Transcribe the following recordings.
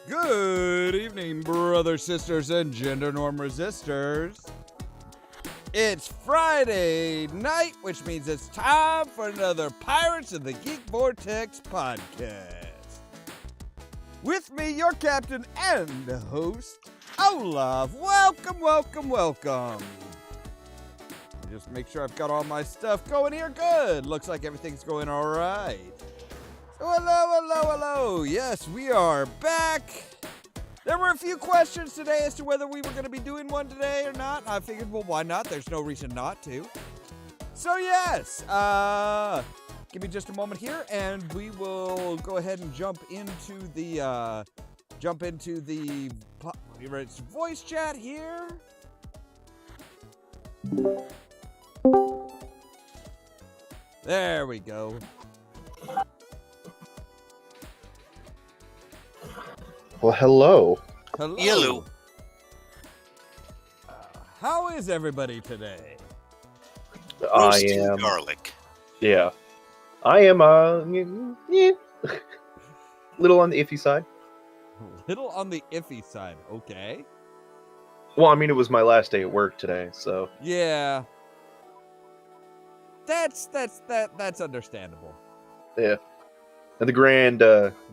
Good evening, brothers, sisters, and gender norm resistors. It's Friday night, which means it's time for another Pirates of the Geek Vortex podcast. With me, your captain and host, Ollamh. Welcome, welcome, welcome. Just make sure I've got all my stuff going here. Good. Looks like everything's going all right. So hello. Yes, we are back. There were a few questions today as to whether we were going to be doing one today or not. I figured, well, why not? There's no reason not to. So yes, give me just a moment here, and we will go ahead and jump into the voice chat here. There we go. Well, hello. Hello. How is everybody today? Roasting garlic. Yeah. I am, little on the iffy side. Little on the iffy side, okay. Well, I mean, it was my last day at work today, so Yeah. That's understandable. yeah. And the grand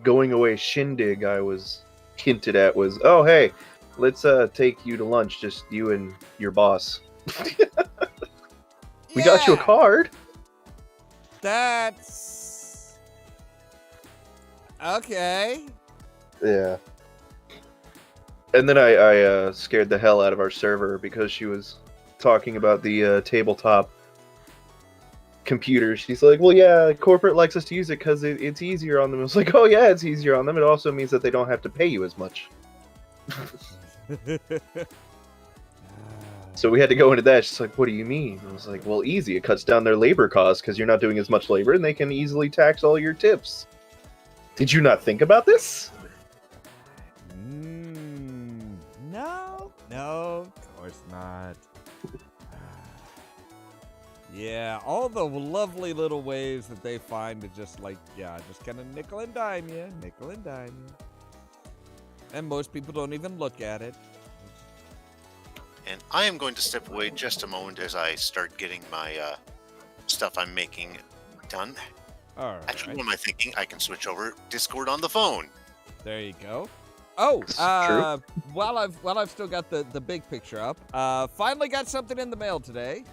going away shindig I was hinted at was, oh hey, let's take you to lunch, just you and your boss. We got you a card. That's okay. Yeah. And then I scared the hell out of our server because she was talking about the tabletop computers. She's like, well, yeah, corporate likes us to use it because it's easier on them. I was like, oh, yeah, it's easier on them. It also means that they don't have to pay you as much. So we had to go into that. She's like, what do you mean? I was like, well, easy. It cuts down their labor costs because you're not doing as much labor and they can easily tax all your tips. Did you not think about this? No, of course not. Yeah, all the lovely little ways that they find to just just kind of nickel and dime you. And most people don't even look at it. And I am going to step away just a moment as I start getting my stuff I'm making done. All right. Actually, what am I thinking? I can switch over Discord on the phone. There you go. Oh, True. while I've still got the big picture up, finally got something in the mail today.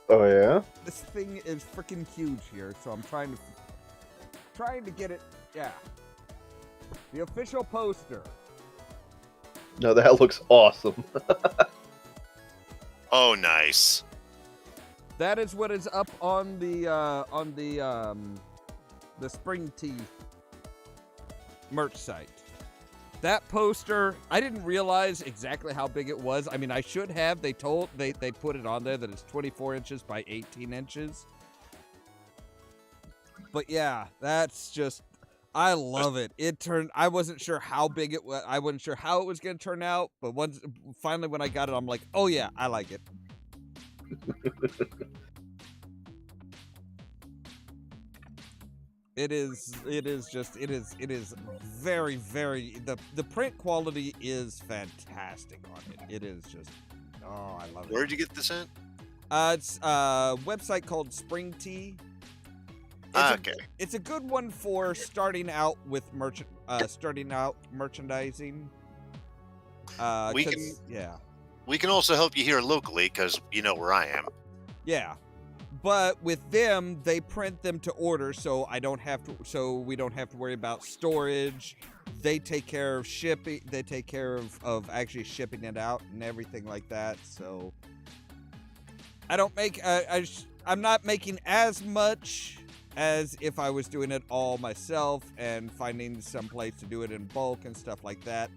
Oh, yeah? This thing is freaking huge here, so I'm trying to get it. Yeah, the official poster. No, that looks awesome. Oh, nice. That is what is up on the Spring Tea merch site. That poster, I didn't realize exactly how big it was. I mean, I should have. They put it on there that it's 24 inches by 18 inches. But yeah, that's just, I love it. I wasn't sure how big it was. I wasn't sure how it was going to turn out. But finally when I got it, I'm like, oh yeah, I like it. It is very, very, the print quality is fantastic on it. It is just, oh, I love it. Where'd you get this in? It's a website called Spring Tea. Okay. It's a good one for starting out with merchandising. We can also help you here locally because you know where I am. Yeah. But with them, they print them to order, so we don't have to worry about storage. They take care of shipping. They take care of actually shipping it out and everything like that. So I'm not making as much as if I was doing it all myself and finding some place to do it in bulk and stuff like that.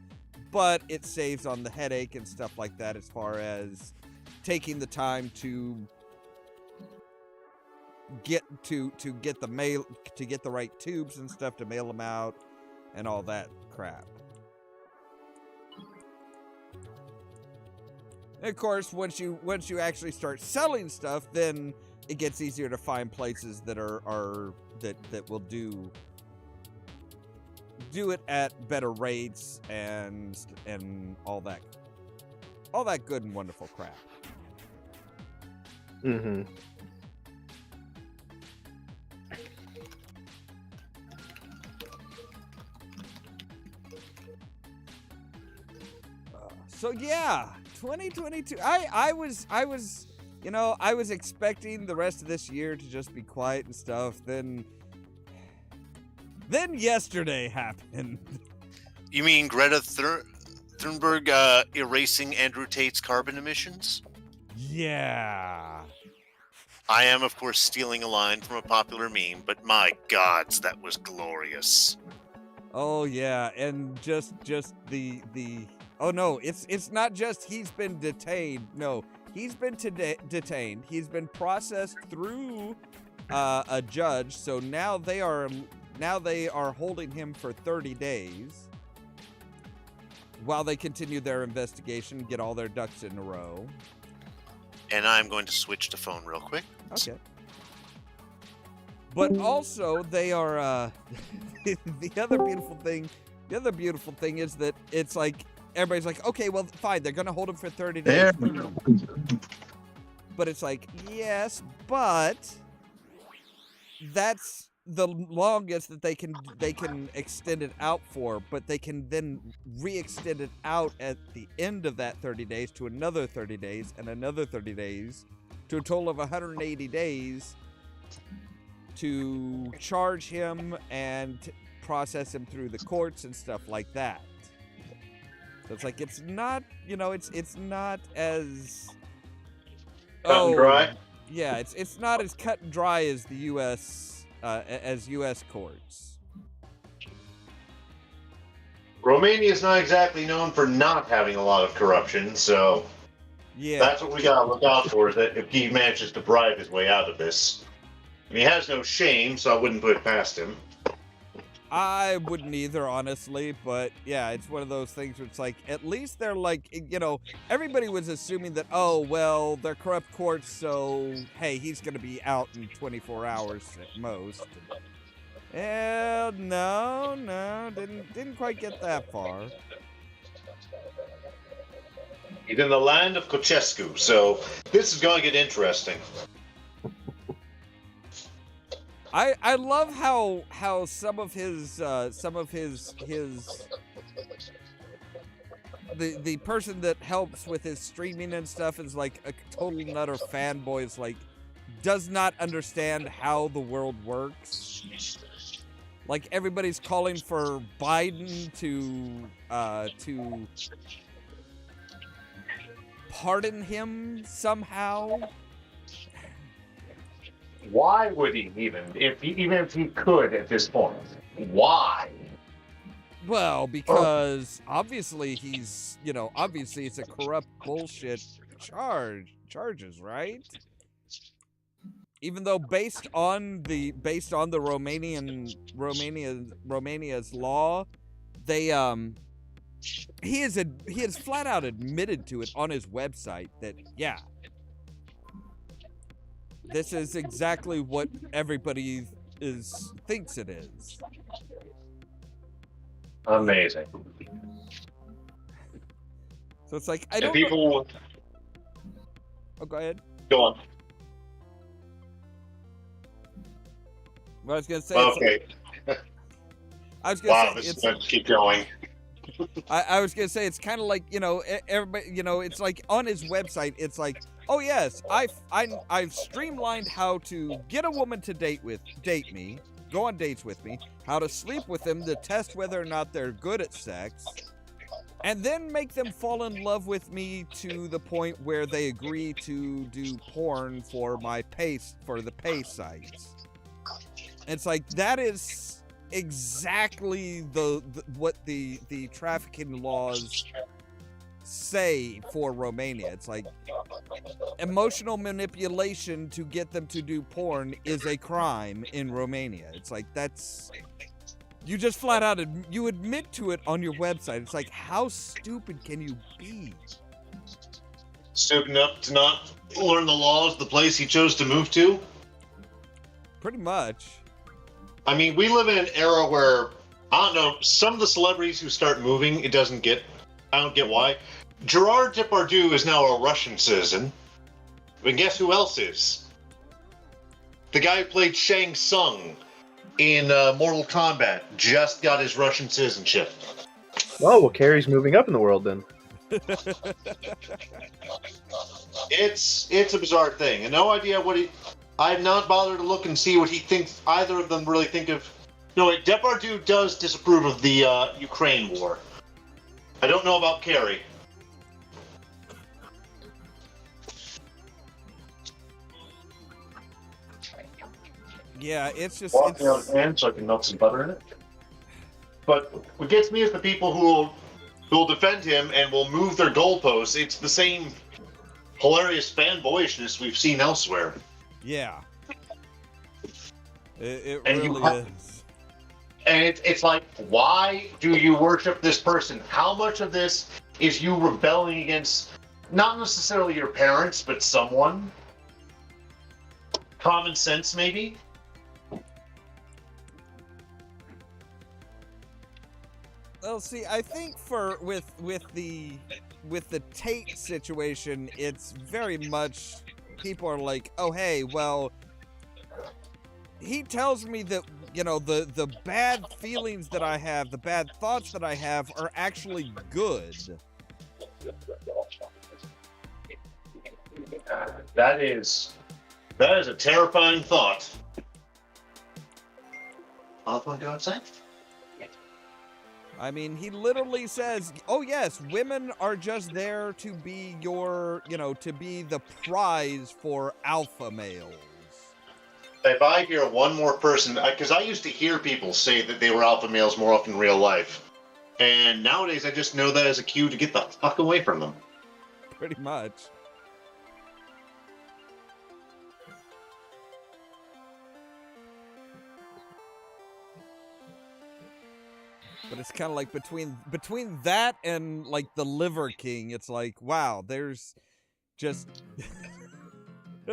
But it saves on the headache and stuff like that as far as taking the time to get the mail, to get the right tubes and stuff to mail them out and all that crap. And of course, once you actually start selling stuff, then it gets easier to find places that that will do it at better rates and all that good and wonderful crap. Mm-hmm. So yeah, 2022. I was expecting the rest of this year to just be quiet and stuff. Then yesterday happened. You mean Greta Thunberg erasing Andrew Tate's carbon emissions? Yeah. I am, of course, stealing a line from a popular meme, but my gods, that was glorious. Oh yeah, and just the oh no, it's not just he's been detained. No, he's been detained. He's been processed through a judge. So now they are holding him for 30 days while they continue their investigation, get all their ducks in a row. And I'm going to switch to phone real quick. Okay. But also they are the other beautiful thing is that it's like everybody's like, okay, well, fine, they're gonna hold him for 30 days. There. But it's like, yes, but that's the longest that they can extend it out for, but they can then re-extend it out at the end of that 30 days to another 30 days and another 30 days to a total of 180 days to charge him and process him through the courts and stuff like that. So it's like, it's not, it's not as Cut and dry? Yeah, it's not as cut and dry as the U.S. U.S. courts. Romania is not exactly known for not having a lot of corruption, so Yeah, that's what we gotta look out for, is that if he manages to bribe his way out of this. And he has no shame, so I wouldn't put it past him. I wouldn't either, honestly, but yeah, it's one of those things where it's like, at least they're like, everybody was assuming that, oh, well, they're corrupt courts, so, hey, he's going to be out in 24 hours at most. And no, didn't quite get that far. He's in the land of Kochescu, so this is going to get interesting. I love how some of his the person that helps with his streaming and stuff is like a total nutter fanboy. Is like, does not understand how the world works. Like, everybody's calling for Biden to pardon him somehow. Why would he even if he could at this point? Why? Well, because obviously he's, obviously it's a corrupt bullshit charges, right? Even though based on the Romania's law, they he has flat out admitted to it on his website that, yeah, this is exactly what everybody thinks it is. Amazing. So it's like, I don't People. Oh, go ahead. Go on. What I was gonna say. Okay. I was gonna Wow, say this is it's. going to keep going. I was gonna say it's kind of like, everybody, it's like on his website, it's like, oh yes, I've streamlined how to get a woman to date me, go on dates with me, how to sleep with them to test whether or not they're good at sex, and then make them fall in love with me to the point where they agree to do porn for the pay sites. It's like, that is exactly what the trafficking laws say for Romania. It's like, emotional manipulation to get them to do porn is a crime in Romania. It's like, that's, you just flat out you admit to it on your website. It's like, how stupid can you be? Stupid enough to not learn the laws of the place he chose to move to? Pretty much. I mean, we live in an era where, I don't know, some of the celebrities who start moving, I don't get why. Gerard Depardieu is now a Russian citizen. And guess who else is? The guy who played Shang Tsung in Mortal Kombat just got his Russian citizenship. Oh, well, Carrie's moving up in the world then. It's a bizarre thing. And no idea what I've not bothered to look and see what he thinks either of them really think of. No, wait, Depardieu does disapprove of the Ukraine war. I don't know about Carrie. Yeah, it's just, Walking on hand so I can melt some butter in it. But what gets me is the people who will defend him and will move their goalposts. It's the same hilarious fanboyishness we've seen elsewhere. yeah. It And really you is. And it's like, why do you worship this person? How much of this is you rebelling against, not necessarily your parents, but someone? Common sense, maybe? Well, see, I think with the Tate situation, it's very much people are like, oh hey, well, he tells me that the bad feelings that I have, the bad thoughts that I have, are actually good. That is a terrifying thought. I'll go outside. I mean, he literally says, oh yes, women are just there to be to be the prize for alpha males. If I hear one more person, because I used to hear people say that they were alpha males more often in real life, and nowadays I just know that as a cue to get the fuck away from them. Pretty much. But it's kind of like between that and like the Liver King, it's like, wow, there's just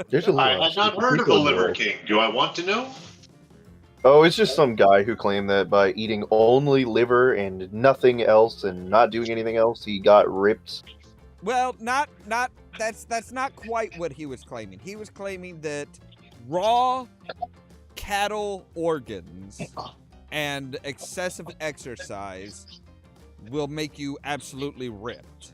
There's a I had not heard of the Liver King. Do I want to know? Oh, it's just some guy who claimed that by eating only liver and nothing else and not doing anything else, he got ripped. Well, that's not quite what he was claiming. He was claiming that raw cattle organs and excessive exercise will make you absolutely ripped.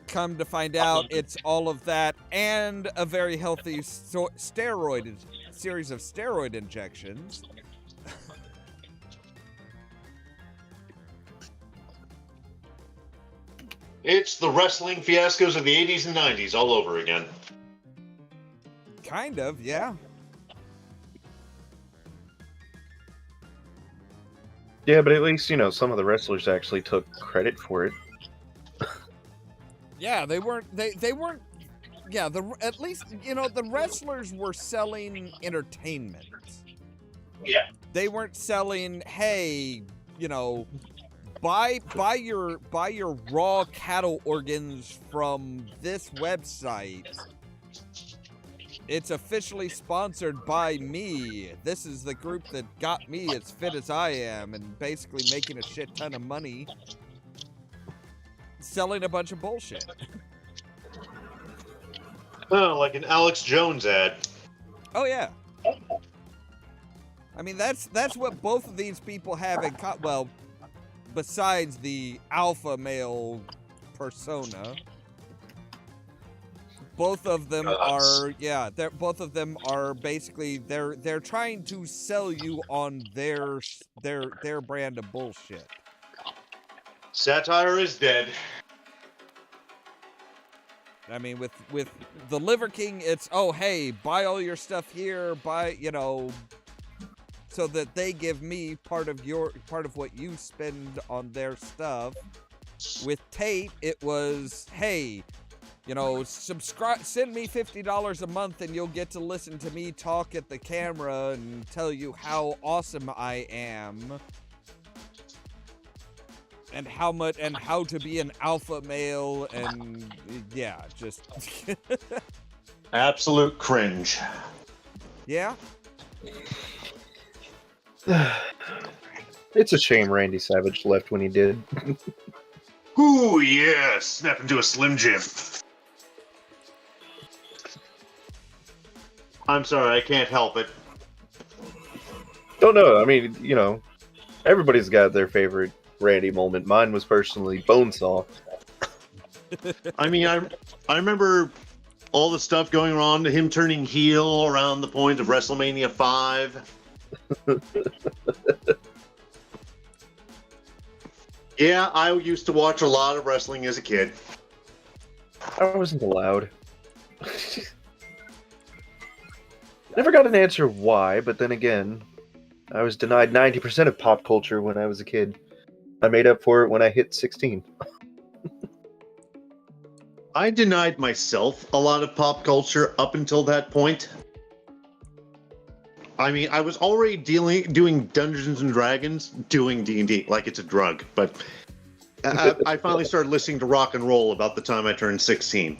Come to find out, it's all of that and a very healthy series of steroid injections. It's the wrestling fiascos of the 80s and 90s all over again. Kind of, yeah. Yeah, but at least, some of the wrestlers actually took credit for it. Yeah, they weren't. Yeah, at least the wrestlers were selling entertainment. Yeah. They weren't selling, hey, buy your raw cattle organs from this website. It's officially sponsored by me. This is the group that got me as fit as I am, and basically making a shit ton of money selling a bunch of bullshit. Oh, like an Alex Jones ad. Oh yeah. I mean, that's what both of these people have in well, besides the alpha male persona. Both of them are, both of them are basically they're trying to sell you on their brand of bullshit. Satire is dead. I mean, with the Liver King, it's, oh hey, buy all your stuff here, buy, so that they give me part of what you spend on their stuff. With Tate, it was, hey, subscribe, send me $50 a month and you'll get to listen to me talk at the camera and tell you how awesome I am. And how to be an alpha male, and yeah, just absolute cringe. Yeah. It's a shame Randy Savage left when he did. Ooh, yeah, snap into a Slim Jim. I'm sorry, I can't help it. Don't know. I mean, everybody's got their favorite Randy moment. Mine was personally Bonesaw. I mean, I remember all the stuff going on to him turning heel around the point of WrestleMania 5. Yeah, I used to watch a lot of wrestling as a kid. I wasn't allowed. Never got an answer why, but then again, I was denied 90% of pop culture when I was a kid. I made up for it when I hit 16. I denied myself a lot of pop culture up until that point. I mean, I was already doing Dungeons and Dragons, doing D&D like it's a drug, but I finally started listening to rock and roll about the time I turned 16.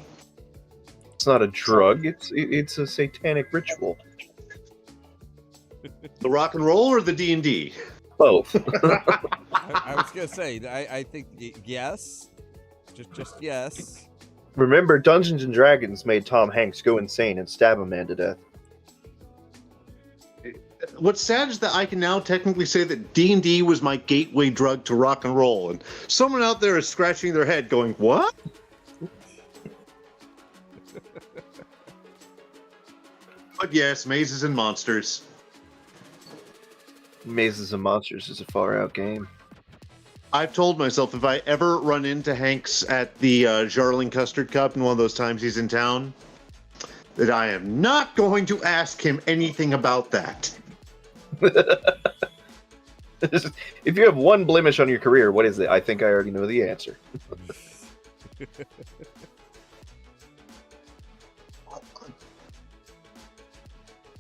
It's not a drug, it's a satanic ritual. The rock and roll or the D&D? Both. I was gonna say, I think yes, just yes. Remember, Dungeons and Dragons made Tom Hanks go insane and stab a man to death. What's sad is that I can now technically say that D&D was my gateway drug to rock and roll, and someone out there is scratching their head going, what? But yes, mazes and monsters. Mazes and Monsters is a far out game. I've told myself if I ever run into Hanks at the Jarling Custard Cup in one of those times he's in town, that I am not going to ask him anything about that. If you have one blemish on your career, what is it? I think I already know the answer.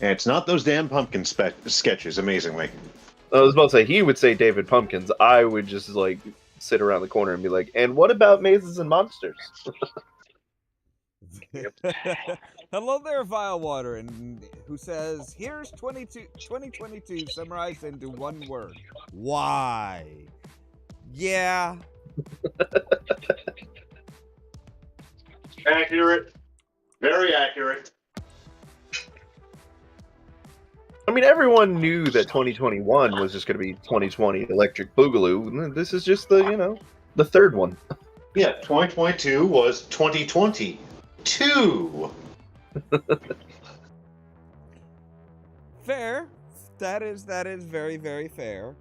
And it's not those damn pumpkin sketches, amazingly. I was about to say, he would say David Pumpkins. I would just, like, sit around the corner and be like, and what about Mazes and Monsters? Hello there, Vile Water, and who says, here's 2022 summarized into one word. Why? Yeah. Accurate. Very accurate. I mean, everyone knew that 2021 was just going to be 2020 Electric Boogaloo. This is just the, you know, the third one. Yeah, 2022 was 2022. Fair. That is very, very fair.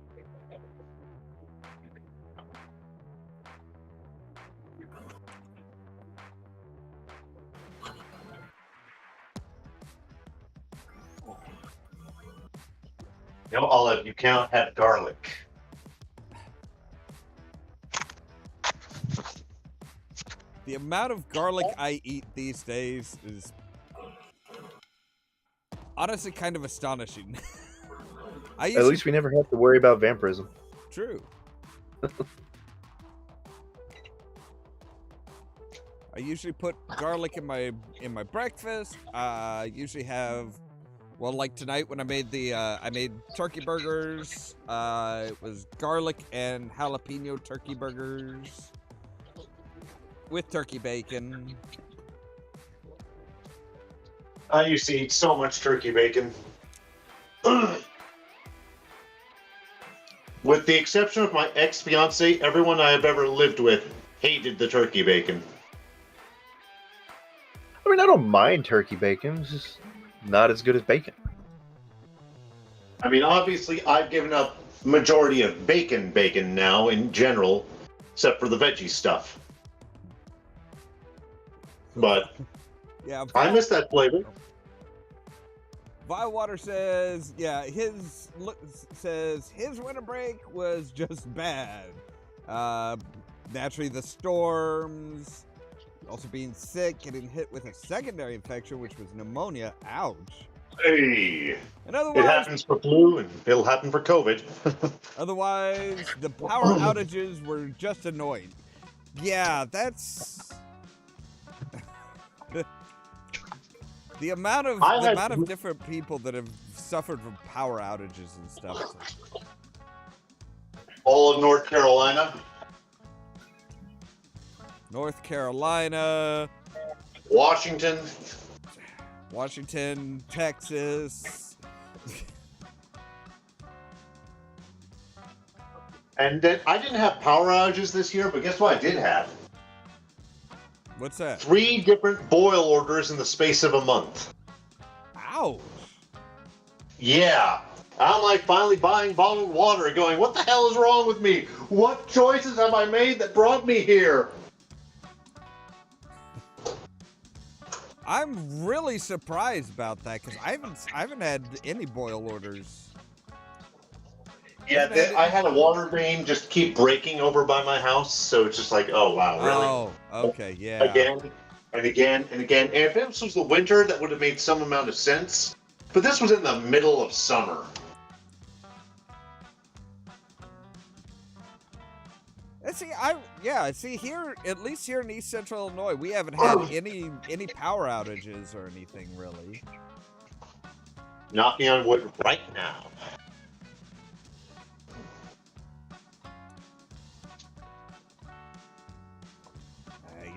You know, Ollamh, you can't have garlic. The amount of garlic I eat these days is honestly kind of astonishing. At least we never have to worry about vampirism. True. I usually put garlic in my breakfast. I usually have, well, like tonight when I made I made turkey burgers. It was garlic and jalapeno turkey burgers with turkey bacon. I used to eat so much turkey bacon. With the exception of my ex-fiance, everyone I have ever lived with hated the turkey bacon. I mean, I don't mind turkey bacon. It's just not as good as bacon. I mean, obviously, I've given up majority of bacon now in general, except for the veggie stuff. But Yeah, I miss that flavor. Vilewater says, yeah, his winter break was just bad. Naturally, the storms, also being sick, getting hit with a secondary infection, which was pneumonia. Ouch. Hey, And otherwise, it happens for flu, and it'll happen for COVID. otherwise, the power outages were just annoying. Yeah, that's the amount of different people that have suffered from power outages and stuff. All of North Carolina. North Carolina, Washington, Texas. and then I didn't have power outages this year, but guess what I did have? What's that? 3 different boil orders in the space of a month. Ouch. Yeah. I'm like finally buying bottled water and going, what the hell is wrong with me? What choices have I made that brought me here? I'm really surprised about that because I haven't had any boil orders. Yeah, I had a water main just keep breaking over by my house, so it's just like, oh wow, really? Oh, okay, yeah. Again and again and again. And if this was the winter, that would have made some amount of sense. But this was in the middle of summer. See here, at least here in East Central Illinois, we haven't had any power outages or anything really. Knocking on wood right now.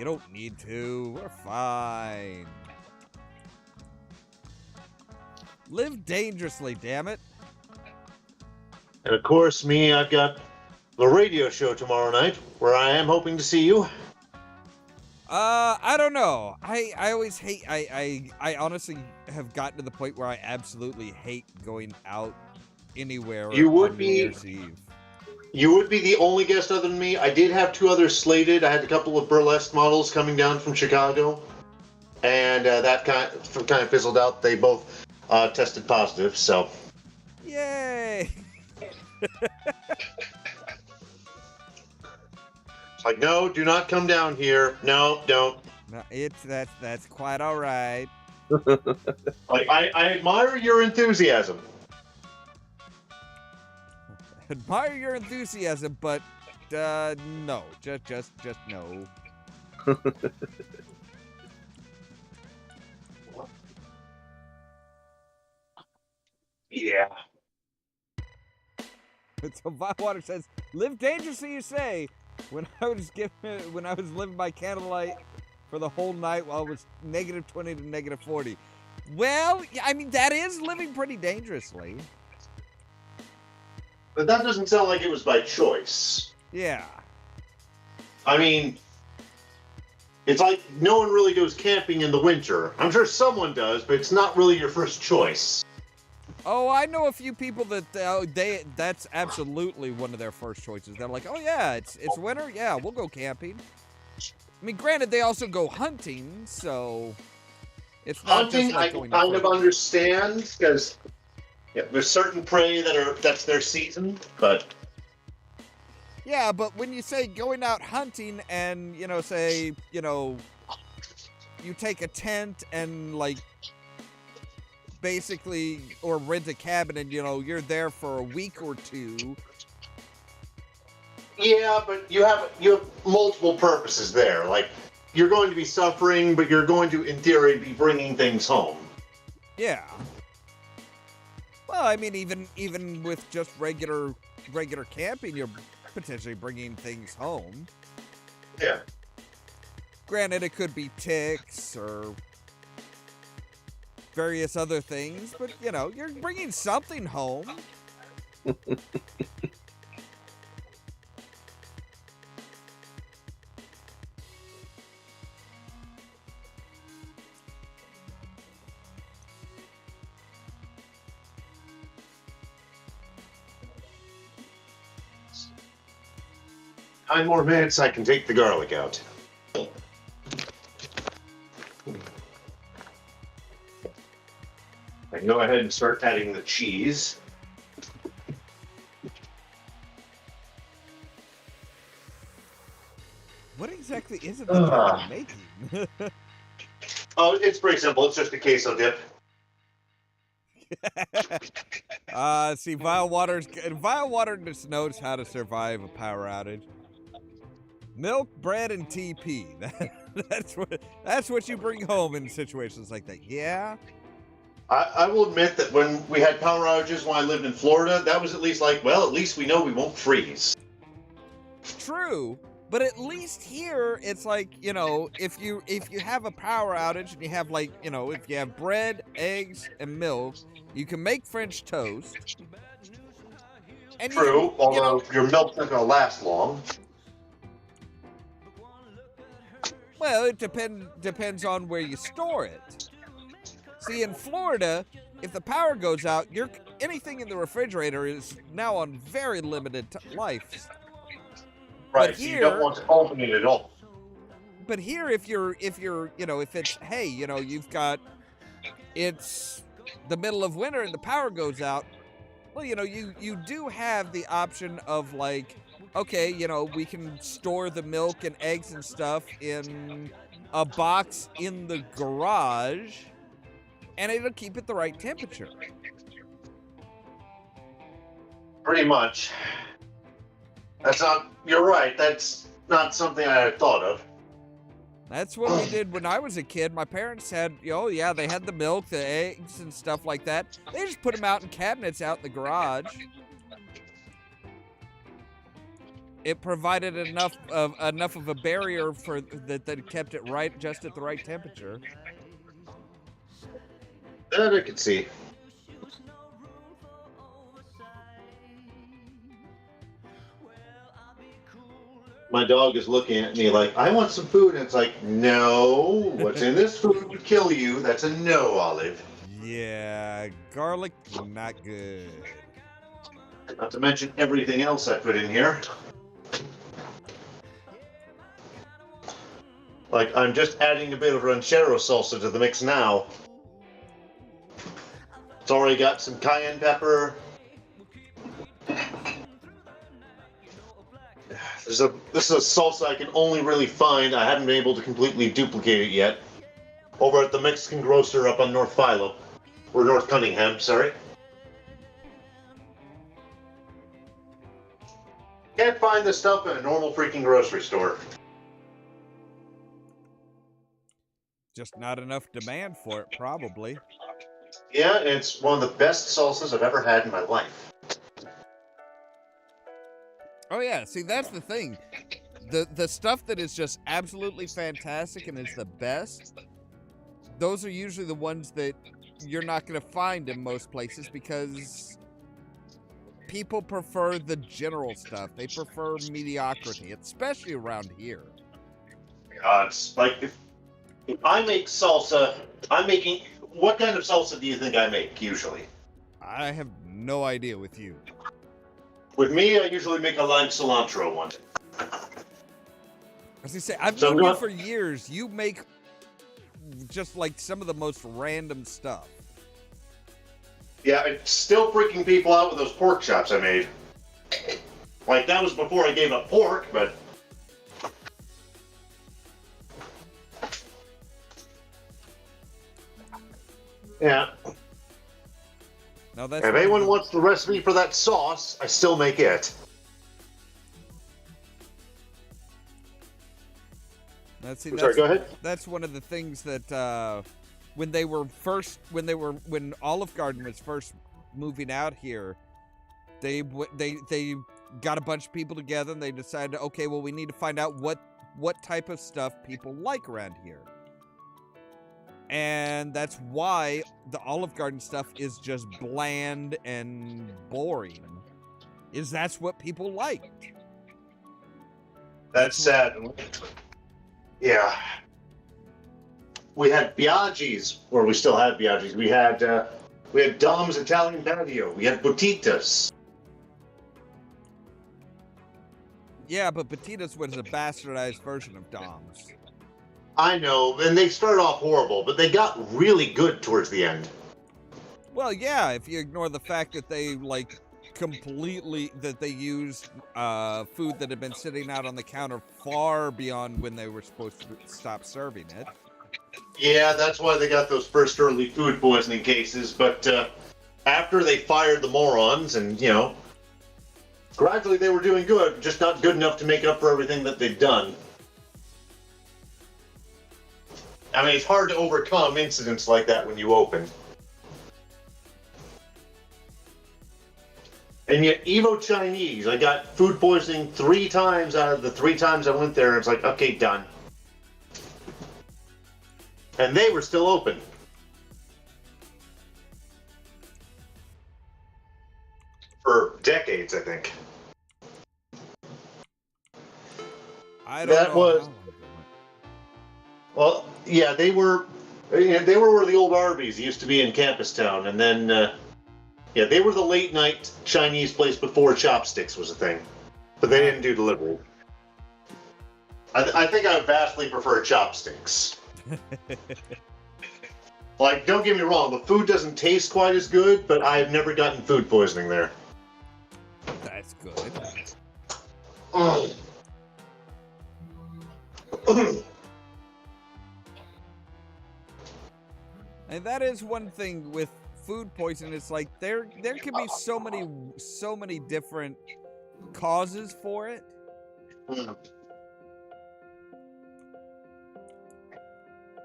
You don't need to. We're fine. Live dangerously, damn it. And of course, me, I've got the radio show tomorrow night, where I am hoping to see you. I don't know. I always hate. I honestly have gotten to the point where I absolutely hate going out anywhere. You would on be- New Year's Eve. You would be the only guest other than me. I did have 2 others slated. I had a couple of burlesque models coming down from Chicago, and that kind of fizzled out. They both tested positive, so. Yay! It's like, no, do not come down here. No, don't. No, that's quite all right. Like, I admire your enthusiasm. Admire your enthusiasm, but no, just no. Yeah. So Bywater says, "Live dangerously, you say." When I was living by candlelight for the whole night while it was -20 to -40. Well, I mean that is living pretty dangerously. But that doesn't sound like it was by choice. Yeah. I mean, it's like no one really goes camping in the winter. I'm sure someone does, but it's not really your first choice. Oh, I know a few people that that's absolutely one of their first choices. They're like, "Oh yeah, it's winter. Yeah, we'll go camping." I mean, granted, they also go hunting, so it's not Hunting, just like I going kind to of understand, because there's certain prey that's their season, but Yeah, but when you say going out hunting and, say, you take a tent and, like, basically, or rent a cabin and, you're there for a week or two. yeah, but you have multiple purposes there. Like, you're going to be suffering, but you're going to, in theory, be bringing things home. Yeah. Well, I mean, even with just regular camping, you're potentially bringing things home. Yeah. Granted, it could be ticks or various other things, but, you're bringing something home. Nine more minutes, I can take the garlic out. I can go ahead and start adding the cheese. What exactly is it that you're making? Oh, it's pretty simple. It's just a queso dip. See, Vile Water just knows how to survive a power outage. Milk, bread, and TP. That's what you bring home in situations like that. Yeah. I will admit that when we had power outages when I lived in Florida, that was at least like, well, at least we know we won't freeze. True, but at least here it's like, if you have a power outage and you have like, if you have bread, eggs, and milk, you can make French toast. And True, although your milk's not going to last long. Well, it depends on where you store it. See, in Florida, if the power goes out, anything in the refrigerator is now on very limited life. Right, so you don't want to open it at all. But here, if it's, hey, it's the middle of winter and the power goes out, well, you do have the option of like, okay, we can store the milk and eggs and stuff in a box in the garage, and it'll keep it the right temperature. Pretty much. You're right, that's not something I had thought of. That's what we did when I was a kid. My parents had, they had the milk, the eggs, and stuff like that. They just put them out in cabinets out in the garage. it provided enough of a barrier for that kept it right just at the right temperature. That I could see. My dog is looking at me like, I want some food. And it's like, no, what's in this food would kill you. That's a no, Olive. Yeah, garlic, not good. Not to mention everything else I put in here. Like, I'm just adding a bit of ranchero salsa to the mix now. It's already got some cayenne pepper. This is a salsa I can only really find. I haven't been able to completely duplicate it yet. Over at the Mexican grocer up on North Philo. Or North Cunningham, sorry. Can't find this stuff in a normal freaking grocery store. Just not enough demand for it, probably. Yeah, it's one of the best salsas I've ever had in my life. Oh yeah, see that's the thing. The stuff that is just absolutely fantastic and is the best, those are usually the ones that you're not going to find in most places because people prefer the general stuff. They prefer mediocrity, especially around here. It's like if I make salsa, I'm making. What kind of salsa do you think I make usually? I have no idea with you. With me, I usually make a lime cilantro one. As I say, I've So known you what- for years. You make just like some of the most random stuff. Yeah, it's still freaking people out with those pork chops I made. Like, that was before I gave up pork, but... Yeah. Now that's If anyone wants the recipe for that sauce, I still make it. That's, I'm sorry, go ahead. That's one of the things that when Olive Garden was first moving out here, they got a bunch of people together and they decided, okay, well, we need to find out what type of stuff people like around here. And that's why the Olive Garden stuff is just bland and boring. That's what people like. That's sad. Yeah. We had Biaggi's, or we still have Biaggi's. We had Dom's Italian Patio. We had Botitas. Yeah, but Petitas was a bastardized version of Dom's. I know, and they started off horrible, but they got really good towards the end. Well, yeah, if you ignore the fact that they that they used food that had been sitting out on the counter far beyond when they were supposed to stop serving it. Yeah, that's why they got those first early food poisoning cases, but after they fired the morons and, gradually they were doing good, just not good enough to make up for everything that they'd done. I mean, it's hard to overcome incidents like that when you open. And yet, Evo Chinese, I got food poisoning 3 times out of the 3 times I went there, and it's like, okay, done. And they were still open. For decades, I think. I don't That know. was- Well, yeah, they were where the old Arby's used to be in Campus Town, and then, they were the late night Chinese place before Chopsticks was a thing, but they didn't do delivery. I think I vastly prefer Chopsticks. Like, don't get me wrong, the food doesn't taste quite as good, but I've never gotten food poisoning there. That's good. Ugh. And that is one thing with food poisoning. It's like there can be so many different causes for it.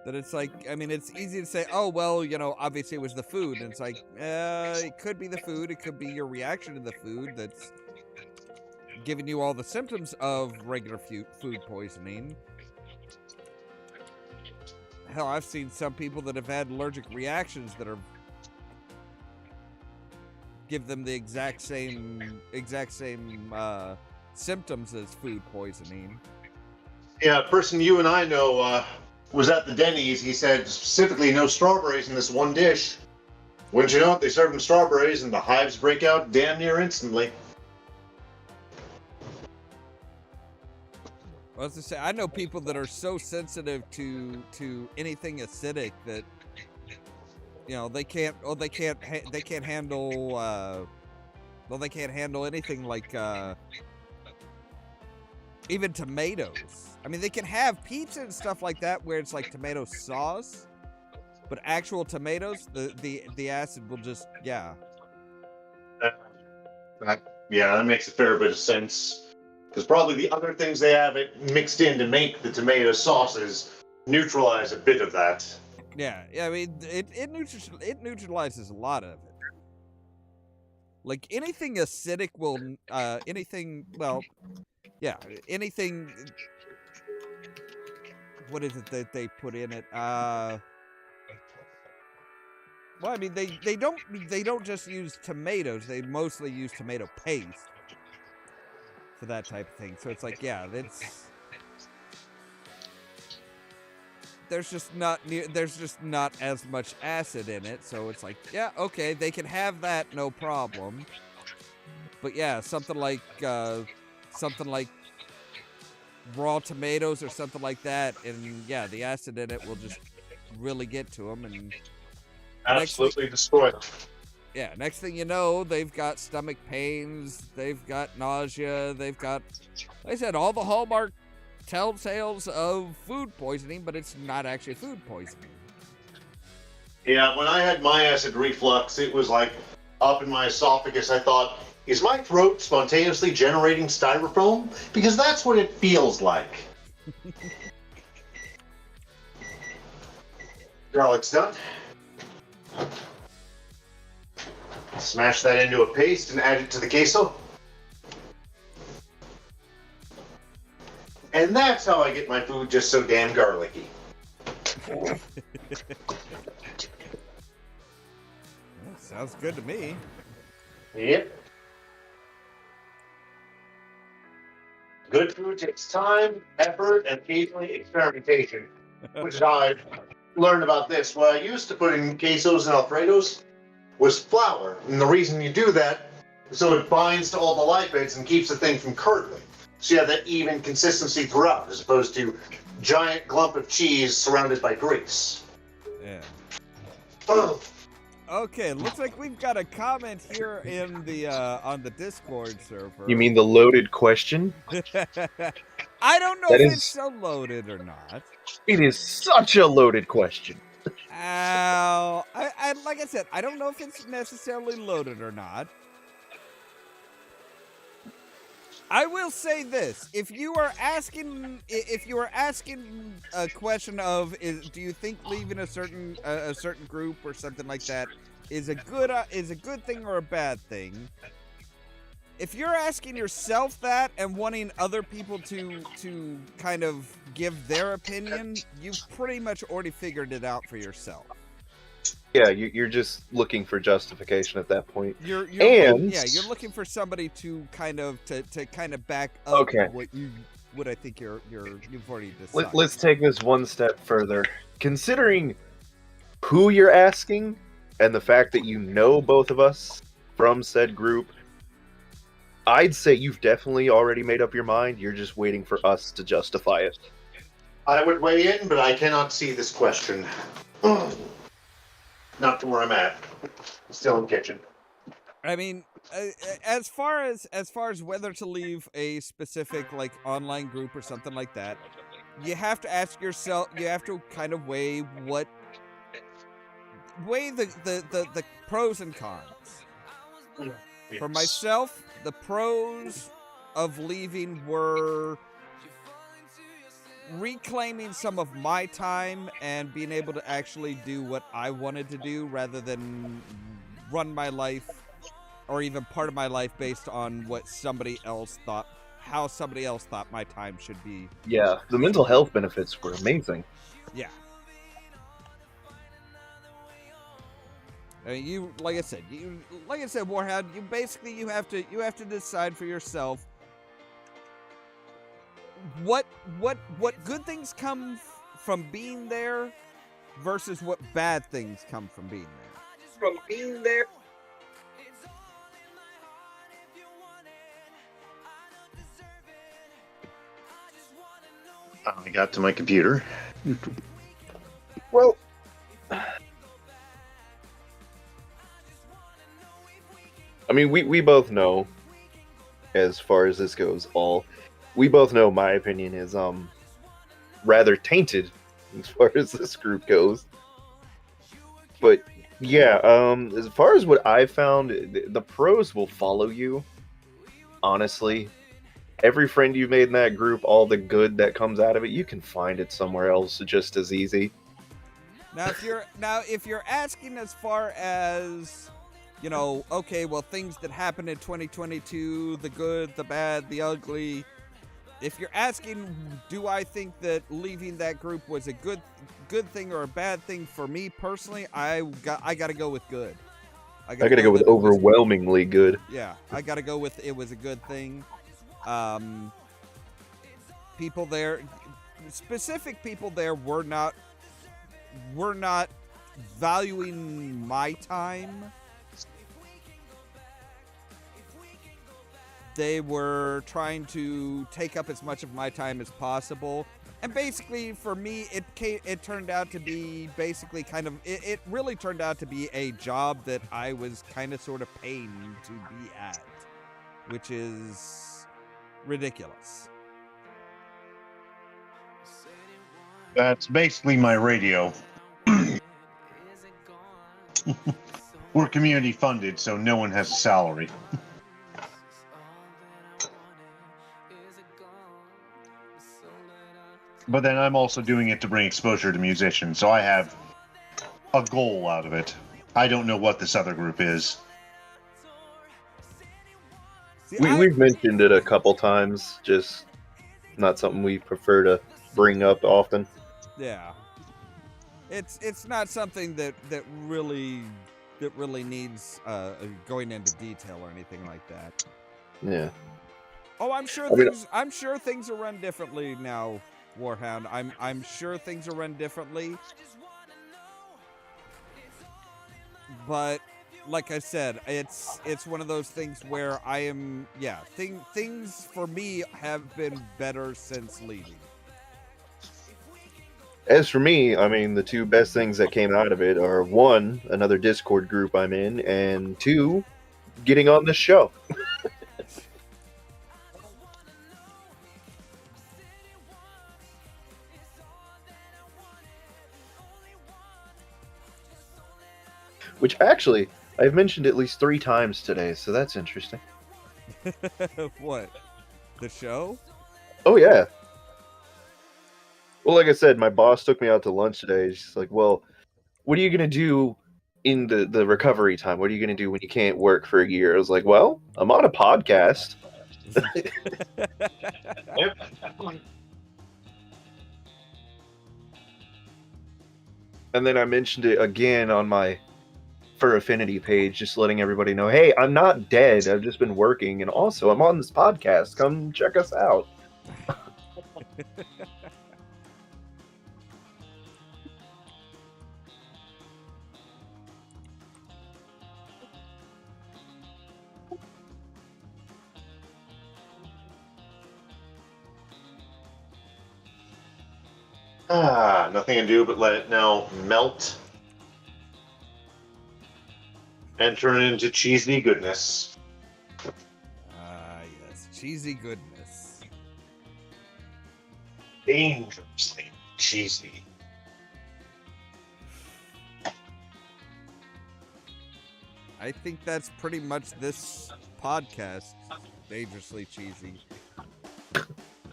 That it's like, I mean, it's easy to say, oh, well, obviously it was the food. And it's like, it could be the food. It could be your reaction to the food giving you all the symptoms of regular food poisoning. Hell, I've seen some people that have had allergic reactions that are give them the exact same symptoms as food poisoning. Yeah, a person you and I know was at the Denny's. He said specifically no strawberries in this one dish. Wouldn't you know it, they serve him strawberries and the hives break out damn near instantly. I was to say, I know people that are so sensitive to anything acidic that they can't handle they can't handle anything like even tomatoes. I mean, they can have pizza and stuff like that where it's like tomato sauce, but actual tomatoes, the acid will just Yeah, that makes a fair bit of sense. Because probably the other things they have it mixed in to make the tomato sauces neutralize a bit of that. Yeah. I mean, it neutralizes a lot of it. Like anything acidic will anything. What is it that they put in it? Well, I mean, they don't just use tomatoes. They mostly use tomato paste for that type of thing. So it's like, yeah, there's just not as much acid in it. So it's like, yeah, okay, they can have that, no problem. But yeah, something like raw tomatoes or something like that, and yeah, the acid in it will just really get to them and absolutely destroy them. Yeah, next thing you know, they've got stomach pains, they've got nausea, they've got, like I said, all the hallmark telltales of food poisoning, but it's not actually food poisoning. Yeah, when I had my acid reflux, it was like up in my esophagus. I thought, is my throat spontaneously generating styrofoam? Because that's what it feels like. Garlic's done. Smash that into a paste and add it to the queso. And that's how I get my food just so damn garlicky. Sounds good to me. Yep. Good food takes time, effort, and occasionally experimentation, which is how I learned about this. What I used to put in quesos and Alfredos was flour. And the reason you do that is so it binds to all the lipids and keeps the thing from curdling. So you have that even consistency throughout, as opposed to giant glump of cheese surrounded by grease. Yeah. Oh. Okay, looks like we've got a comment here in the on the Discord server. You mean the loaded question? I don't know if it's so loaded or not. It is such a loaded question. I like I said, I don't know if it's necessarily loaded or not. I will say this: if you are asking a question of do you think leaving a certain group or something like that is a good thing or a bad thing? If you're asking yourself that and wanting other people to kind of give their opinion, you've pretty much already figured it out for yourself. Yeah, you're just looking for justification at that point. You're looking for somebody to kind of back up what I think you've already decided. Let's take this one step further. Considering who you're asking and the fact that you know both of us from said group, I'd say you've definitely already made up your mind. You're just waiting for us to justify it. I would weigh in, but I cannot see this question. Not to where I'm at. Still in the kitchen. I mean, as far as whether to leave a specific like online group or something like that, you have to ask yourself. You have to kind of weigh the pros and cons. Yes. For myself, the pros of leaving were reclaiming some of my time and being able to actually do what I wanted to do rather than run my life or even part of my life based on what somebody else thought, how somebody else thought my time should be. Yeah, the mental health benefits were amazing. Yeah. I mean, you, like I said, Warhound, you have to decide for yourself what good things come from being there versus what bad things come from being there. From being there. I got to my computer. Well, I mean, we both know, as far as this goes, we both know my opinion is rather tainted as far as this group goes. But yeah, as far as what I found, the pros will follow you. Honestly, every friend you've made in that group, all the good that comes out of it, you can find it somewhere else just as easy. Now, if you're asking as far as, you know, okay, well, things that happened in 2022, the good, the bad, the ugly. If you're asking, do I think that leaving that group was a good thing or a bad thing for me personally, I got to go with good. I gotta go with overwhelmingly good. Yeah, I got to go with it was a good thing. People there, specific people there, were not valuing my time. They were trying to take up as much of my time as possible. And basically, for me, it turned out to be basically it really turned out to be a job that I was kind of sort of paid to be at, which is ridiculous. That's basically my radio. We're community funded, so no one has a salary. But then I'm also doing it to bring exposure to musicians, so I have a goal out of it. I don't know what this other group is. See, We've mentioned it a couple times, just not something we prefer to bring up often. Yeah, it's not something that really needs going into detail or anything like that. Yeah. Oh, I'm sure things are run differently now, Warhound. I'm sure things are run differently. But like I said, it's one of those things where things for me have been better since leaving. As for me, I mean, the two best things that came out of it are, one, another Discord group I'm in, and two, getting on this show. Which actually, I've mentioned at least 3 times today, so that's interesting. What? The show? Oh, yeah. Well, like I said, my boss took me out to lunch today. She's like, well, what are you going to do in the recovery time? What are you going to do when you can't work for a year? I was like, well, I'm on a podcast. Yep. And then I mentioned it again on my Fur Affinity page, just letting everybody know, hey, I'm not dead. I've just been working. And also, I'm on this podcast. Come check us out. Nothing to do but let it now melt and turn it into cheesy goodness. Yes, cheesy goodness. Dangerously cheesy. I think that's pretty much this podcast. Dangerously cheesy.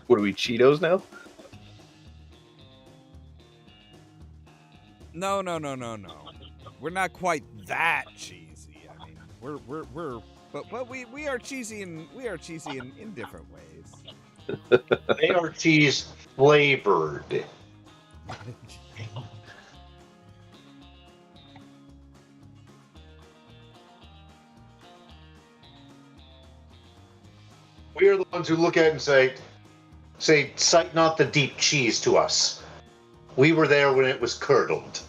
What are we, Cheetos now? No. We're not quite that cheesy. I mean, we're But we are cheesy in different ways. They are cheese flavored. We are the ones who look at it and say, cite not the deep cheese to us. We were there when it was curdled.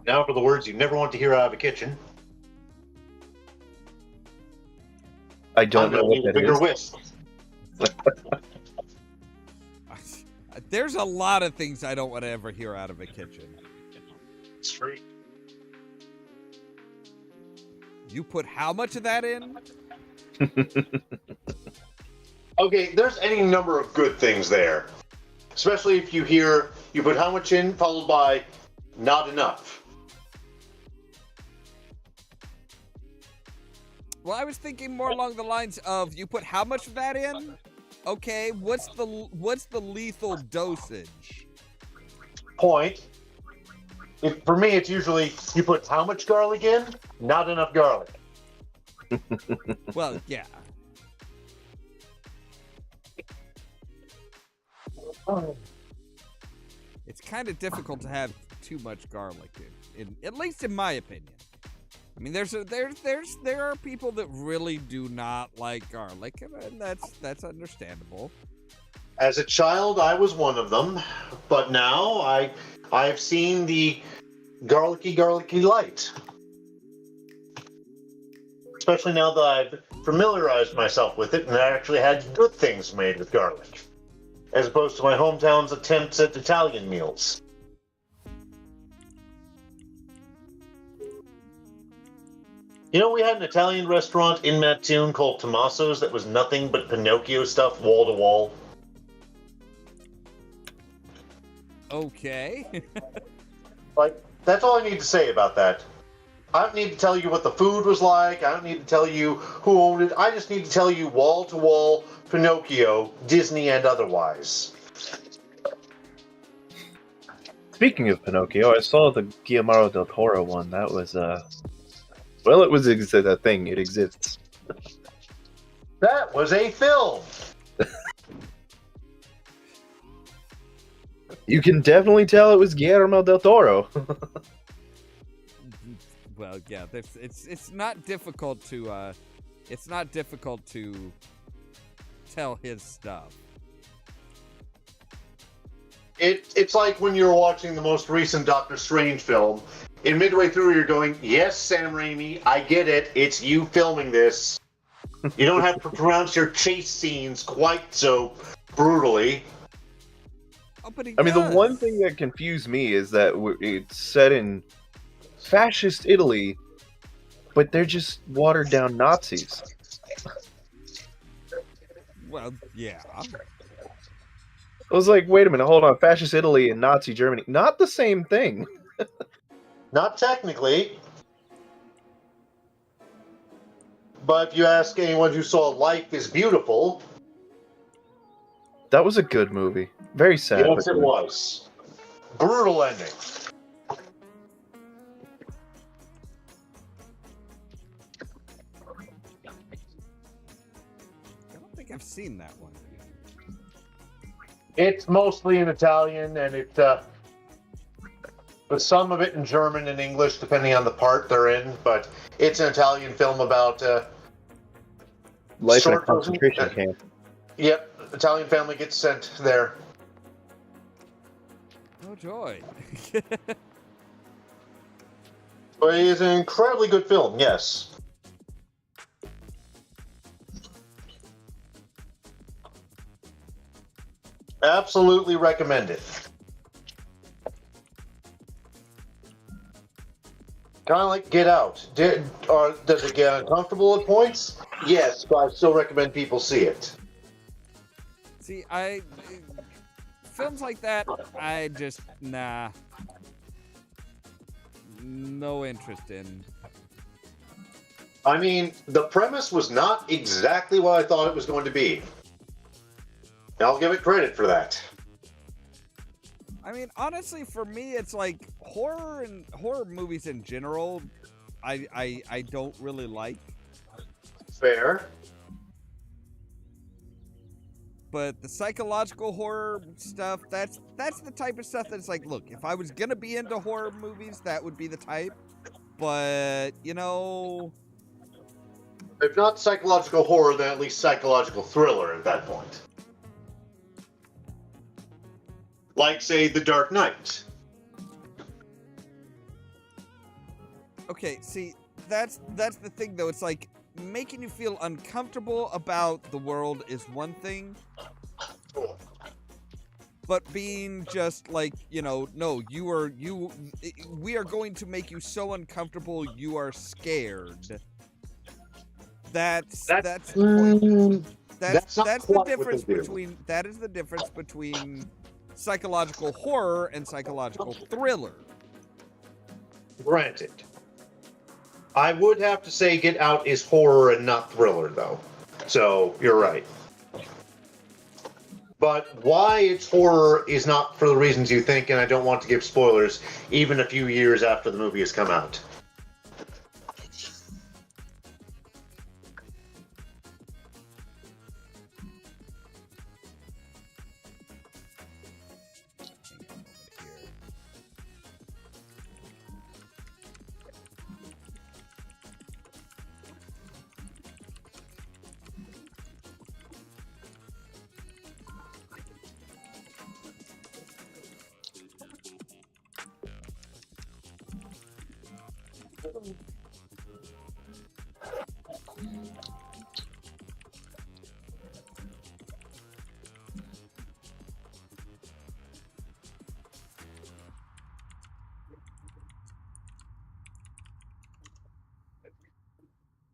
Now for the words you never want to hear out of a kitchen. I don't know what that bigger is. whisk. There's a lot of things I don't want to ever hear out of a kitchen. It's true. You put how much of that in? Okay, there's any number of good things there. Especially if you hear, you put how much in, followed by not enough. Well, I was thinking more along the lines of you put how much of that in? Okay, what's the lethal dosage? Point. For me, it's usually you put how much garlic in, not enough garlic. Well, yeah. It's kind of difficult to have too much garlic in at least in my opinion. I mean, there are people that really do not like garlic, and that's understandable. As a child, I was one of them, but now I've seen the garlicky light. Especially now that I've familiarized myself with it and I actually had good things made with garlic, as opposed to my hometown's attempts at Italian meals. You know, we had an Italian restaurant in Mattoon called Tommaso's that was nothing but Pinocchio stuff wall to wall. Okay. Like, that's all I need to say about that. I don't need to tell you what the food was like. I don't need to tell you who owned it. I just need to tell you wall to wall Pinocchio, Disney and otherwise. Speaking of Pinocchio, I saw the Guillermo del Toro one. That was well, it was a thing. It exists. That was a film. You can definitely tell it was Guillermo del Toro. Well, yeah, it's not difficult to tell his stuff. It's like when you're watching the most recent Doctor Strange film. In midway through, you're going, "Yes, Sam Raimi, I get it. It's you filming this. You don't have to pronounce your chase scenes quite so brutally." Oh, but I mean, the one thing that confused me is that it's set in fascist Italy, but they're just watered down Nazis. Well, yeah. I was like, wait a minute, hold on. Fascist Italy and Nazi Germany, not the same thing. Not technically. But if you ask anyone who saw Life is Beautiful, That was a good movie. Very sad. yes, but it good. was. Brutal ending. I don't think I've seen that one. It's mostly in Italian, and but some of it in German and English, depending on the part they're in. But it's an Italian film about Life in a short- concentration camp. Yep, Italian family gets sent there. Oh joy. But it is an incredibly good film. Yes. Absolutely recommend it. Kind of like Get Out. Does it get uncomfortable at points? Yes, but I still recommend people see it. See, films like that, I just no interest in. I mean, the premise was not exactly what I thought it was going to be. I'll give it credit for that. I mean, honestly, for me, it's like horror and horror movies in general. I don't really like, Fair. but the psychological horror stuff, that's the type of stuff that's like, look, if I was gonna be into horror movies, that would be the type. But you know, If not psychological horror, then at least psychological thriller at that point. Like, say, The Dark Knight. okay, see, that's the thing though. It's like making you feel uncomfortable about the world is one thing, but being just like, you know, no, we are going to make you so uncomfortable you are scared. That's the point. That's not the quite what difference they do. between that is the difference between psychological horror and psychological thriller. Granted. I would have to say Get Out is horror and not thriller, though. So, you're right. But why it's horror is not for the reasons you think, and I don't want to give spoilers, even a few years after the movie has come out.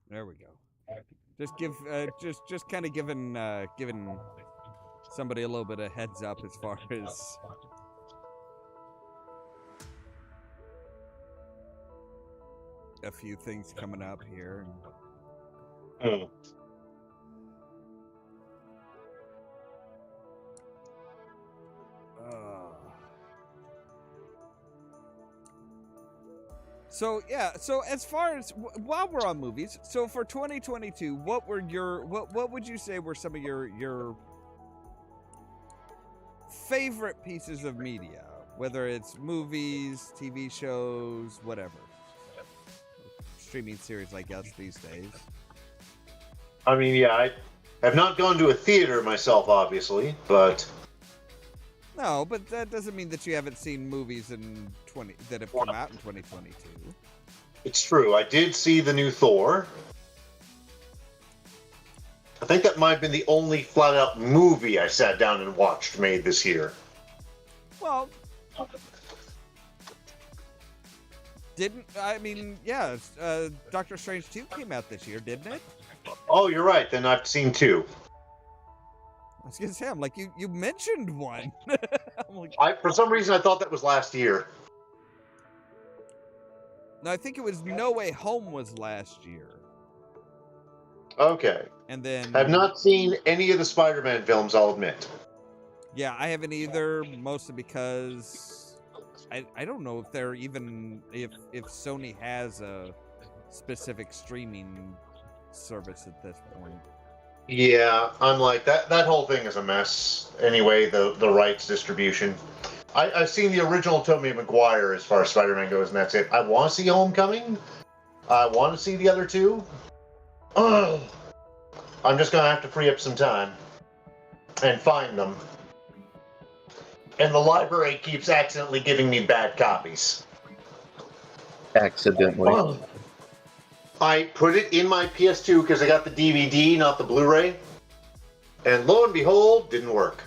There we go. Just kind of giving somebody a little bit of heads up as far as a few things coming up here. So yeah, so as far as while we're on movies, so for 2022, what would you say were some of your favorite pieces of media, whether it's movies, TV shows, whatever, streaming series, I guess these days. I mean, yeah, I have not gone to a theater myself, obviously, but No, but that doesn't mean that you haven't seen movies that have come out in 2022. it's true. I did see the new Thor. I think that might have been the only flat-out movie I sat down and watched made this year. Well, Doctor Strange 2 came out this year, didn't it? Oh, you're right. Then I've seen two. I was gonna say, I'm like, you mentioned one. I'm like, For some reason, I thought that was last year. no, I think it was No Way Home was last year. Okay. And then I've not seen any of the Spider-Man films, I'll admit. Yeah, I haven't either, mostly because I don't know if they're even if Sony has a specific streaming service at this point. Yeah, I'm like, that whole thing is a mess. Anyway, the rights distribution. I've seen the original Tobey Maguire as far as Spider-Man goes, and that's it. I want to see Homecoming. I want to see the other two. Ugh. I'm just going to have to free up some time and find them. And the library keeps accidentally giving me bad copies. Accidentally. Ugh. I put it in my PS2 because I got the DVD, not the Blu-ray. And lo and behold, didn't work.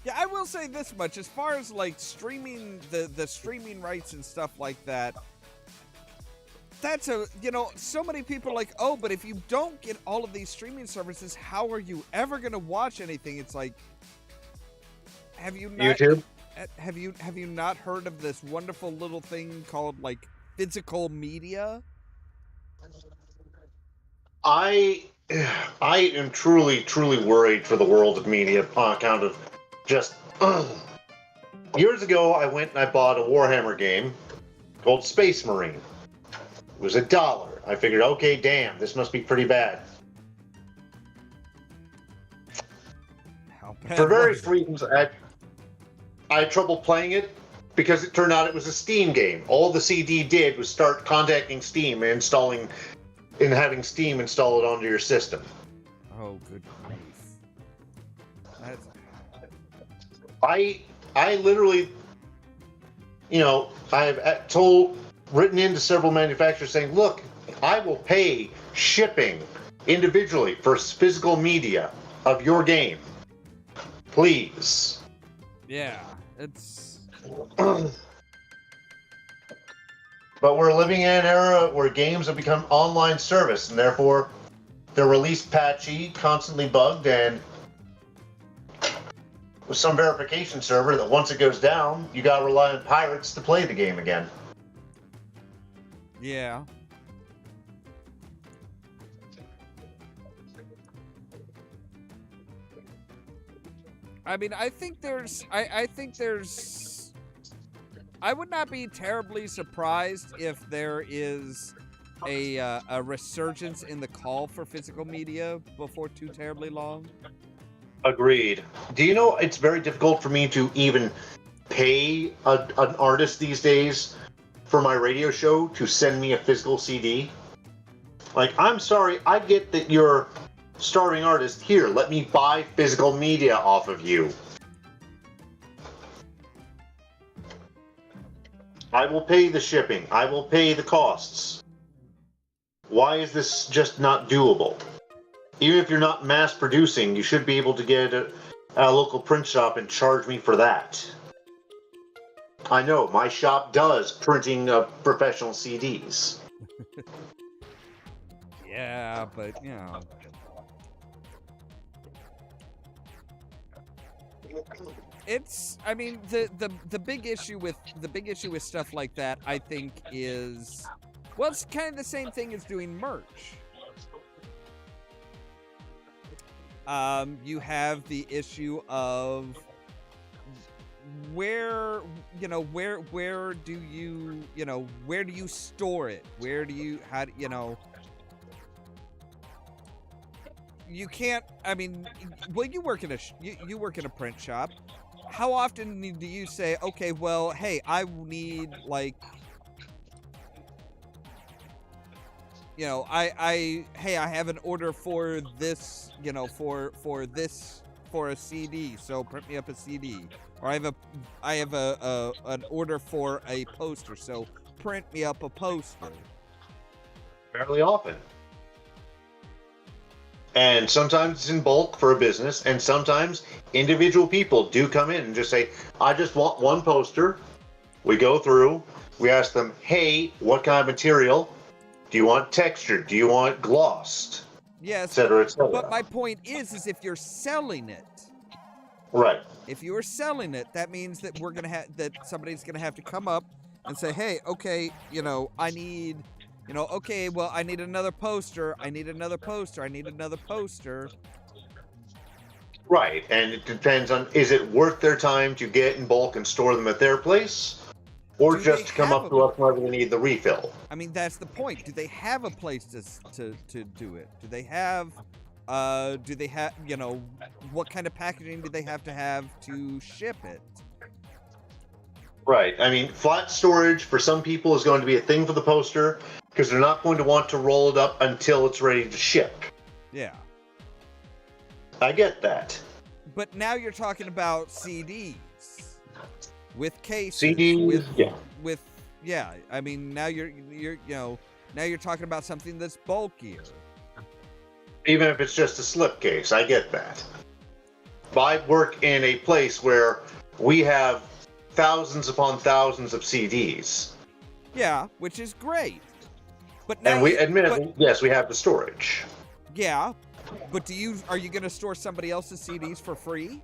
Yeah, I will say this much: as far as like streaming, the streaming rights and stuff like that, that's so many people are like, oh, but if you don't get all of these streaming services, how are you ever going to watch anything? It's like, have you not YouTube? have you not heard of this wonderful little thing called like physical media? I am truly worried for the world of media on account of just years ago I went and I bought a Warhammer game called Space Marine. It was $1. I figured, okay, damn, this must be pretty bad. How bad For various was it? reasons, I had trouble playing it because it turned out it was a Steam game. All the CD did was start contacting Steam and having Steam install it onto your system. Oh, good grief. That's I literally, I have written into several manufacturers saying, look, I will pay shipping individually for physical media of your game. Please. yeah. It's But we're living in an era where games have become online service, and therefore they're released patchy, constantly bugged, and with some verification server that once it goes down, you gotta rely on pirates to play the game again. yeah. I mean, I think there's I would not be terribly surprised if there is a resurgence in the call for physical media before too terribly long. Agreed. Do you know it's very difficult for me to even pay an artist these days for my radio show to send me a physical CD? Like, I'm sorry, I get that you're starving artist. Here, let me buy physical media off of you. I will pay the shipping. I will pay the costs. Why is this just not doable? Even if you're not mass producing, you should be able to get a local print shop and charge me for that. I know, my shop does printing of professional CDs. Yeah, but you know. It's I mean the big issue with stuff like that, I think, is well, it's kind of the same thing as doing merch. You have the issue of where do you store it? You can't. I mean, well, you work in a print shop. How often do you say, okay, well, hey, I need I have an order for this, for a CD, so print me up a CD. Or I have an order for a poster, so print me up a poster. Fairly often. And sometimes it's in bulk for a business, and sometimes individual people do come in and just say, I just want one poster. We go through, we ask them, hey, what kind of material? Do you want textured? Do you want it glossed? Yes, et cetera, et cetera. but my point is if you're selling it, right. if you are selling it, that means that somebody's gonna have to come up and say, hey, okay, I need, okay, well, I need another poster. I need another poster. Right, and it depends on, is it worth their time to get in bulk and store them at their place? Or Do just they to come have up to us whenever they need the refill? I mean, that's the point. Do they have a place to do it? Do they have, what kind of packaging do they have to ship it? Right, I mean, flat storage for some people is going to be a thing for the poster, because they're not going to want to roll it up until it's ready to ship. Yeah. I get that. But now you're talking about CDs with cases. CDs, yeah. I mean, now you're talking about something that's bulkier. Even if it's just a slipcase, I get that. But I work in a place where we have thousands upon thousands of CDs. Yeah, which is great. But now And we admittedly, yes, we have the storage. Yeah, but are you going to store somebody else's CDs for free?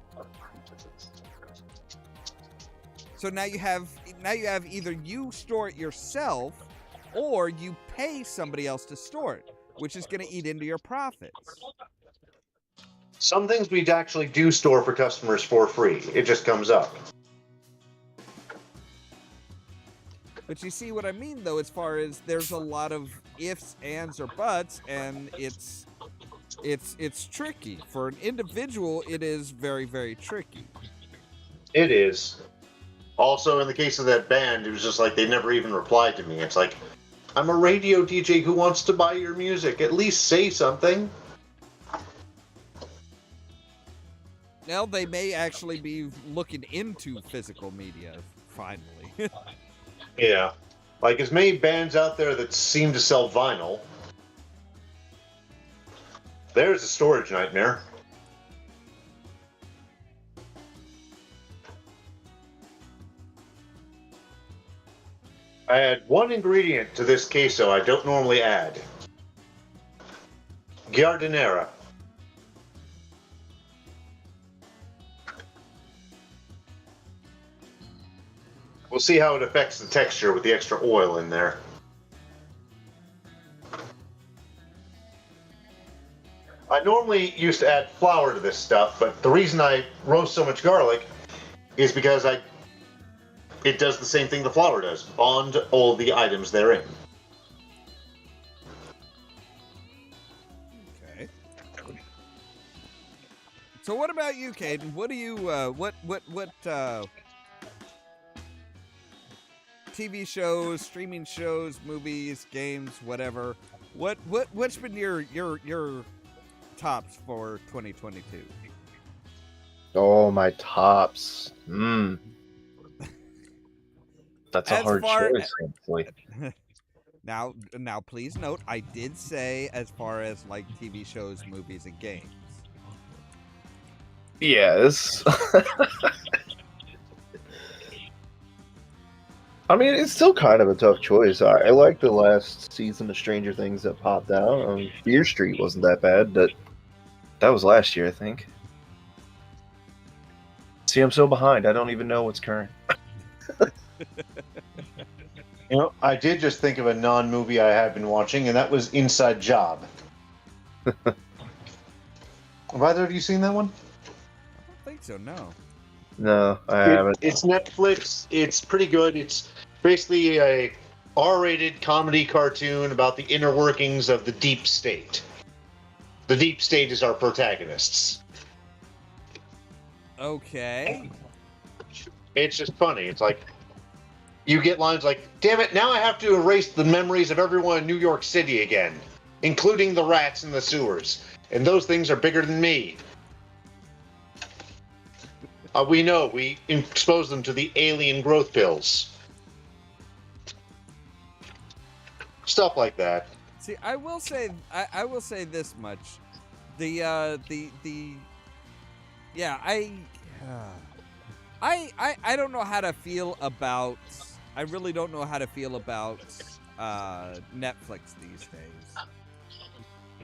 So now you have either you store it yourself or you pay somebody else to store it, which is going to eat into your profits. Some things we actually do store for customers for free. It just comes up. But you see what I mean, though, as far as there's a lot of ifs, ands, or buts, and it's tricky. For an individual, it is very, very tricky. It is. Also, in the case of that band, it was just like they never even replied to me. It's like, I'm a radio DJ who wants to buy your music. At least say something. Now they may actually be looking into physical media, finally. Yeah. Like, as many bands out there that seem to sell vinyl, there's a storage nightmare. I add one ingredient to this queso I don't normally add. Giardinera. We'll see how it affects the texture with the extra oil in there. I normally used to add flour to this stuff, but the reason I roast so much garlic is because it does the same thing the flour does, bond all the items therein. Okay. So what about you, Caden? What do you what TV shows, streaming shows, movies, games, whatever? What's been your tops for 2022? Oh, my tops. That's a As hard far choice, actually. Now, please note, I did say as far as like TV shows, movies, and games. Yes. I mean, it's still kind of a tough choice. I like the last season of Stranger Things that popped out. Fear Street wasn't that bad, but that was last year, I think. See, I'm so behind. I don't even know what's current. You know, I did just think of a non-movie I have been watching, and that was Inside Job. Have either of you seen that one? I don't think so. No. No, I haven't. It's Netflix. It's pretty good. It's basically a R-rated comedy cartoon about the inner workings of the deep state. The deep state is our protagonists. Okay. It's just funny. It's like, you get lines like, damn it, now I have to erase the memories of everyone in New York City again, including the rats in the sewers. And those things are bigger than me. We know, we expose them to the alien growth pills. Stuff like that. See, I will say this much. Yeah, I don't know how to feel about. I really don't know how to feel about Netflix these days.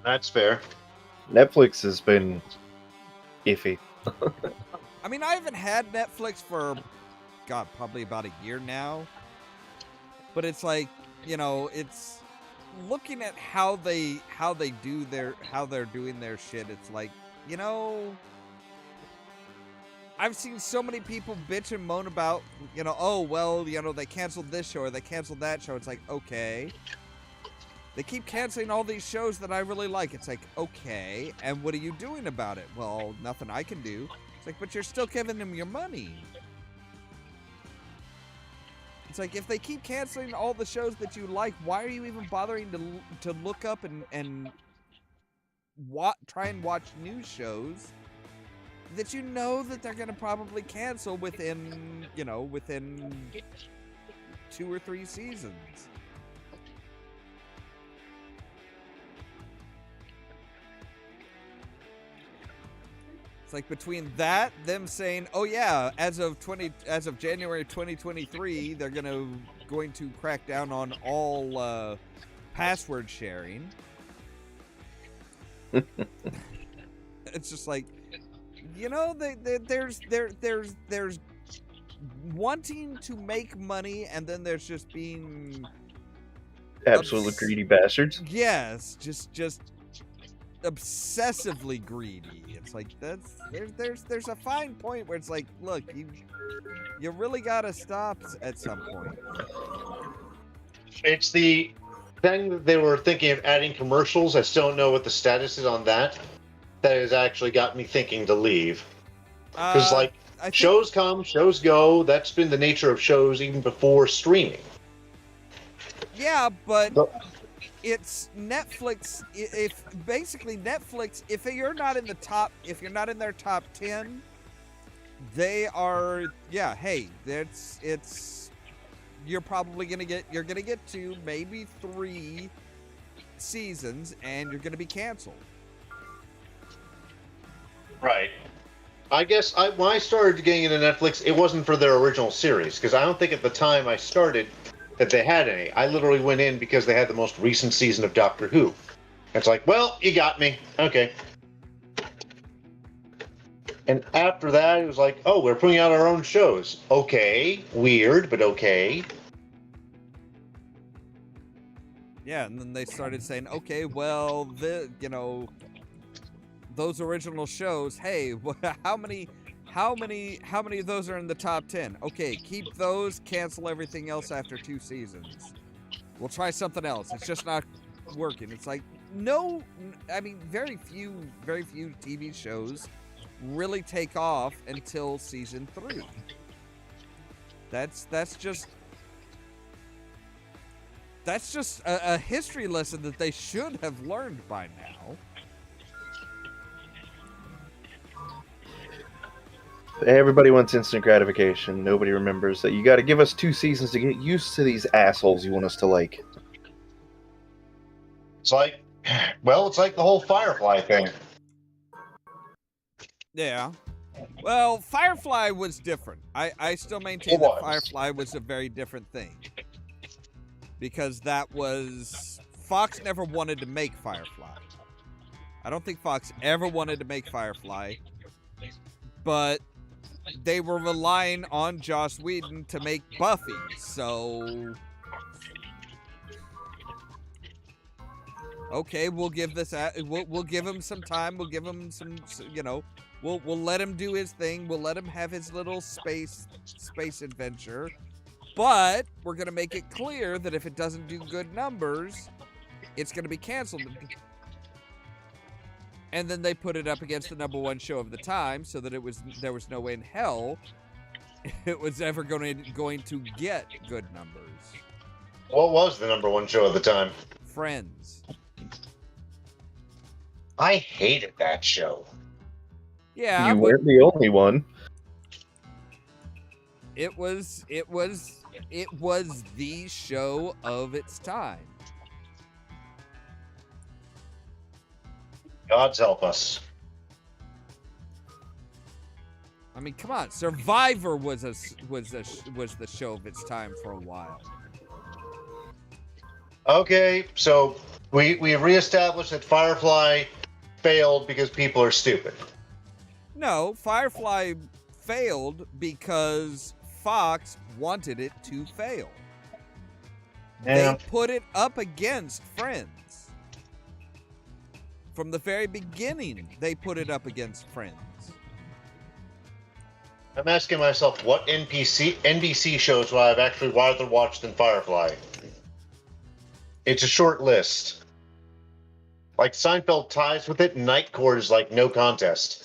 That's fair. Netflix has been iffy. I mean, I haven't had Netflix for, God, probably about a year now. But it's like, you know, it's looking at how they're doing their shit. It's like, you know, I've seen so many people bitch and moan about, you know, oh, well, you know, they canceled this show or they canceled that show. It's like, okay. They keep canceling all these shows that I really like. It's like, okay, and what are you doing about it? Well, nothing I can do. It's like, but you're still giving them your money. It's like, if they keep canceling all the shows that you like, why are you even bothering to look up and try and watch new shows that you know that they're going to probably cancel within 2 or 3 seasons? Like between that, them saying, "Oh yeah, as of January 2023, they're going to crack down on all password sharing." It's just like, you know, there's wanting to make money, and then there's just being Absolutely greedy bastards. yes, just obsessively greedy. It's like there's a fine point where it's like, look, you really gotta stop at some point. It's the thing that they were thinking of adding commercials. I still don't know what the status is on that. That has actually got me thinking to leave. Because, I think, shows come, shows go. That's been the nature of shows even before streaming. yeah, but it's Netflix. If basically Netflix, if you're not in their top 10, they are. Yeah, hey, you're probably gonna get 2, maybe 3 seasons, and you're gonna be canceled. Right. I guess when I started getting into Netflix, it wasn't for their original series, because I don't think at the time I started that they had any. I literally went in because they had the most recent season of Doctor Who. It's like, well, you got me. Okay. And after that, it was like, oh, we're putting out our own shows. Okay. Weird, but okay. Yeah, and then they started saying, okay, well, those original shows, hey, how many of those are in the top 10? Okay, keep those, cancel everything else after 2 seasons. We'll try something else. It's just not working. It's like, no, I mean, very few TV shows really take off until season 3. That's just a history lesson that they should have learned by now. Everybody wants instant gratification. Nobody remembers that you got to give us 2 seasons to get used to these assholes you want us to like. It's like the whole Firefly thing. Yeah. Well, Firefly was different. I still maintain that Firefly was a very different thing. Because Fox never wanted to make Firefly. I don't think Fox ever wanted to make Firefly. But they were relying on Joss Whedon to make Buffy, so okay, we'll give him some time. We'll give him some, we'll let him do his thing. We'll let him have his little space adventure. But we're gonna make it clear that if it doesn't do good numbers, it's gonna be canceled. And then they put it up against the #1 show of the time, so that there was no way in hell it was ever going to get good numbers. What was the #1 show at the time? Friends. I hated that show. Yeah, you weren't the only one. It was the show of its time. God's help us. I mean, come on, Survivor was the show of its time for a while. Okay, so we reestablished that Firefly failed because people are stupid. No, Firefly failed because Fox wanted it to fail. Yeah. They put it up against Friends. From the very beginning, they put it up against Friends. I'm asking myself, what NBC shows would I have actually rather watched than Firefly? It's a short list. Like Seinfeld ties with it, Night Court is like no contest.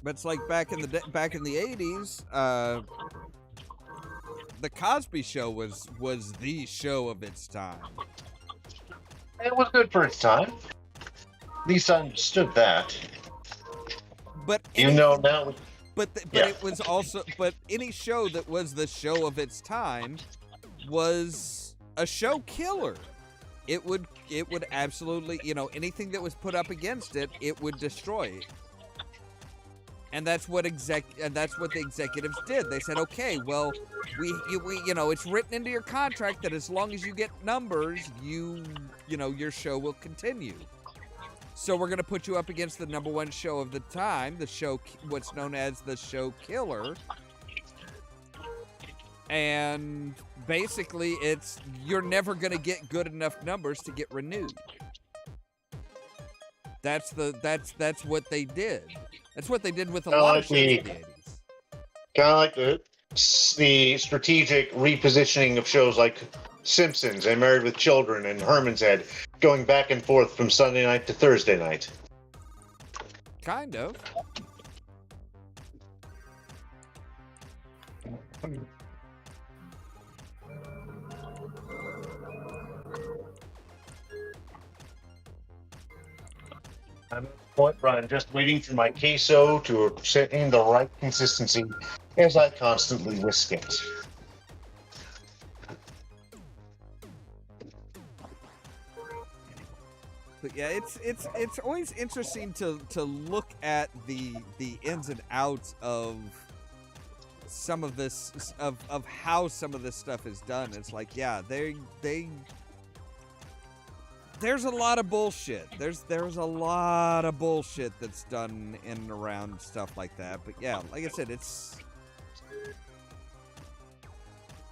But it's like back in the 80s, the Cosby Show was the show of its time. It was good for its time. At least I understood that. But now. But Yeah. it was also, but any show that was the show of its time was a show killer. It would absolutely, anything that was put up against it, it would destroy. And that's what the executives did. They said, okay, well, we it's written into your contract that as long as you get numbers, your show will continue. So we're going to put you up against the number one show of the time, what's known as the show killer. And basically you're never going to get good enough numbers to get renewed. That's what they did. That's what they did with a lot of shows in the 80s. Kind of like the strategic repositioning of shows like Simpsons and Married with Children and Herman's Head, going back and forth from Sunday night to Thursday night. Kind of. I'm at the point where I'm just waiting for my queso to set in the right consistency as I constantly whisk it. But yeah, it's always interesting to look at the ins and outs of some of this of how some of this stuff is done. It's like, yeah, there's a lot of bullshit. There's a lot of bullshit that's done in and around stuff like that. But yeah, like I said, it's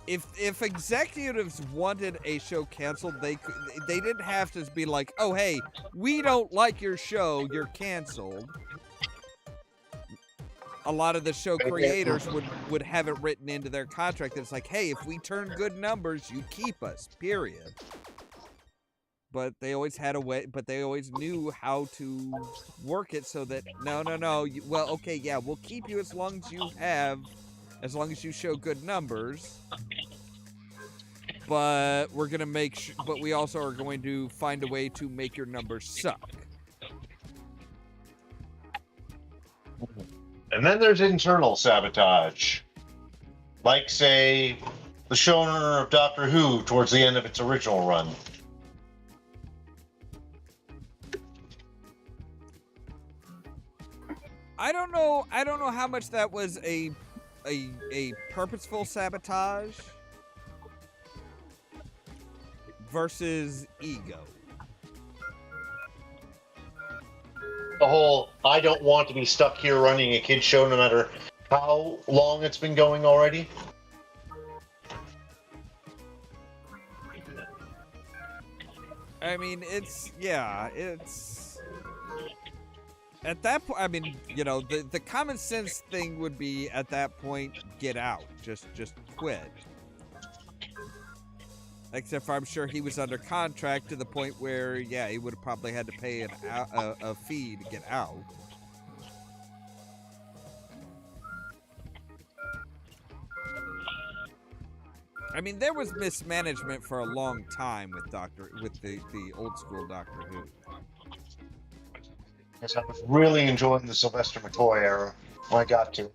if executives wanted a show canceled, they didn't have to be like, oh hey, we don't like your show, you're canceled. A lot of the show creators would have it written into their contract that it's like, hey, if we turn good numbers, you keep us, period. But they always had a way, but they always knew how to work it so that, no, well, okay, yeah, we'll keep you as long as you show good numbers. But we're going to but we also are going to find a way to make your numbers suck. And then there's internal sabotage. Like, say, the showrunner of Doctor Who towards the end of its original run. I don't know how much that was a purposeful sabotage versus ego. The whole, I don't want to be stuck here running a kid's show no matter how long it's been going already. I mean, it's at that point, I mean, the common sense thing would be at that point, get out, just quit. Except for I'm sure he was under contract to the point where, yeah, he would have probably had to pay a fee to get out. I mean, there was mismanagement for a long time with the old school Doctor Who. Yes, I was really enjoying the Sylvester McCoy era when I got to.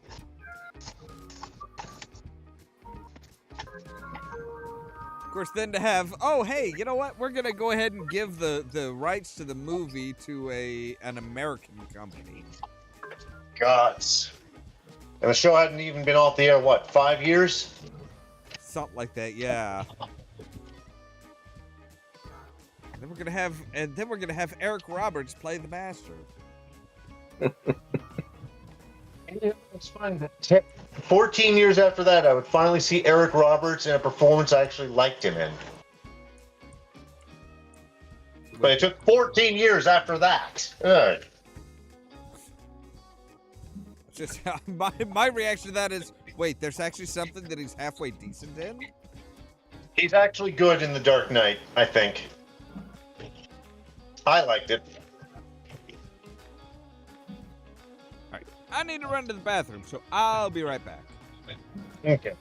Of course, then to have, oh, hey, you know what? We're going to go ahead and give the rights to the movie to an American company. Gods. And the show hadn't even been off the air, what, 5 years? Something like that, yeah. And then we're gonna have Eric Roberts play the Master. It's fine. 14 years after that, I would finally see Eric Roberts in a performance I actually liked him in. But it took 14 years after that. Ugh. Just my reaction to that is, wait, there's actually something that he's halfway decent in? He's actually good in The Dark Knight, I think. I liked it. Alright, I need to run to the bathroom, so I'll be right back. Okay.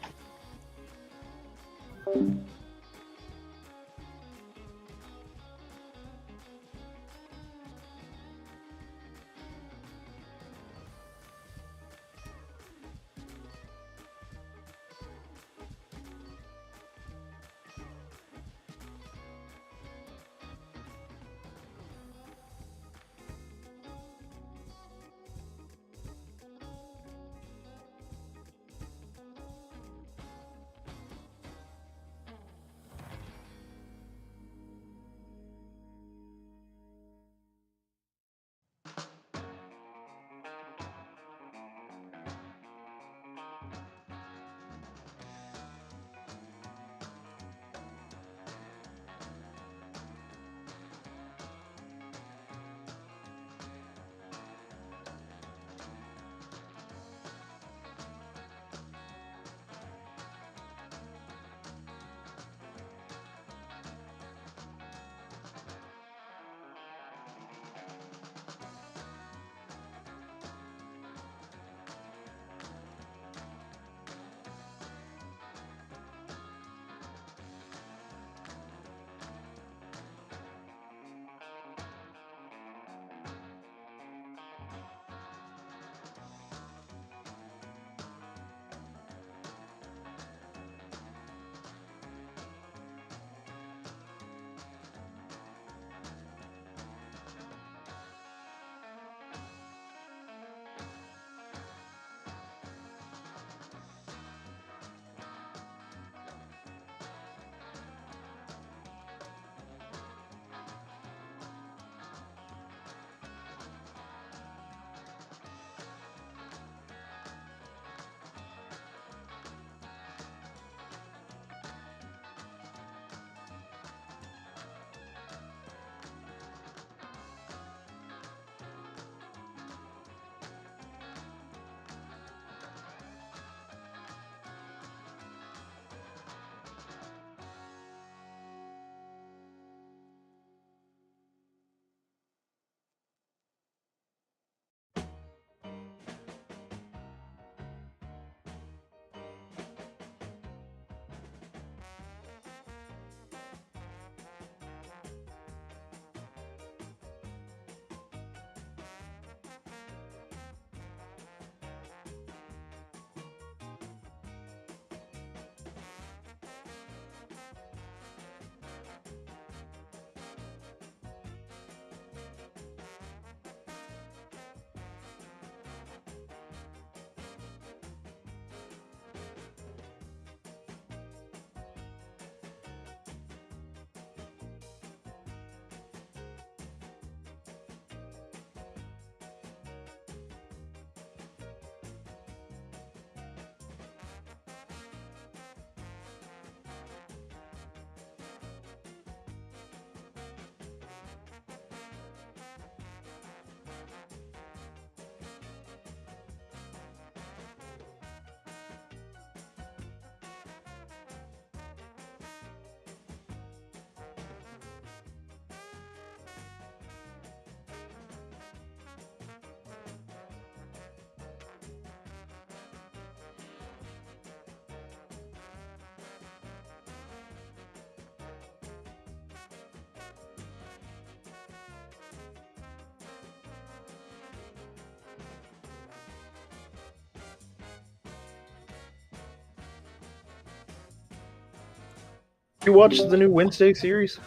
You watched the new Wednesday series?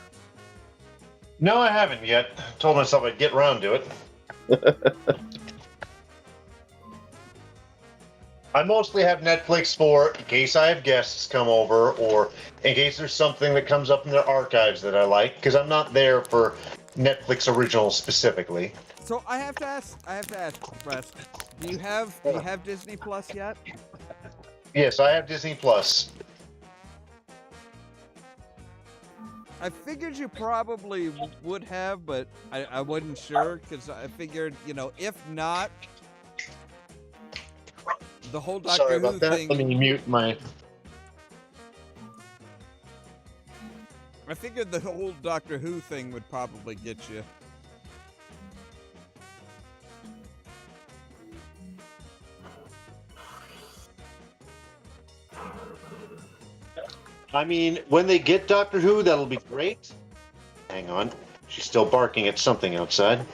No, I haven't yet. Told myself I'd get around to it. I mostly have Netflix for in case I have guests come over or in case there's something that comes up in their archives that I like, because I'm not there for Netflix originals specifically. So I have to ask, Russ, do you have Disney Plus yet? Yes, I have Disney Plus. I figured you probably would have, but I wasn't sure because I figured, if not, the whole Doctor Sorry Who about that. thing. Let me mute my. I figured the whole Doctor Who thing would probably get you. I mean, when they get Doctor Who, that'll be great. Hang on. She's still barking at something outside.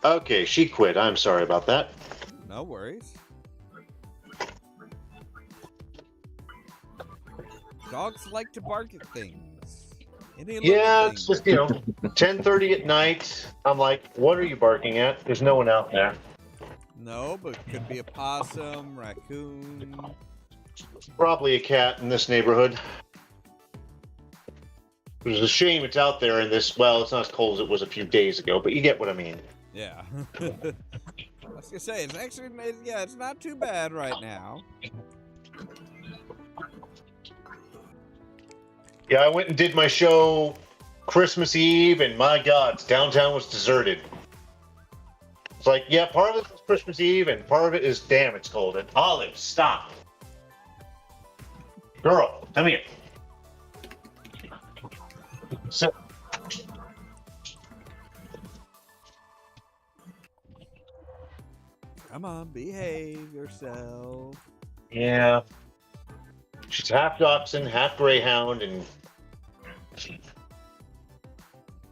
Okay, she quit. I'm sorry about that. No worries. Dogs like to bark at things. Any little Yeah, thing. it's just, 10:30 at night. I'm like, what are you barking at? There's no one out there. No, but it could be a possum, raccoon. Probably a cat in this neighborhood. It's a shame it's out there in this. Well, it's not as cold as it was a few days ago, but you get what I mean. Yeah. I was gonna say, it's actually, it's not too bad right now. Yeah, I went and did my show Christmas Eve, and my God, downtown was deserted. It's like, yeah, part of it is Christmas Eve, and part of it is, damn, it's cold. And Olive, stop. Girl, come here. So, Come on, behave yourself. yeah. She's half dachshund, half greyhound, and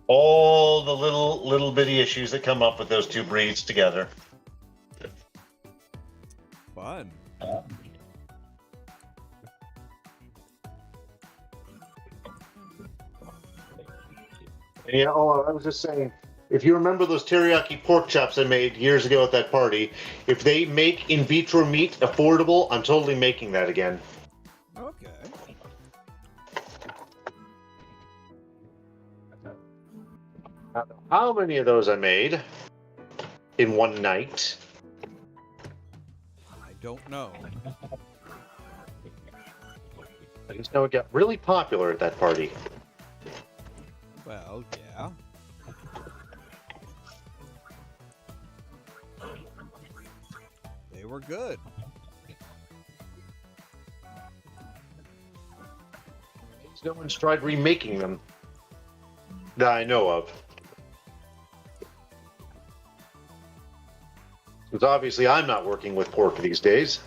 all the little bitty issues that come up with those two breeds together. Fun. Yeah, I was just saying, if you remember those teriyaki pork chops I made years ago at that party, if they make in vitro meat affordable, I'm totally making that again. Okay. I don't know how many of those I made in one night. I don't know. I just know it got really popular at that party. Well, yeah. They were good. No one's tried remaking them that I know of. Because obviously I'm not working with pork these days.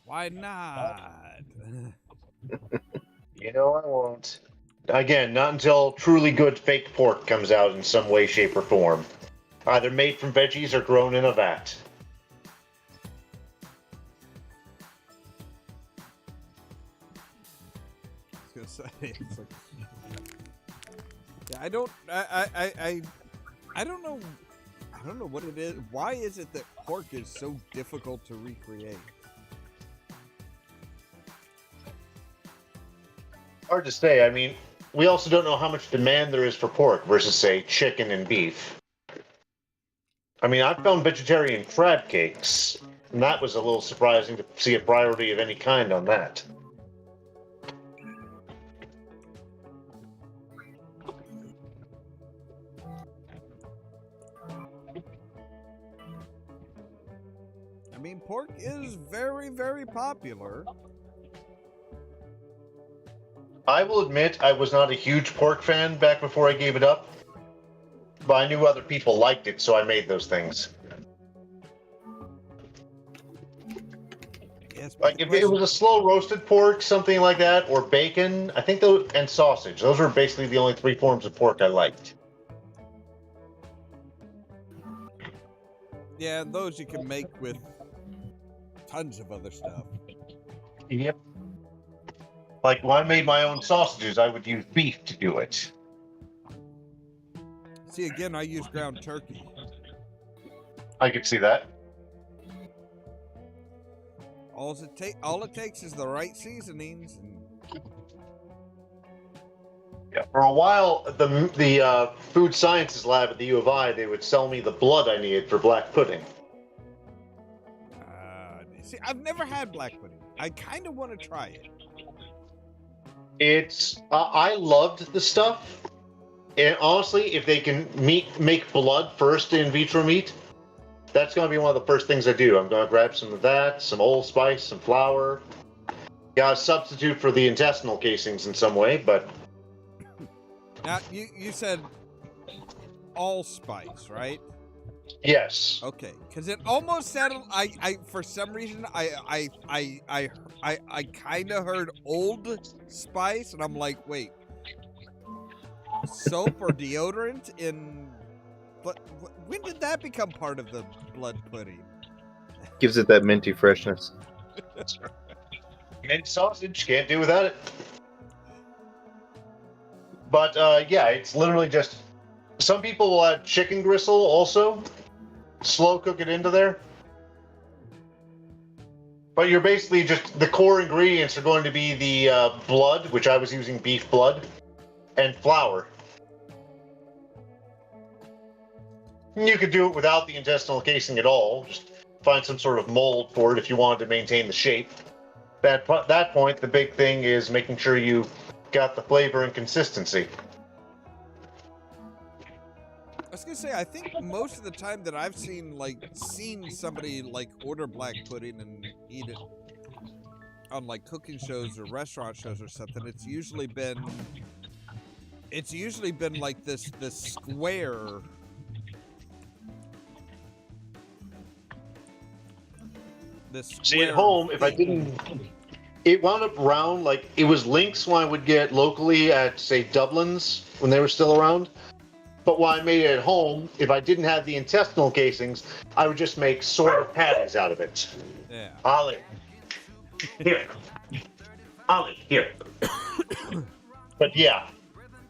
Why not? I won't. Again, not until truly good fake pork comes out in some way, shape, or form. Either made from veggies or grown in a vat. I was gonna say, it's like, yeah, I don't know. I don't know what it is. Why is it that pork is so difficult to recreate? Hard to say. I mean, we also don't know how much demand there is for pork versus, say, chicken and beef. I mean, I found vegetarian crab cakes, and that was a little surprising to see a priority of any kind on that. I mean, pork is very, very popular. I will admit I was not a huge pork fan back before I gave it up, but I knew other people liked it, so I made those things. Yes, but Like the if it was question- a slow roasted pork, something like that, or bacon, I think those and sausage. Those were basically the only three forms of pork I liked. yeah, and those you can make with tons of other stuff. Yep. Like when I made my own sausages, I would use beef to do it. See, again, I use ground turkey. I could see that. All it takes is the right seasonings, and Yeah. For a while, the food sciences lab at the U of I, they would sell me the blood I needed for black pudding. see, I've never had black pudding. I kind of want to try it. It's I loved the stuff, and honestly, if they can make blood first in vitro meat, that's going to be one of the first things I do. I'm going to grab some of that, some allspice, some flour. Got to substitute for the intestinal casings in some way, but Now, you said allspice, right? yes. Okay, because it almost sounded I for some reason I kind of heard old spice, and I'm like, wait, soap or deodorant in? But when did that become part of the blood pudding? Gives it that minty freshness. Mint sausage, can't do without it. But yeah, it's literally just. Some people will add chicken gristle also. Slow cook it into there. But you're basically just. The core ingredients are going to be the blood, which I was using beef blood, and flour. You could do it without the intestinal casing at all. Just find some sort of mold for it if you wanted to maintain the shape. At that point, the big thing is making sure you got the flavor and consistency. I was gonna say, I think most of the time that I've seen somebody order black pudding and eat it on cooking shows or restaurant shows or something, it's usually been like this square. See, at home, if I didn't, it wound up round. Like it was links when I would get locally at say Dublin's when they were still around. But when I made it at home, if I didn't have the intestinal casings, I would just make sort of patties out of it. Yeah. Ollie, here. Ollie, here. But yeah,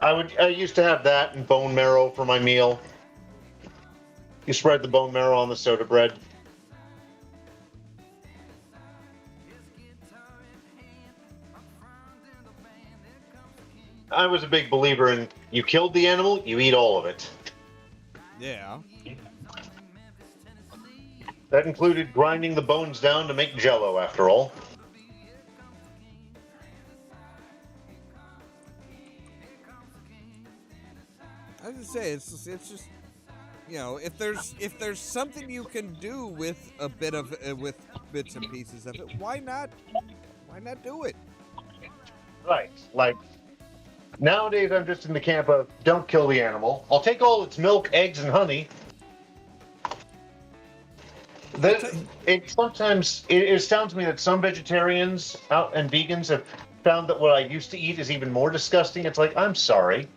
I used to have that and bone marrow for my meal. You spread the bone marrow on the soda bread. I was a big believer in you killed the animal, you eat all of it. Yeah. That included grinding the bones down to make jello, after all. I was gonna say it's just if there's something you can do with a bit of with bits and pieces of it, why not do it? Right. Like nowadays, I'm just in the camp of don't kill the animal. I'll take all its milk, eggs, and honey. It astounds me that some vegetarians and vegans have found that what I used to eat is even more disgusting. It's like, I'm sorry,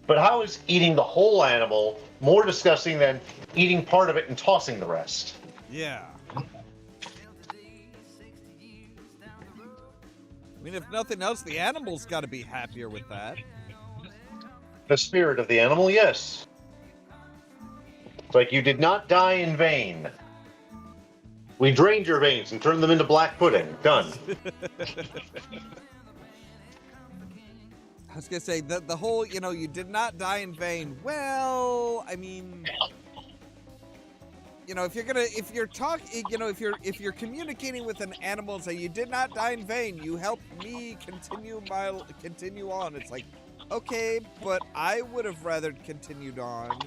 but how is eating the whole animal more disgusting than eating part of it and tossing the rest? Yeah. I mean, if nothing else, the animal's got to be happier with that. The spirit of the animal, yes. It's like you did not die in vain. We drained your veins and turned them into black pudding. Done. I was gonna say the whole, you did not die in vain. Well, I mean, if you're communicating with an animal and say you did not die in vain, you helped me continue on. It's like, okay, but I would have rather continued on.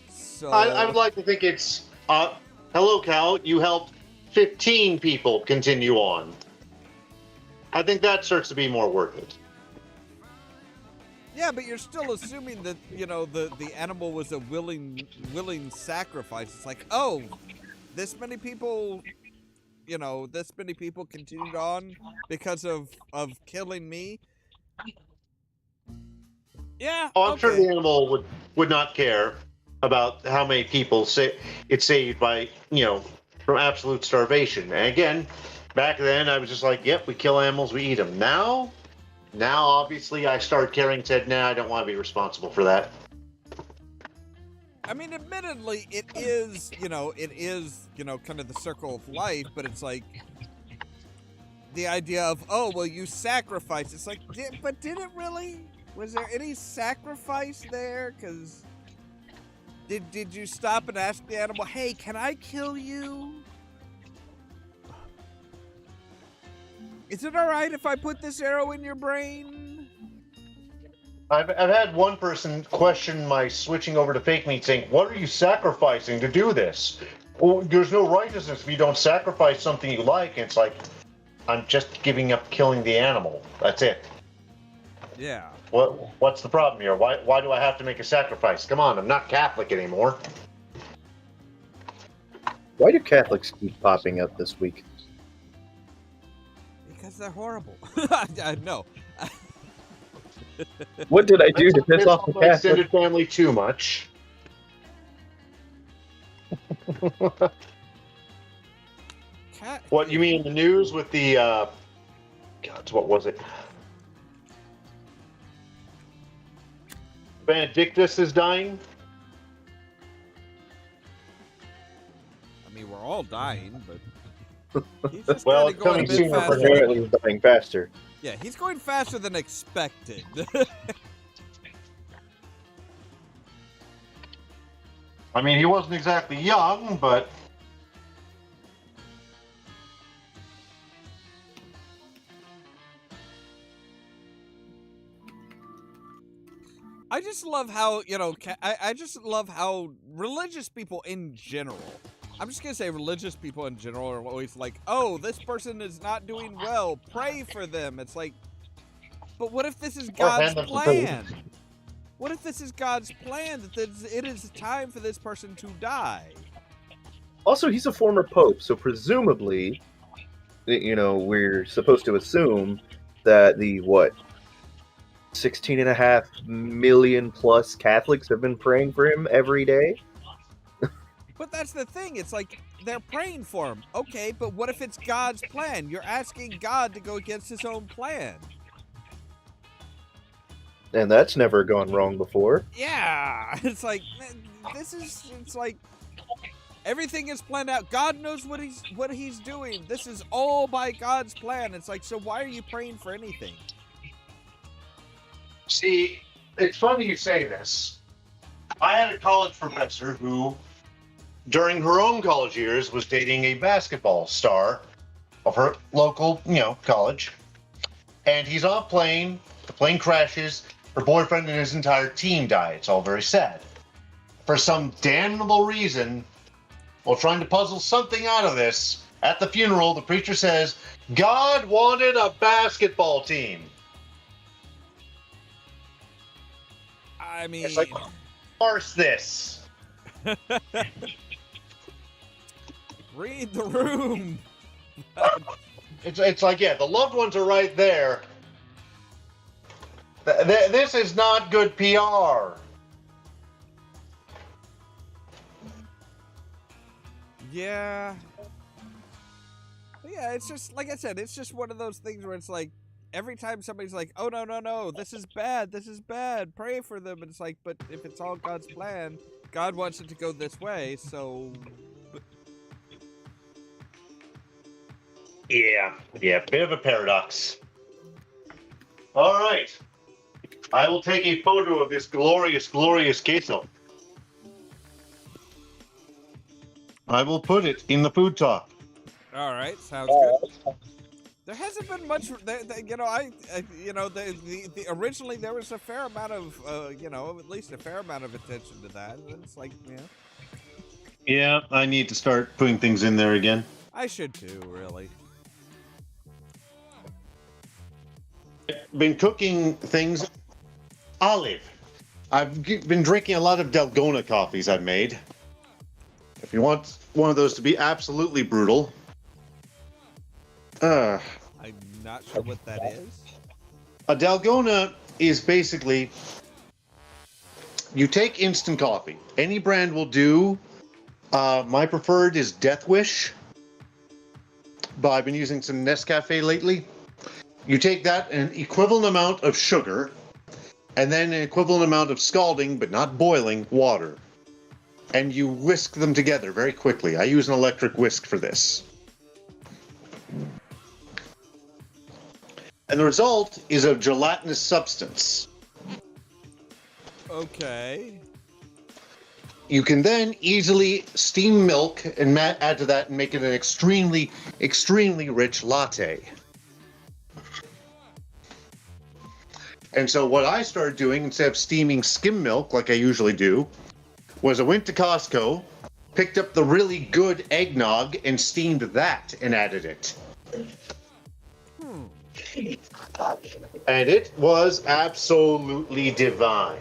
So I would like to think it's, hello, Cal, you helped 15 people continue on. I think that starts to be more worth it. Yeah, but you're still assuming that, the animal was a willing sacrifice. It's like, oh, this many people this many people continued on because of killing me. Yeah. Oh, I'm sure okay. the animal would not care about how many people it saved by, from absolute starvation. And again, back then I was just like, yep, we kill animals, we eat them. Now obviously I start caring, said, nah, I don't want to be responsible for that. I mean, admittedly, it is, kind of the circle of life, but it's like the idea of, oh, well, you sacrifice. It's like, but did it really? Was there any sacrifice there? Because did you stop and ask the animal, hey, can I kill you? Is it all right if I put this arrow in your brain? I've had one person question my switching over to fake meat, saying, what are you sacrificing to do this? Well, there's no righteousness if you don't sacrifice something you like. And it's like, I'm just giving up killing the animal. That's it. Yeah. What's the problem here? Why do I have to make a sacrifice? Come on, I'm not Catholic anymore. Why do Catholics keep popping up this week? Because they're horrible. I know. What did I do to piss off the my Catholic? extended family too much? What you mean the news with the God, what was it? Benedictus is dying. I mean, we're all dying, but he's just Well, kinda going a it's bit coming sooner for faster. Apparently, he's dying faster. Yeah, he's going faster than expected. I mean, he wasn't exactly young, but I just love how, I just love how religious people in general, I'm just going to say religious people in general are always like, oh, this person is not doing well, pray for them. It's like, but what if this is God's plan? What if this is God's plan that it is time for this person to die? Also, he's a former pope, so presumably, we're supposed to assume that the, 16.5 million plus Catholics have been praying for him every day? But that's the thing. It's like they're praying for him. Okay, but what if it's God's plan? You're asking God to go against his own plan. And that's never gone wrong before. Yeah. It's like everything is planned out. God knows what he's doing. This is all by God's plan. It's like, so why are you praying for anything? see, it's funny you say this. I had a college professor who, during her own college years, was dating a basketball star of her local, college. And he's on a plane, the plane crashes, her boyfriend and his entire team die. It's all very sad. For some damnable reason, while trying to puzzle something out of this, at the funeral, the preacher says, God wanted a basketball team. I mean, It's like, parse this. read the room. It's like, yeah, the loved ones are right there. This is not good PR. Yeah. Yeah, it's just, like I said, it's just one of those things where it's like, every time somebody's like, oh, no, this is bad, pray for them. And it's like, but if it's all God's plan, God wants it to go this way, so... Yeah, bit of a paradox. All right. I will take a photo of this glorious, glorious queso. I will put it in the food talk. All right, sounds good. There hasn't been much, originally there was a fair amount of, at least a fair amount of attention to that. And it's like, Yeah, I need to start putting things in there again. I should too, really. Been cooking things. Olive. I've been drinking a lot of Dalgona coffees I've made. If you want one of those to be absolutely brutal, Uh, I'm not sure what that is. a Dalgona is basically you take instant coffee. Any brand will do. My preferred is Death Wish, but I've been using some Nescafe lately. You take that an equivalent amount of sugar, and then an equivalent amount of scalding, but not boiling, water. And you whisk them together very quickly. I use an electric whisk for this. And the result is a gelatinous substance. Okay. You can then easily steam milk and add to that and make it an extremely, extremely rich latte. And so what I started doing, instead of steaming skim milk like I usually do, was I went to Costco, picked up the really good eggnog and steamed that and added it. And it was absolutely divine.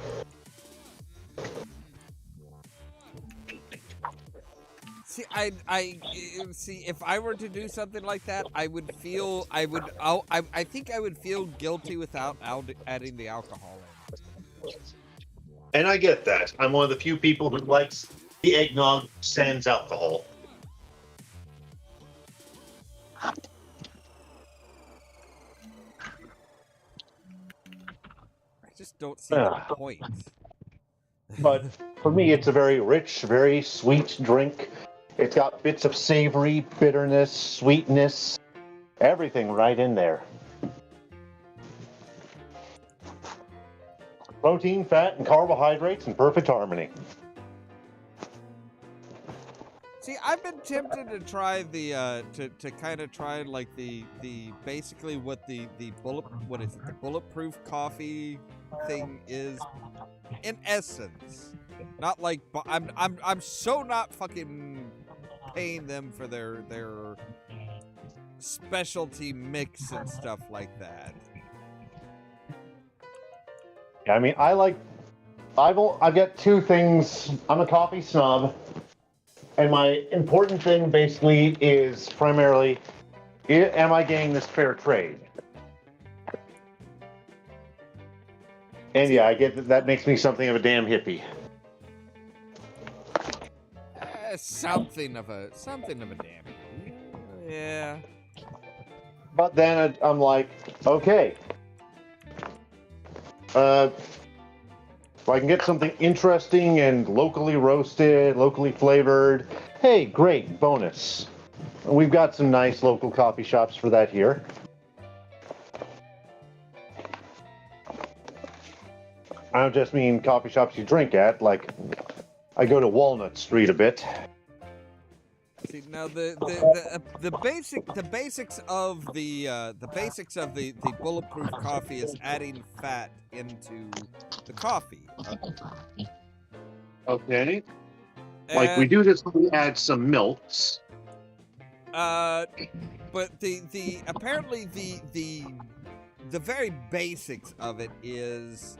See, I see. If I were to do something like that, I think I would feel guilty without adding the alcohol in. And I get that. I'm one of the few people who likes the eggnog sans alcohol. I just don't see the point. But for me, it's a very rich, very sweet drink. It's got bits of savory, bitterness, sweetness, everything right in there. Protein, fat, and carbohydrates in perfect harmony. See, I've been tempted to try the to kind of try like the basically what the bulletproof coffee thing is in essence. Not like I'm so not fucking paying them for their specialty mix and stuff like that. Yeah, I mean, I've got two things. I'm a coffee snob, and my important thing basically is primarily, am I getting this fair trade? And yeah, I get that makes me something of a damn hippie. Something of a damn. Yeah. But then I'm like, okay. If I can get something interesting and locally roasted, locally flavored, hey, great, bonus. We've got some nice local coffee shops for that here. I don't just mean coffee shops you drink at, like I go to Walnut Street a bit. See, now the basics of the bulletproof coffee is adding fat into the coffee. Okay. Like we do this when we add some milks. But the apparently the very basics of it is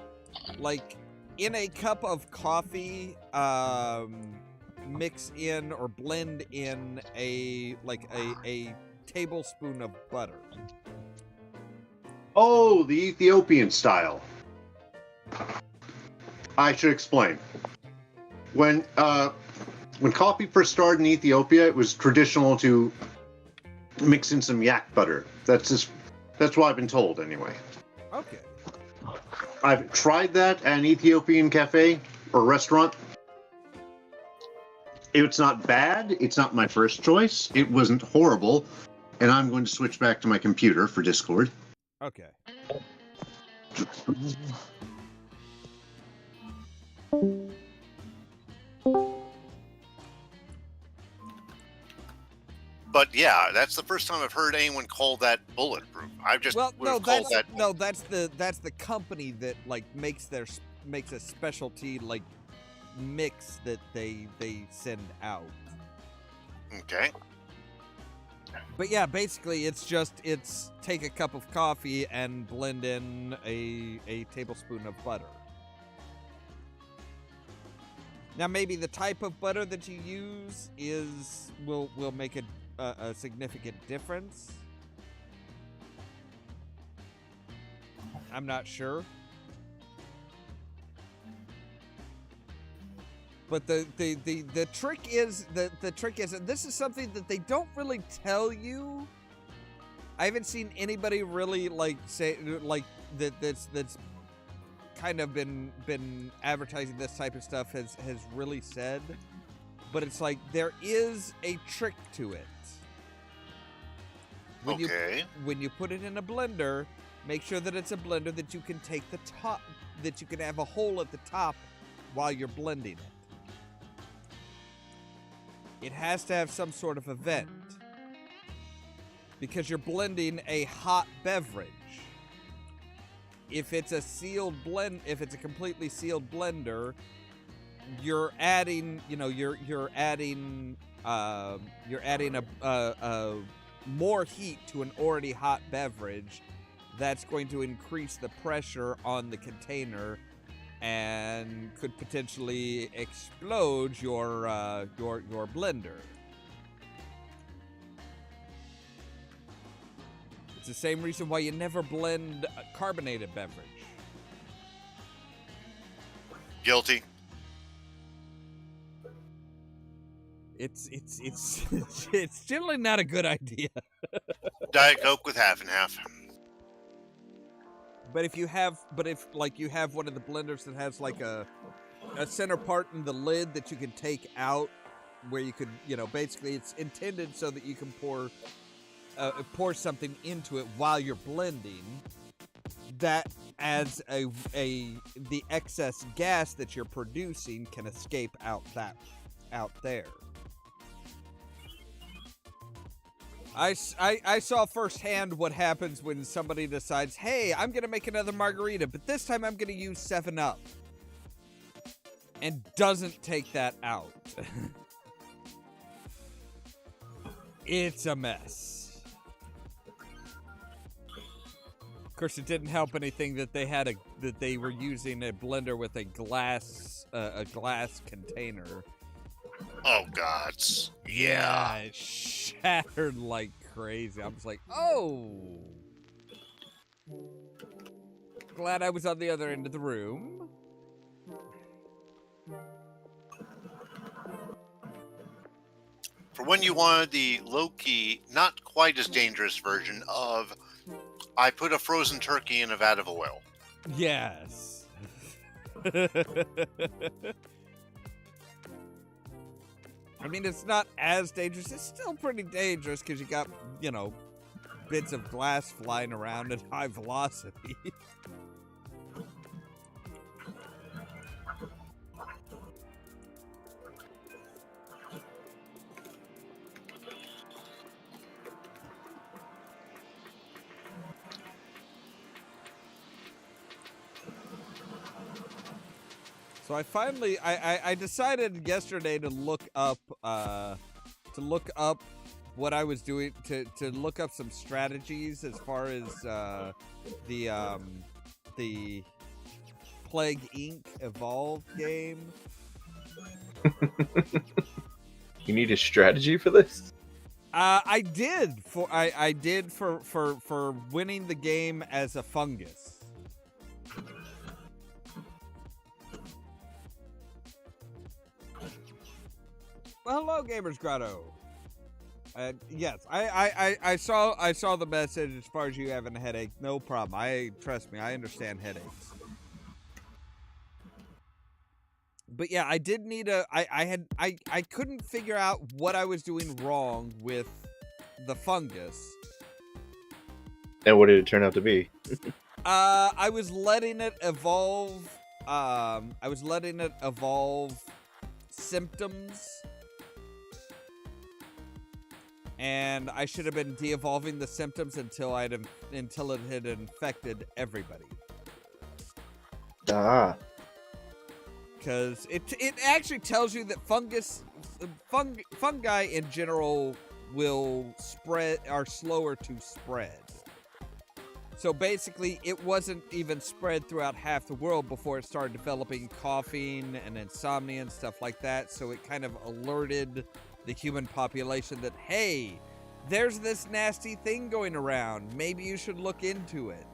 like in a cup of coffee, mix in or blend in a tablespoon of butter. Oh, the Ethiopian style. I should explain. When coffee first started in Ethiopia, it was traditional to mix in some yak butter. That's what I've been told anyway. Okay. I've tried that at an Ethiopian cafe or restaurant. It's not bad. It's not my first choice. It wasn't horrible. And I'm going to switch back to my computer for Discord. Okay. But yeah, that's the first time I've heard anyone call that bulletproof. I've just called that. That's the company that like makes a specialty like mix that they send out. Okay. But yeah, basically it's take a cup of coffee and blend in a tablespoon of butter. Now maybe the type of butter that you use will make a significant difference. I'm not sure. But the trick is the trick is, and this is something that they don't really tell you. I haven't seen anybody really like say like that's kind of been advertising this type of stuff has really said, but it's like there is a trick to it. When you put it in a blender, make sure that it's a blender that you can take the top, that you can have a hole at the top while you're blending it. It has to have some sort of a vent because you're blending a hot beverage. If it's a sealed blend, if it's a completely sealed blender, you're adding, you're adding a more heat to an already hot beverage. That's going to increase the pressure on the container and could potentially explode your blender. It's the same reason why you never blend a carbonated beverage. Guilty. It's generally not a good idea. Diet Coke with half and half. But if you have one of the blenders that has like a center part in the lid that you can take out, where you could, basically it's intended so that you can pour something into it while you're blending. That adds the excess gas that you're producing can escape out there. I saw firsthand what happens when somebody decides, hey, I'm going to make another margarita, but this time I'm going to use 7-Up. And doesn't take that out. It's a mess. Of course, it didn't help anything that they were using a blender with a glass container. Oh, gods. Yeah, it shattered like crazy. I was like, oh. Glad I was on the other end of the room. For when you wanted the low-key, not quite as dangerous version of, I put a frozen turkey in a vat of oil. Yes. I mean, it's not as dangerous. It's still pretty dangerous because you got, bits of glass flying around at high velocity. So I decided yesterday to look up what I was doing, to look up some strategies as far as the Plague Inc. Evolve game. You need a strategy for this? I did for winning the game as a fungus. Well, hello, Gamers Grotto. Yes, I saw the message as far as you having a headache. No problem. Trust me, I understand headaches. But yeah, I did need I couldn't figure out what I was doing wrong with the fungus. And what did it turn out to be? I was letting it evolve. I was letting it evolve symptoms. And I should have been de-evolving the symptoms until it had infected everybody. Ah. Because it actually tells you that fungi in general are slower to spread. So basically, it wasn't even spread throughout half the world before it started developing coughing and insomnia and stuff like that. So it kind of alerted the human population that, hey, there's this nasty thing going around. Maybe you should look into it.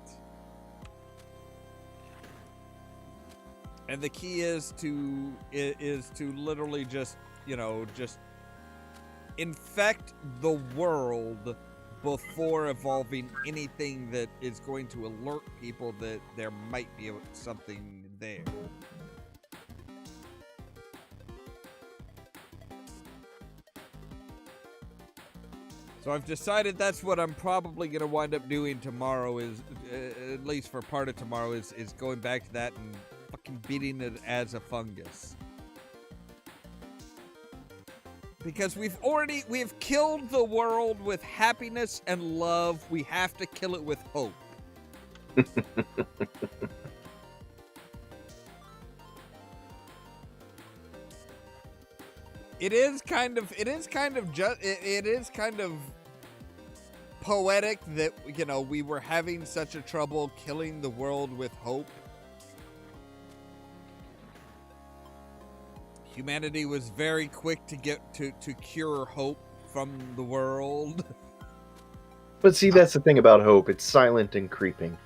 And the key is to literally just infect the world before evolving anything that is going to alert people that there might be something there. So I've decided that's what I'm probably going to wind up doing tomorrow, is at least for part of tomorrow, is going back to that and fucking beating it as a fungus. Because we've killed the world with happiness and love. We have to kill it with hope. It is kind of poetic that, you know, we were having such a trouble killing the world with hope. Humanity was very quick to get to cure hope from the world. But see, that's the thing about hope. It's silent and creeping.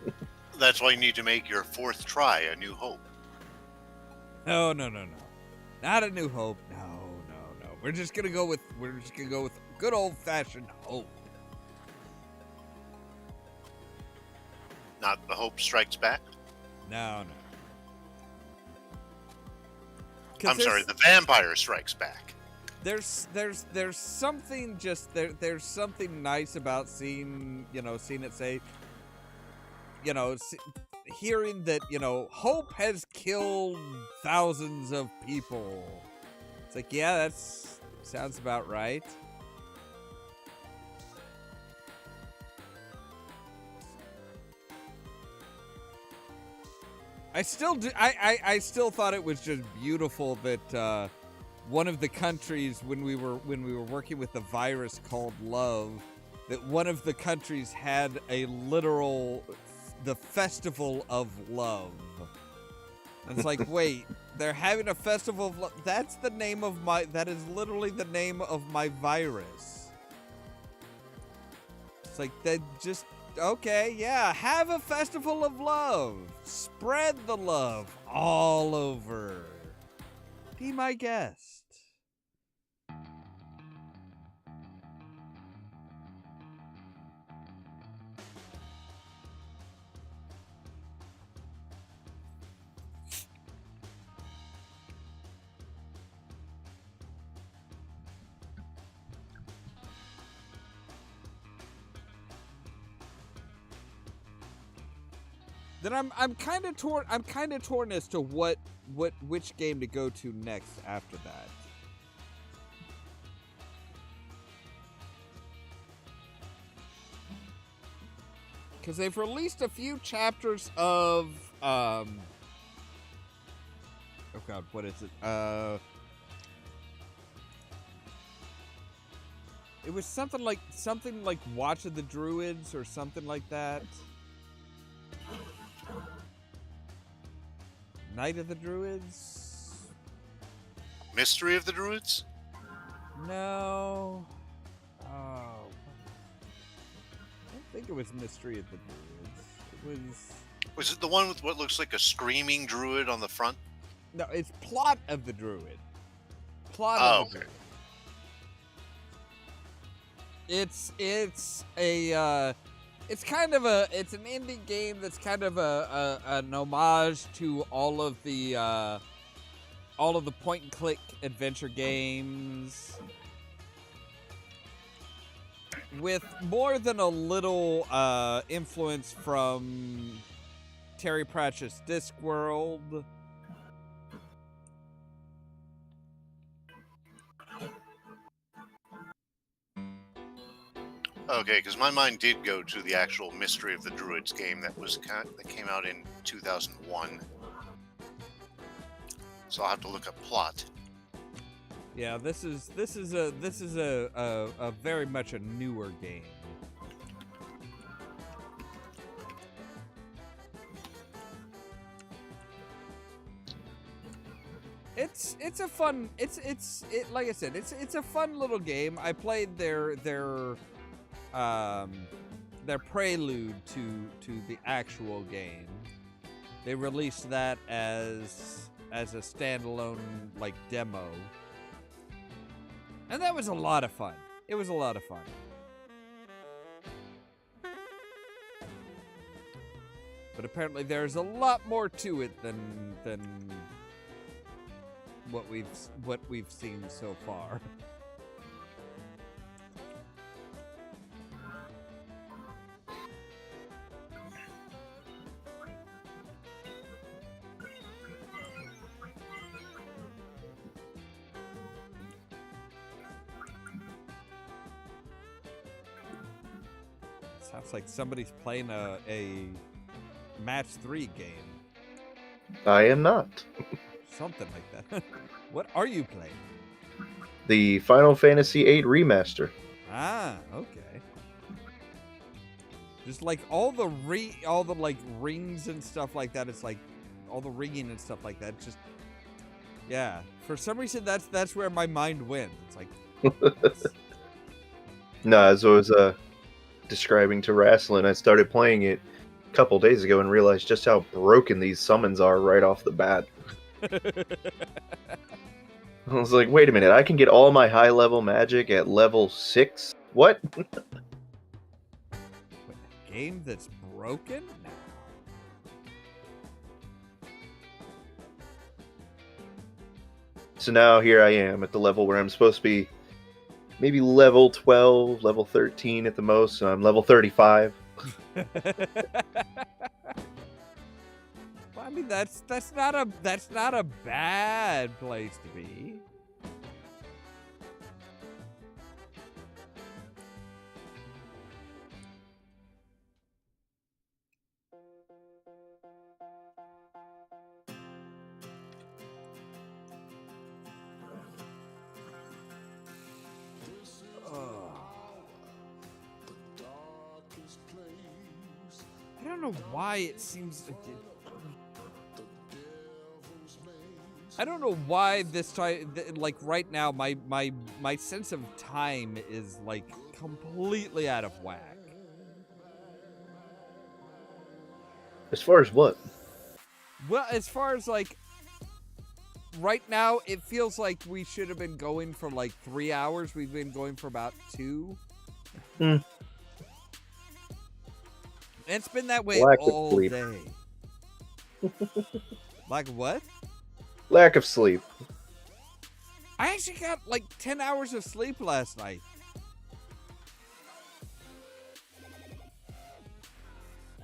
That's why you need to make your fourth try a new hope. No. Not a new hope. No. We're just gonna go with good old-fashioned hope. Not the Hope Strikes Back? No. I'm sorry, the Vampire Strikes Back. There's something there's something nice about seeing it say, hearing that, hope has killed thousands of people. It's like, yeah, that sounds about right. I still thought it was just beautiful that one of the countries, when we were working with the virus called Love, that one of the countries had the Festival of Love. And it's like, wait, they're having a festival of love. That is literally the name of my virus. It's like, they just, okay, yeah, have a festival of love. Spread the love all over. Be my guest. Then I'm kind of torn. I'm kind of torn as to which game to go to next after that. Because they've released a few chapters of oh god, what is it? It was something like Watch of the Druids or something like that. Night of the Druids? Mystery of the Druids? No. Oh. I don't think it was Mystery of the Druids. It was... Was it the one with what looks like a screaming druid on the front? No, it's Plot of the Druid. Plot of the Druid. It's an indie game that's kind of an homage to all of the point and click adventure games, with more than a little influence from Terry Pratchett's Discworld. Okay, because my mind did go to the actual Mystery of the Druids game that came out in 2001. So I'll have to look up Plot. Yeah, this is a very much a newer game. It's a fun, like I said, it's a fun little game. I played their prelude to the actual game. They released that as as a standalone like demo. And that was a lot of fun. It was a lot of fun. But apparently there's a lot more to it than what we've seen so far. Sounds like somebody's playing a match 3 game. I am not. Something like that. What are you playing? The Final Fantasy VIII Remaster. Ah, okay. Just like all the like rings and stuff like that. It's like all the ringing and stuff like that. Just yeah. For some reason, that's where my mind went. It's like No, as I was describing to Wrestling, I started playing it a couple days ago and realized just how broken these summons are right off the bat. I was like, wait a minute, I can get all my high-level magic at level 6? What? Wait, a game that's broken? No. So now here I am at the level where I'm supposed to be maybe level 12, level 13 at the most, so I'm level 35. Well, I mean, that's not a bad place to be. I don't know why it seems like I don't know why this time, like right now, my sense of time is like completely out of whack. As far as what? Well, as far as like right now, it feels like we should have been going for like 3 hours. We've been going for about 2. Hmm. And it's been that way Lack of all sleep. day. Like what? Lack of sleep. I actually got like 10 hours of sleep last night.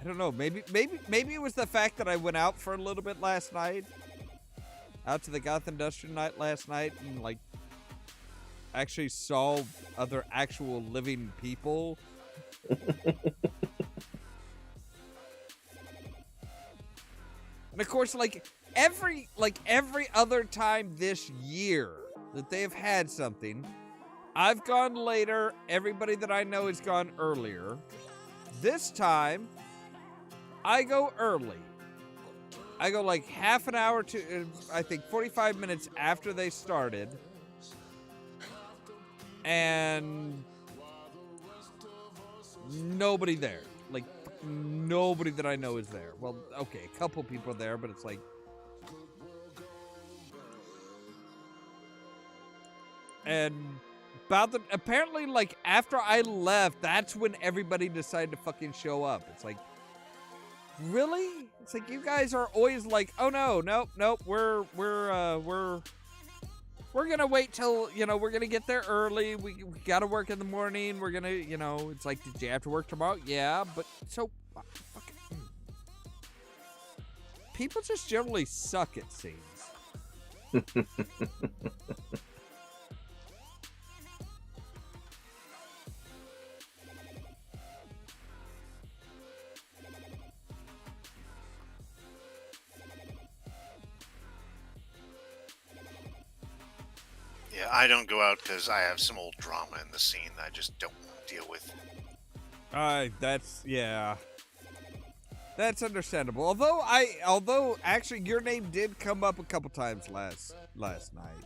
I don't know. Maybe it was the fact that I went out for a little bit last night. Out to the Goth Industrial night last night and like actually saw other actual living people. And of course, like every other time this year that they have had something, I've gone later. Everybody that I know has gone earlier. This time, I go early. I go like half an hour to, I think 45 minutes after they started. And nobody there. Like, nobody that I know is there. Well, okay, a couple people there, but it's like... And apparently, like, after I left, that's when everybody decided to fucking show up. It's like, really? It's like, you guys are always like, oh no, nope, we're gonna wait till, we're gonna get there early. We gotta work in the morning. We're gonna, it's like, did you have to work tomorrow? Yeah, but so, fucking, people just generally suck, it seems. Yeah, I don't go out because I have some old drama in the scene that I just don't want to deal with. That's understandable. Although actually your name did come up a couple times last night.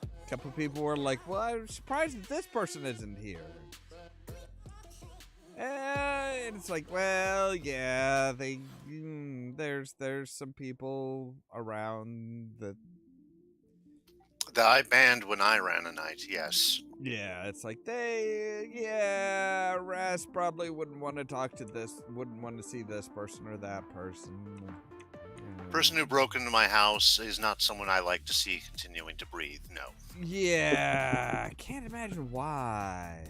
A couple people were like, "Well, I'm surprised that this person isn't here." And it's like, well, yeah, there's some people around that. That I banned when I ran a night, yes. Yeah, it's like Ras probably wouldn't want to talk to this, wouldn't want to see this person or that person. The person who broke into my house is not someone I like to see continuing to breathe, no. Yeah, I can't imagine why.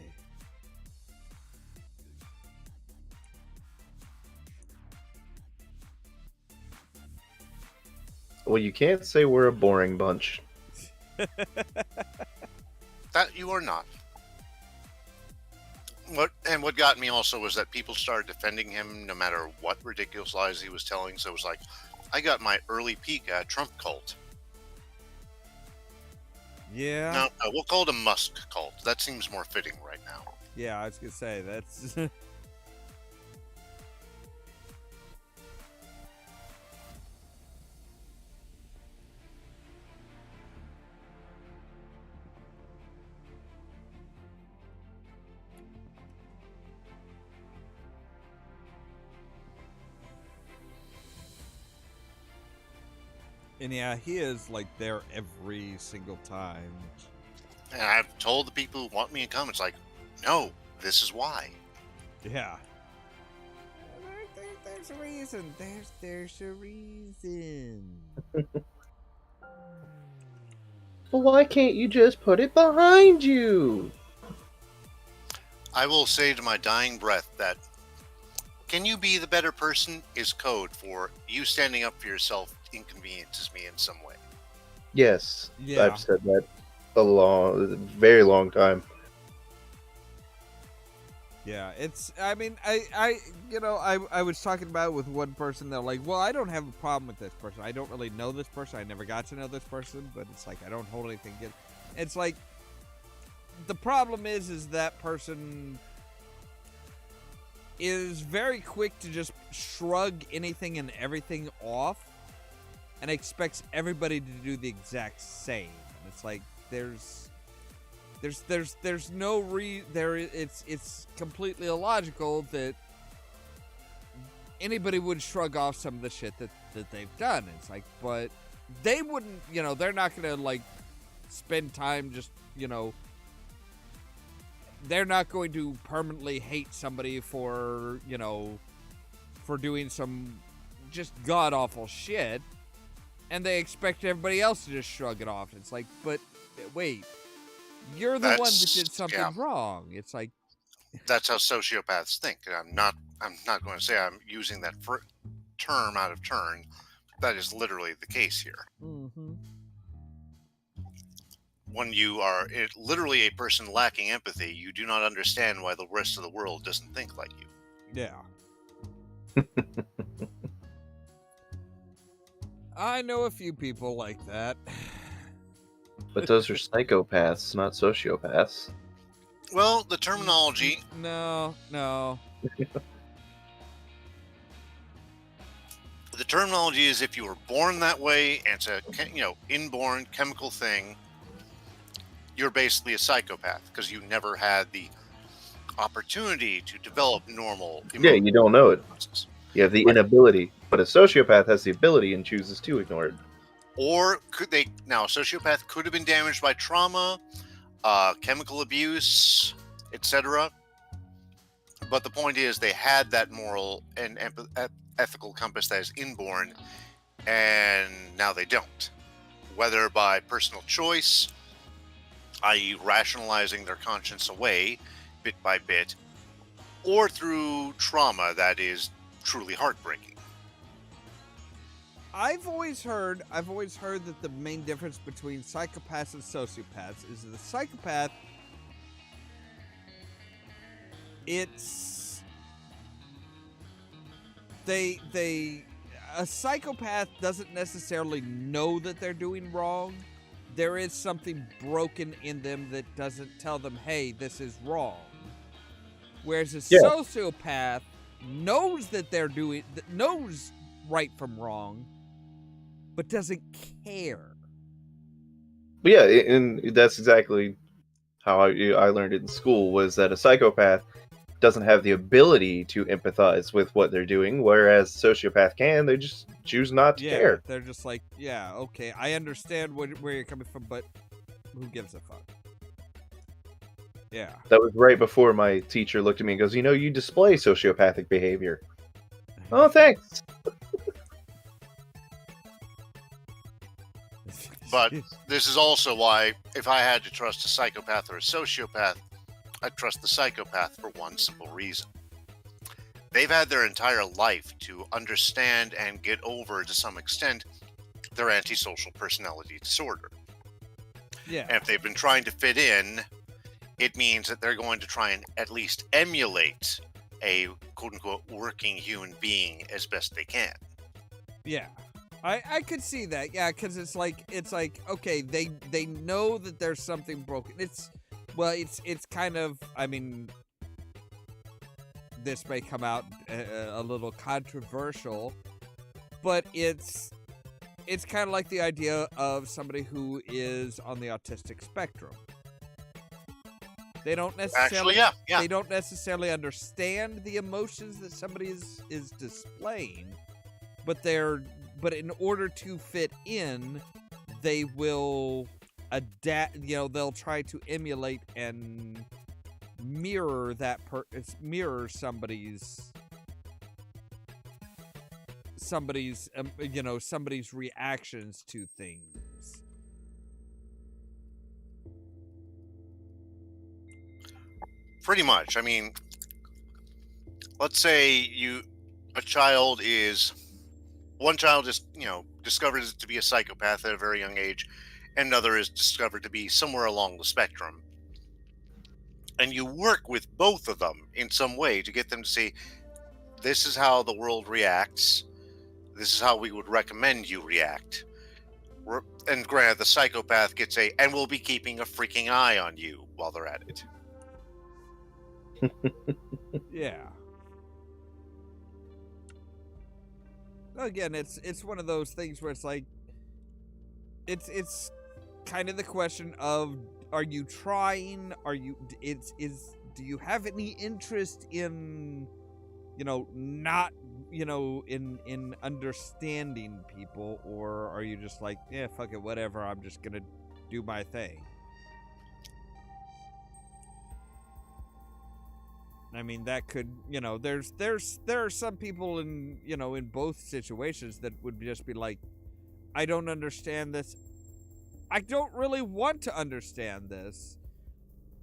Well, you can't say we're a boring bunch. That you are not. What got me also was that people started defending him no matter what ridiculous lies he was telling. So it was like, I got my early peek at Trump cult. Yeah. No, we'll call it a Musk cult. That seems more fitting right now. Yeah, I was gonna say that's. And yeah, he is like there every single time. And I've told the people who want me to come, it's like, no, this is why. Yeah. There's a reason. There's a reason. Well, why can't you just put it behind you? I will say to my dying breath that can you be the better person is code for you standing up for yourself inconveniences me in some way. Yes, Yeah. I've said that very long time. Yeah, it's. I mean, I was talking about it with one person. They're like, well, I don't have a problem with this person. I don't really know this person. I never got to know this person, but it's like I don't hold anything against. It's like the problem is that person is very quick to just shrug anything and everything off, and expects everybody to do the exact same. And it's like there's no it's completely illogical that anybody would shrug off some of the shit that they've done. It's like, but they wouldn't, they're not gonna like spend time just, they're not going to permanently hate somebody for doing some just god awful shit, and they expect everybody else to just shrug it off. It's like, but wait, you're the one that did something wrong. It's like that's how sociopaths think. And I'm not going to say I'm using that term out of turn. That is literally the case here. Mm-hmm. When you are literally a person lacking empathy, you do not understand why the rest of the world doesn't think like you. Yeah. I know a few people like that. But those are psychopaths, not sociopaths. Well, the terminology. No. The terminology is if you were born that way and it's a inborn chemical thing, you're basically a psychopath because you never had the opportunity to develop normal emotions. Yeah, you don't know it. You have the inability, but a sociopath has the ability and chooses to ignore it. Or a sociopath could have been damaged by trauma, chemical abuse, etc. But the point is they had that moral and ethical compass that is inborn, and now they don't. Whether by personal choice, i.e. rationalizing their conscience away bit by bit, or through trauma that is truly heartbreaking. I've always heard that the main difference between psychopaths and sociopaths is the psychopath, a psychopath doesn't necessarily know that they're doing wrong. There is something broken in them that doesn't tell them, hey, this is wrong. Whereas a sociopath knows that knows right from wrong, but doesn't care. But yeah, and that's exactly how I learned it in school, was that a psychopath doesn't have the ability to empathize with what they're doing, whereas sociopath can. They just choose not to care. They're just like, yeah, okay, I understand where you're coming from, but who gives a fuck? Yeah. That was right before my teacher looked at me and goes, you display sociopathic behavior. Oh, thanks. But this is also why, if I had to trust a psychopath or a sociopath, I'd trust the psychopath for one simple reason. They've had their entire life to understand and get over, to some extent, their antisocial personality disorder. Yeah. And if they've been trying to fit in, it means that they're going to try and at least emulate a quote-unquote working human being as best they can. Yeah. I could see that, yeah, because it's like okay, they know that there's something broken. It's kind of, I mean, this may come out a little controversial, but it's kind of like the idea of somebody who is on the autistic spectrum. They don't necessarily They don't necessarily understand the emotions that somebody is displaying, but in order to fit in, they will adapt. They'll try to emulate and mirror somebody's reactions to things. Pretty much. I mean, let's say one child is, discovered to be a psychopath at a very young age, and another is discovered to be somewhere along the spectrum. And you work with both of them in some way to get them to see, this is how the world reacts. This is how we would recommend you react. And granted, the psychopath gets and we'll be keeping a freaking eye on you while they're at it. Yeah. Again, it's one of those things where it's like, it's kind of the question of, are you trying? Do you have any interest in, not, in understanding people, or are you just like, yeah, fuck it, whatever, I'm just gonna do my thing? I mean, that could, there are some people in both situations that would just be like, I don't understand this. I don't really want to understand this.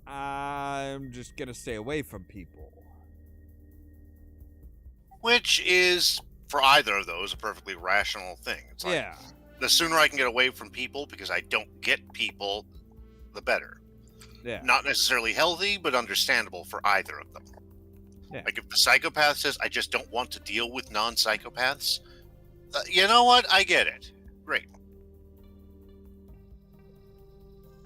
I'm just going to stay away from people. Which is, for either of those, a perfectly rational thing. It's like, yeah. The sooner I can get away from people because I don't get people, the better. Yeah. Not necessarily healthy, but understandable for either of them. Yeah. Like if the psychopath says, I just don't want to deal with non-psychopaths, you know what? I get it. Great.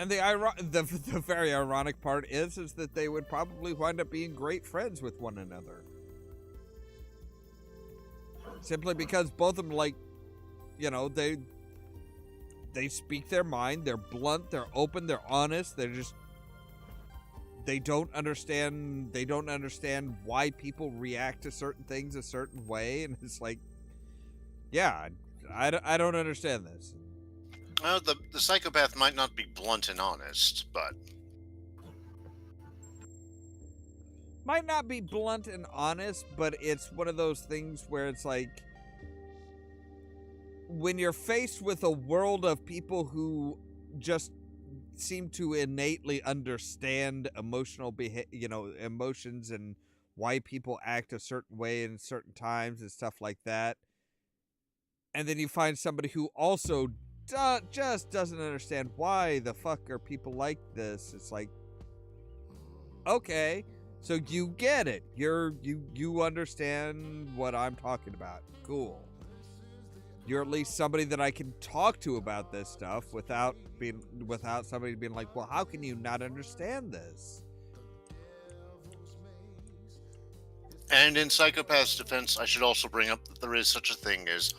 And the very ironic part is that they would probably wind up being great friends with one another. Simply because both of them, like, they speak their mind, they're blunt, they're open, they're honest, they don't understand why people react to certain things a certain way, and it's like, yeah, I don't understand this. Well, the psychopath might not be blunt and honest, but Might not be blunt and honest, but it's one of those things where it's like, when you're faced with a world of people who just seem to innately understand emotions and why people act a certain way in certain times and stuff like that, and then you find somebody who also just doesn't understand why the fuck are people like this. It's like, okay, so you get it. You understand what I'm talking about. Cool. You're at least somebody that I can talk to about this stuff without somebody being like, well, how can you not understand this? And in Psychopath's defense, I should also bring up that there is such a thing as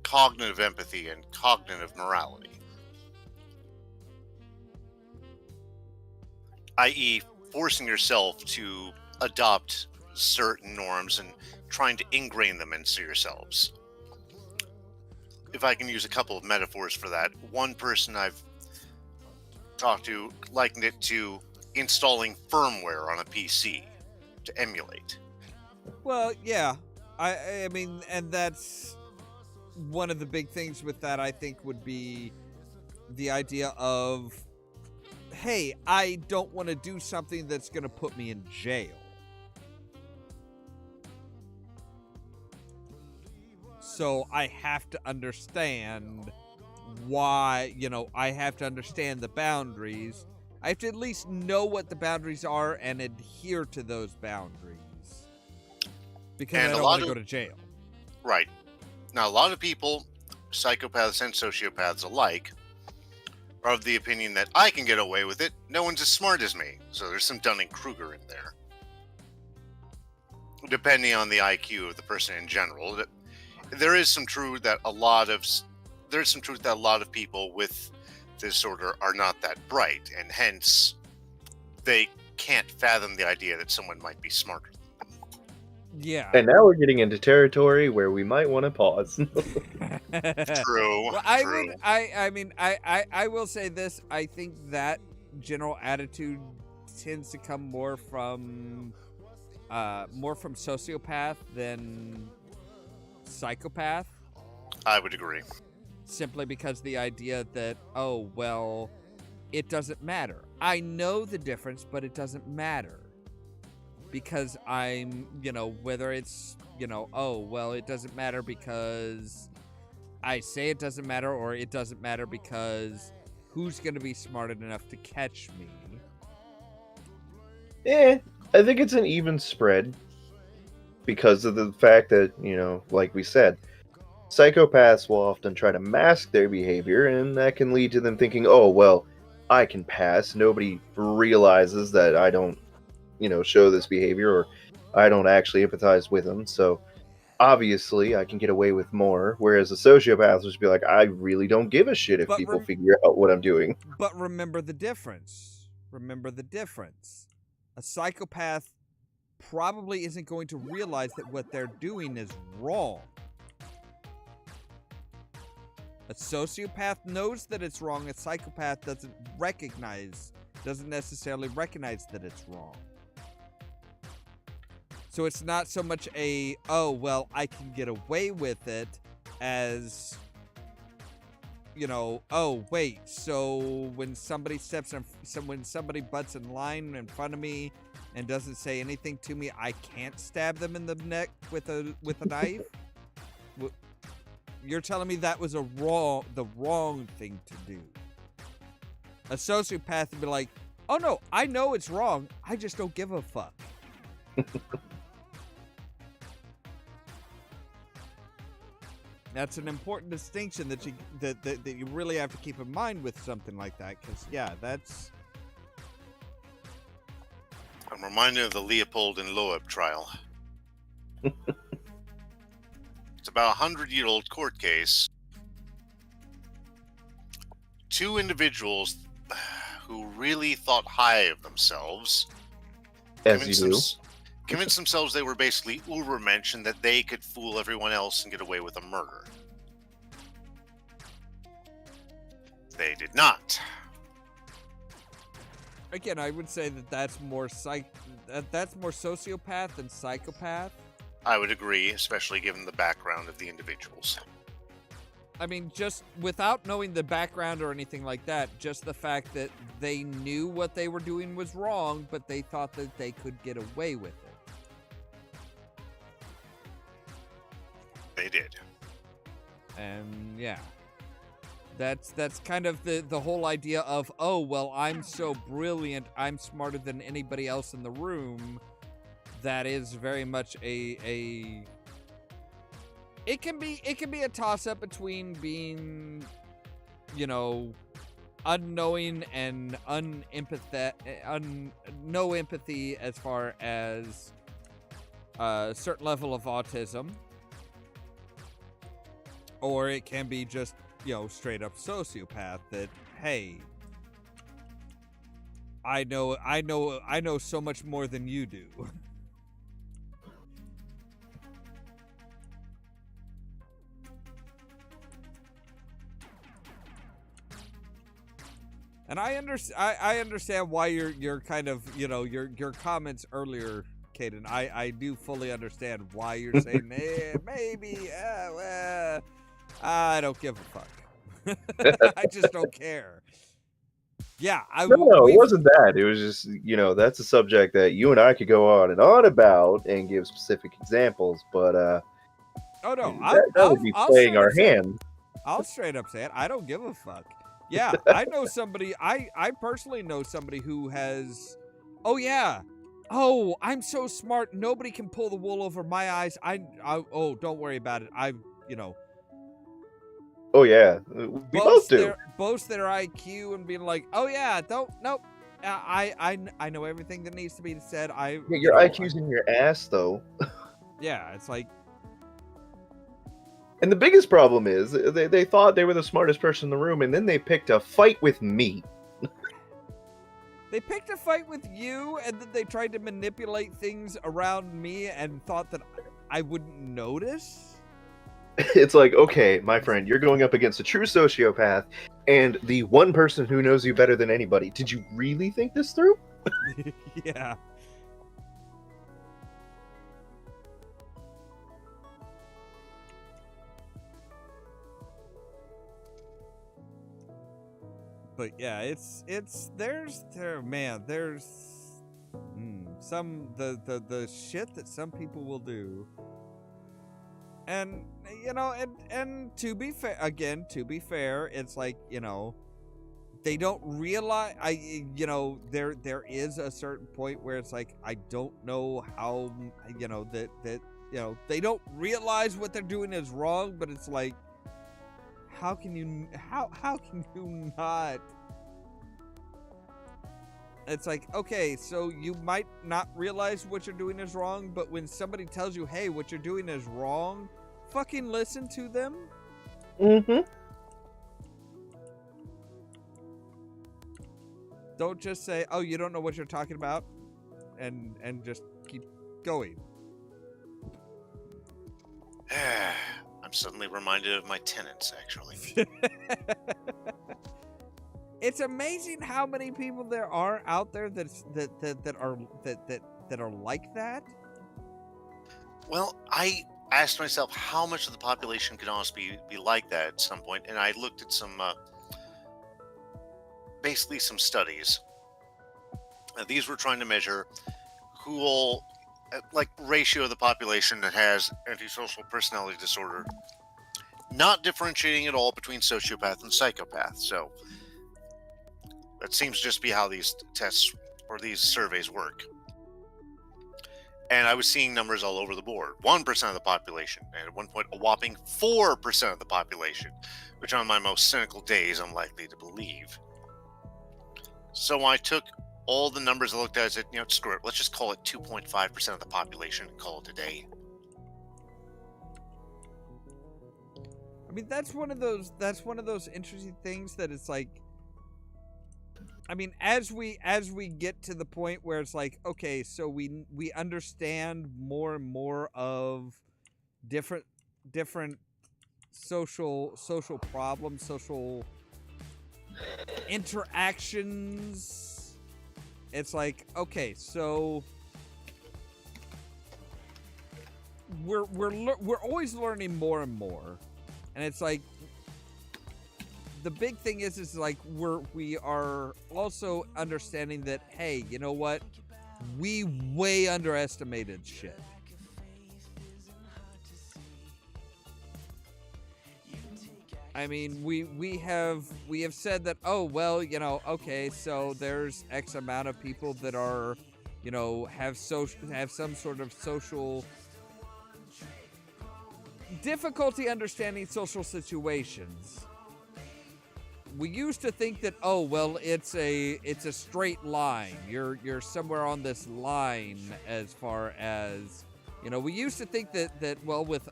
cognitive empathy and cognitive morality. I.e., forcing yourself to adopt certain norms and trying to ingrain them into yourselves. If I can use a couple of metaphors for that, one person I've talked to likened it to installing firmware on a PC to emulate. Well, yeah. I mean, and that's one of the big things with that, I think, would be the idea of, hey, I don't want to do something that's going to put me in jail. So I have to understand why, I have to understand the boundaries. I have to at least know what the boundaries are and adhere to those boundaries. Because And I don't want to go to jail. Right. Now, a lot of people, psychopaths and sociopaths alike, are of the opinion that I can get away with it. No one's as smart as me. So there's some Dunning-Kruger in there. Depending on the IQ of the person in general, there is some truth that a lot of people with this disorder are not that bright, and hence they can't fathom the idea that someone might be smarter. Yeah. And now we're getting into territory where we might want to pause. True. Well, I will say this. I think that general attitude tends to come more from sociopath than psychopath. I would agree. Simply because the idea that, oh, well, it doesn't matter. I know the difference, but it doesn't matter. Because I'm, whether it's, oh, well, it doesn't matter because I say it doesn't matter, or it doesn't matter because who's going to be smart enough to catch me? I think it's an even spread because of the fact that, like we said, psychopaths will often try to mask their behavior, and that can lead to them thinking, oh, well, I can pass. Nobody realizes that I don't, show this behavior, or I don't actually empathize with them. So obviously I can get away with more. Whereas a sociopath will just be like, I really don't give a shit if people figure out what I'm doing. But remember the difference. A psychopath probably isn't going to realize that what they're doing is wrong. A sociopath knows that it's wrong. A psychopath doesn't necessarily recognize that it's wrong. So it's not so much a, oh, well, I can get away with it, as, oh, wait, so when somebody when somebody butts in line in front of me and doesn't say anything to me, I can't stab them in the neck with a knife? You're telling me that was the wrong thing to do. A sociopath would be like, oh no, I know it's wrong, I just don't give a fuck. That's an important distinction that you really have to keep in mind with something like that, because that's. I'm reminded of the Leopold and Loeb trial. It's about a 100-year-old court case. Two individuals who really thought high of themselves, convinced themselves they were basically Ubermensch and that they could fool everyone else and get away with a murder. They did not. Again, I would say that's more sociopath than psychopath. I would agree, especially given the background of the individuals. I mean, just without knowing the background or anything like that, just the fact that they knew what they were doing was wrong, but they thought that they could get away with it. They did. And yeah. That's kind of the whole idea of, oh, well, I'm so brilliant, I'm smarter than anybody else in the room. That is very much it can be a toss-up between being, unknowing and no empathy as far as a certain level of autism, or it can be just, straight up sociopath that, hey, I know so much more than you do. And I understand why you're kind of, your comments earlier, Caden. I do fully understand why you're saying maybe I don't give a fuck. I just don't care. Yeah, No, it wasn't that. It was just, that's a subject that you and I could go on and on about and give specific examples, but oh no, that would be playing our hand. I'll straight up say it. I don't give a fuck. Yeah, I know somebody. I personally know somebody who has. Oh yeah. Oh, I'm so smart. Nobody can pull the wool over my eyes. Oh, don't worry about it. Oh yeah, we both do. Boast their IQ and being like, oh yeah, nope. I know everything that needs to be said. Your IQ's in your ass though. Yeah, it's like. And the biggest problem is they thought they were the smartest person in the room, and then they picked a fight with me. They picked a fight with you, and then they tried to manipulate things around me and thought that I wouldn't notice? It's like, okay, my friend, you're going up against a true sociopath and the one person who knows you better than anybody. Did you really think this through? Yeah. But yeah, there's some the shit that some people will do, and and to be fair, it's like, they don't realize. There is a certain point where it's like, I don't know how, they don't realize what they're doing is wrong, but it's like, how can you not? It's like, okay, so you might not realize what you're doing is wrong, but when somebody tells you, hey, what you're doing is wrong, fucking listen to them. Mm-hmm. Don't just say, oh, you don't know what you're talking about, and just keep going. I'm suddenly reminded of my tenants, actually. It's amazing how many people there are out there that are like that. Well, I asked myself how much of the population could honestly be like that at some point, and I looked at some, basically some studies. These were trying to measure who all, like, ratio of the population that has antisocial personality disorder, not differentiating at all between sociopath and psychopath. So that seems to just be how these tests or these surveys work. And I was seeing numbers all over the board. 1% of the population, and at one point a whopping 4% of the population, which on my most cynical days I'm likely to believe. So I took all the numbers I looked at, I said, screw it, let's just call it 2.5% of the population and call it a day. I mean, that's one of those interesting things that it's like, I mean, as we get to the point where it's like, okay, so we understand more and more of different social problems, social interactions. It's like, okay, so we're always learning more and more, and it's like, the big thing is like we are also understanding that, hey, you know what? We way underestimated shit. I mean, we have said that, oh well, okay, so there's X amount of people that are, have some sort of social difficulty understanding social situations. We used to think that, oh well, it's a straight line. You're somewhere on this line as far as, we used to think that well, with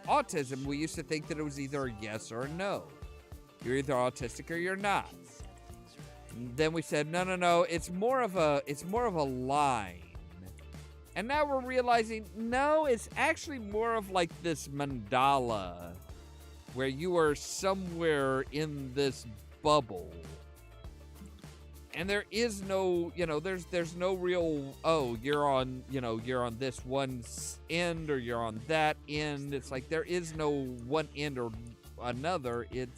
autism, we used to think that it was either a yes or a no. You're either autistic or you're not. And then we said, no, it's more of a line. And now we're realizing, no, it's actually more of like this mandala, where you are somewhere in this bubble. And there is no, there's no real, oh, you're on this one end or you're on that end. It's like there is no one end or another. It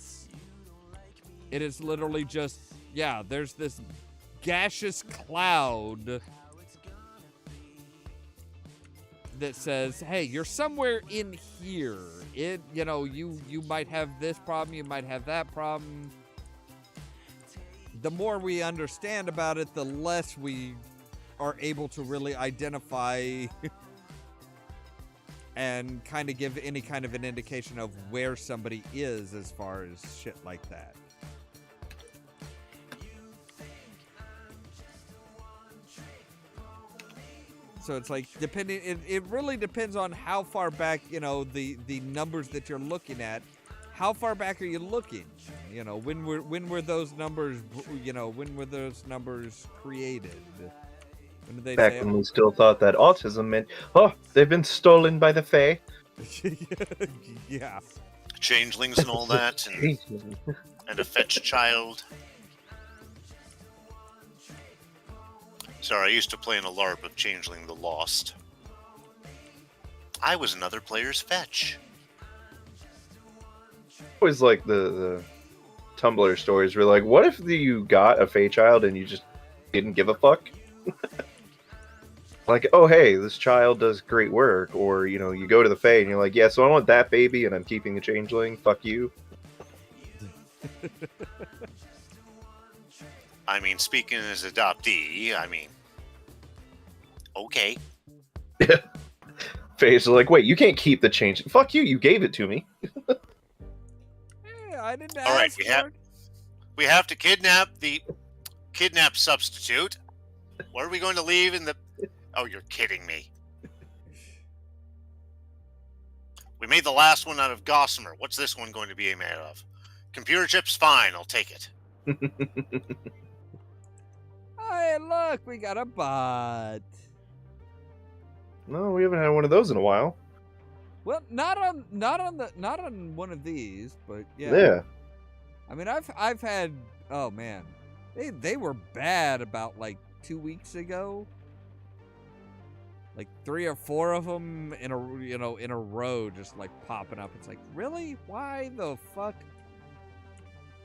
is literally just, there's this gaseous cloud that says, hey, you're somewhere in here. You might have this problem, you might have that problem. The more we understand about it, the less we are able to really identify and kind of give any kind of an indication of where somebody is as far as shit like that. So it's like it really depends on how far back, the numbers that you're looking at. How far back are you looking? When were those numbers, when were those numbers created? When did they Back say, when we still thought that autism meant, oh, they've been stolen by the Fae. Yeah. Changelings and all that, and a fetch child. Sorry, I used to play in a LARP of Changeling the Lost. I was another player's fetch. Always like the Tumblr stories were like, what if you got a Fae child and you just didn't give a fuck? Like, oh hey, this child does great work, or you go to the Fae and you're like, yeah, so I want that baby and I'm keeping the changeling. Fuck you. I mean, speaking as adoptee, okay. Fae's are like, wait, you can't keep the change. Fuck you, you gave it to me. I didn't ask. All right, for it. we have to kidnap the kidnap substitute. What are we going to leave in the? Oh, you're kidding me. We made the last one out of gossamer. What's this one going to be made of? Computer chips? Fine, I'll take it. Hey, look, we got a bot. No, we haven't had one of those in a while. Well, not on one of these, but yeah. Yeah. I mean, I've had, oh man, they were bad about like 2 weeks ago. Like 3 or 4 of them in a row, just like popping up. It's like, really? Why the fuck?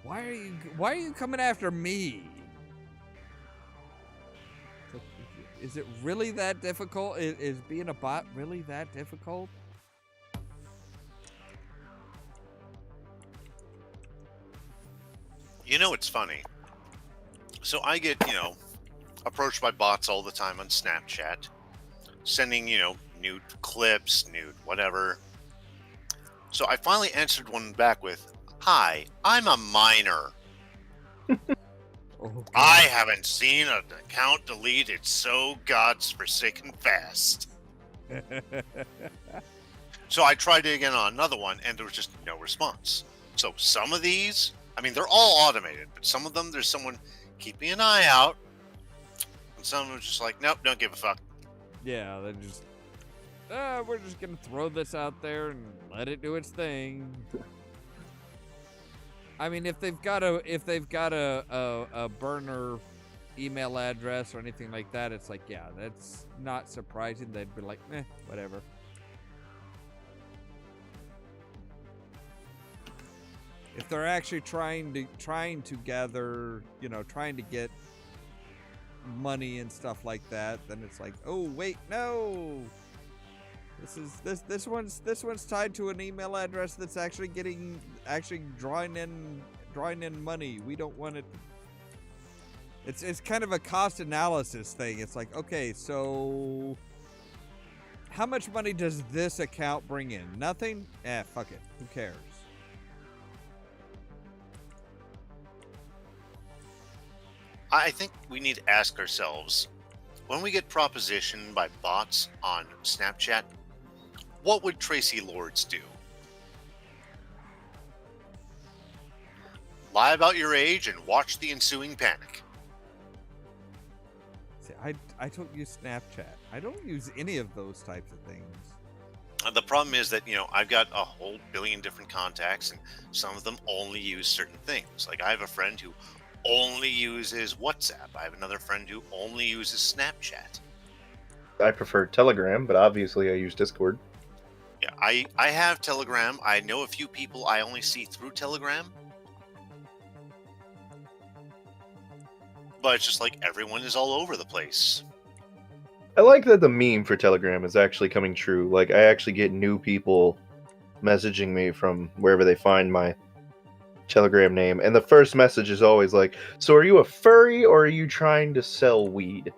Why are you coming after me? Is it really that difficult? Is being a bot really that difficult? It's funny. So I get, approached by bots all the time on Snapchat, sending, nude clips, nude whatever. So I finally answered one back with, hi, I'm a minor. Oh, I haven't seen an account deleted so God's forsaken fast. So I tried it again on another one, and there was just no response. So some of these, they're all automated, but some of them, there's someone keeping an eye out, and some of them just like, nope, don't give a fuck. Yeah, they're just, we're just gonna throw this out there and let it do its thing. I mean, if they've got a burner email address or anything like that, it's like, yeah, that's not surprising. They'd be like, whatever. If they're actually trying to gather, trying to get money and stuff like that, then it's like, oh wait, no. This one's tied to an email address that's actually drawing in money. We don't want it. It's kind of a cost analysis thing. It's like, okay, so how much money does this account bring in? Nothing? Fuck it. Who cares? I think we need to ask ourselves, when we get propositioned by bots on Snapchat, what would Tracy Lords do? Lie about your age and watch the ensuing panic. See, I don't use Snapchat. I don't use any of those types of things. The problem is that, I've got a whole billion different contacts, and some of them only use certain things. Like, I have a friend who only uses WhatsApp. I have another friend who only uses Snapchat. I prefer Telegram, but obviously I use Discord. Yeah, I have Telegram. I know a few people I only see through Telegram. But it's just like everyone is all over the place. I like that the meme for Telegram is actually coming true. Like, I actually get new people messaging me from wherever they find my Telegram name, and the first message is always like, "So are you a furry or are you trying to sell weed?"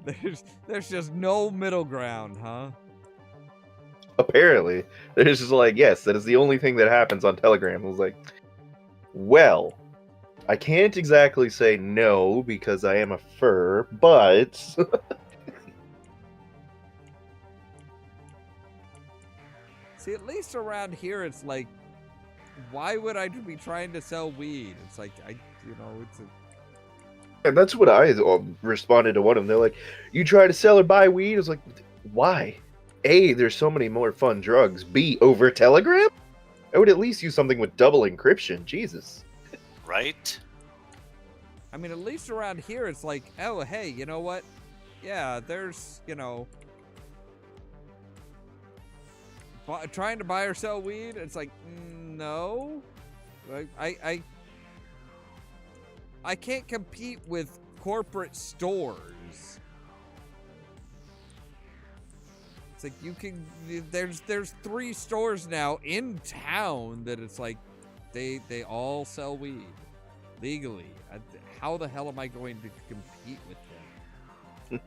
There's just no middle ground, huh? Apparently, it's just like, yes, that is the only thing that happens on Telegram. I was like, well, I can't exactly say no because I am a fur, but See, at least around here, it's like, why would I be trying to sell weed? It's like, it's a... and that's what I responded to one of them. They're like, "You try to sell or buy weed?" I was like, why? A, there's so many more fun drugs. B, over Telegram? I would at least use something with double encryption. Jesus. Right? I mean, at least around here, it's like, oh, hey, you know what? Yeah, there's, trying to buy or sell weed. It's like, no. I can't compete with corporate stores. It's like you can. There's 3 stores now in town that it's like they all sell weed legally. How the hell am I going to compete with them?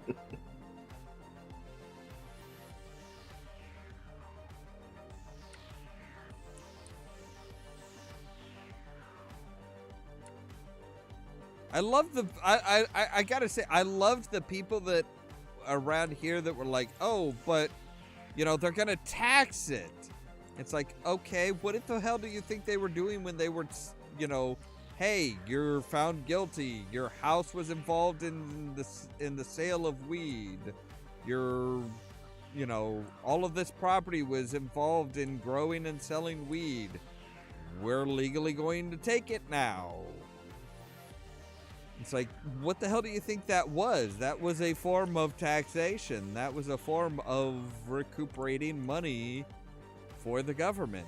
I love the. I gotta say, I loved the people that around here that were like, oh, but they're gonna tax it. It's like, okay, what the hell do you think they were doing when they were, hey, you're found guilty. Your house was involved in the sale of weed. Your, all of this property was involved in growing and selling weed. We're legally going to take it now. It's like, what the hell do you think that was? That was a form of taxation. That was a form of recuperating money for the government.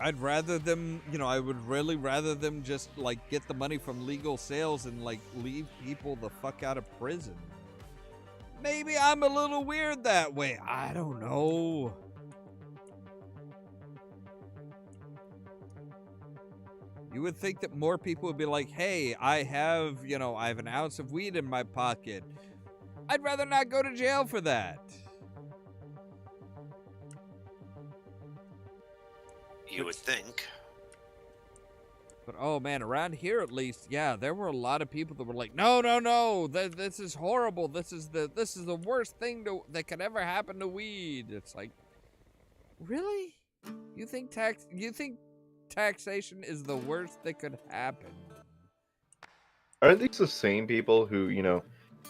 I'd rather them, I would really rather them just like get the money from legal sales and like leave people the fuck out of prison. Maybe I'm a little weird that way. I don't know. You would think that more people would be like, hey, I have an ounce of weed in my pocket. I'd rather not go to jail for that. You would think. But oh man, around here at least, yeah, there were a lot of people that were like, no, this is horrible. This is the worst thing that could ever happen to weed. It's like, really? You think taxation is the worst that could happen? Aren't these the same people who,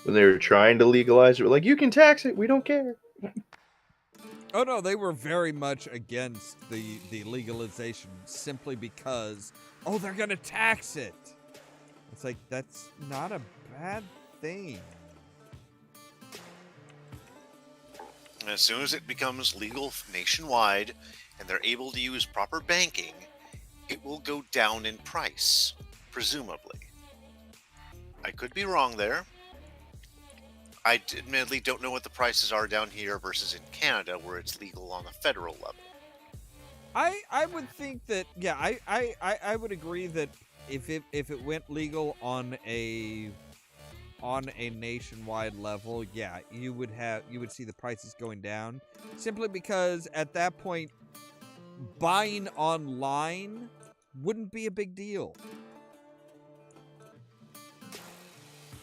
when they were trying to legalize it, were like, you can tax it, we don't care? Oh no, they were very much against the legalization simply because, oh, they're gonna tax it. It's like, that's not a bad thing. As soon as it becomes legal nationwide and they're able to use proper banking, it will go down in price, presumably. I could be wrong there. I admittedly don't know what the prices are down here versus in Canada, where it's legal on the federal level. I would think that, yeah, I would agree that if it went legal on a nationwide level, yeah, you would see the prices going down, simply because at that point buying online wouldn't be a big deal.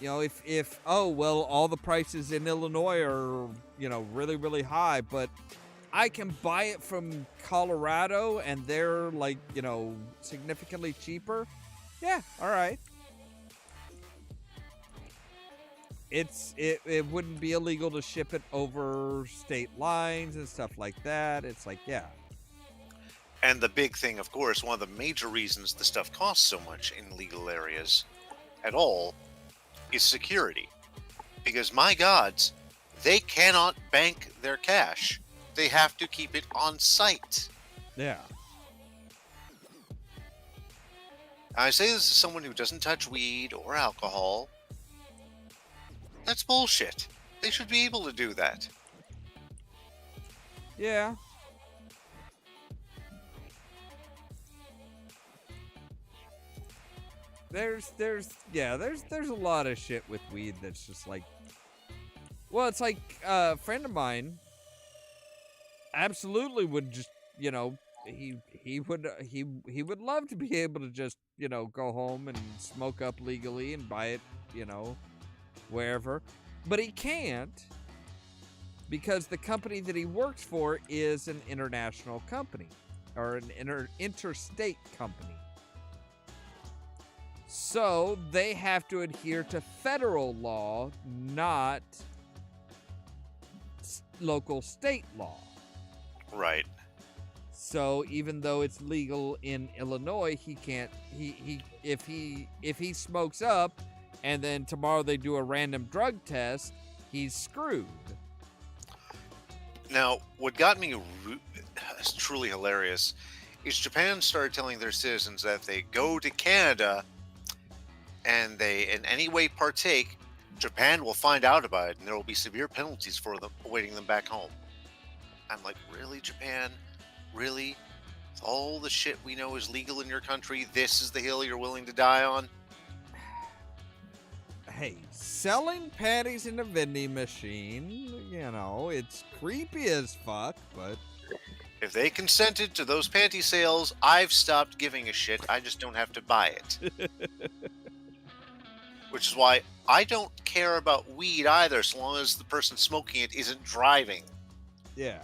If oh, well, all the prices in Illinois are, really, really high, but I can buy it from Colorado and they're like, significantly cheaper. Yeah, all right. it wouldn't be illegal to ship it over state lines and stuff like that. It's like, yeah. And the big thing, of course, one of the major reasons the stuff costs so much in legal areas at all is security. Because, my gods, they cannot bank their cash. They have to keep it on site. Yeah. I say this as someone who doesn't touch weed or alcohol. That's bullshit. They should be able to do that. Yeah. There's a lot of shit with weed that's just like, well, it's like a friend of mine absolutely would just, he would love to be able to just, go home and smoke up legally and buy it, wherever, but he can't because the company that he works for is an international company or an interstate company. So they have to adhere to federal law, not local state law. Right. So even though it's legal in Illinois, he can't. If he smokes up, and then tomorrow they do a random drug test, he's screwed. Now, what got me truly hilarious is Japan started telling their citizens that if they go to Canada and they in any way partake, Japan will find out about it and there will be severe penalties for them awaiting them back home. I'm like, really, Japan? Really? With all the shit we know is legal in your country, this is the hill you're willing to die on? Hey, selling panties in a vending machine, it's creepy as fuck, but... If they consented to those panty sales, I've stopped giving a shit. I just don't have to buy it. Which is why I don't care about weed either, so long as the person smoking it isn't driving. Yeah.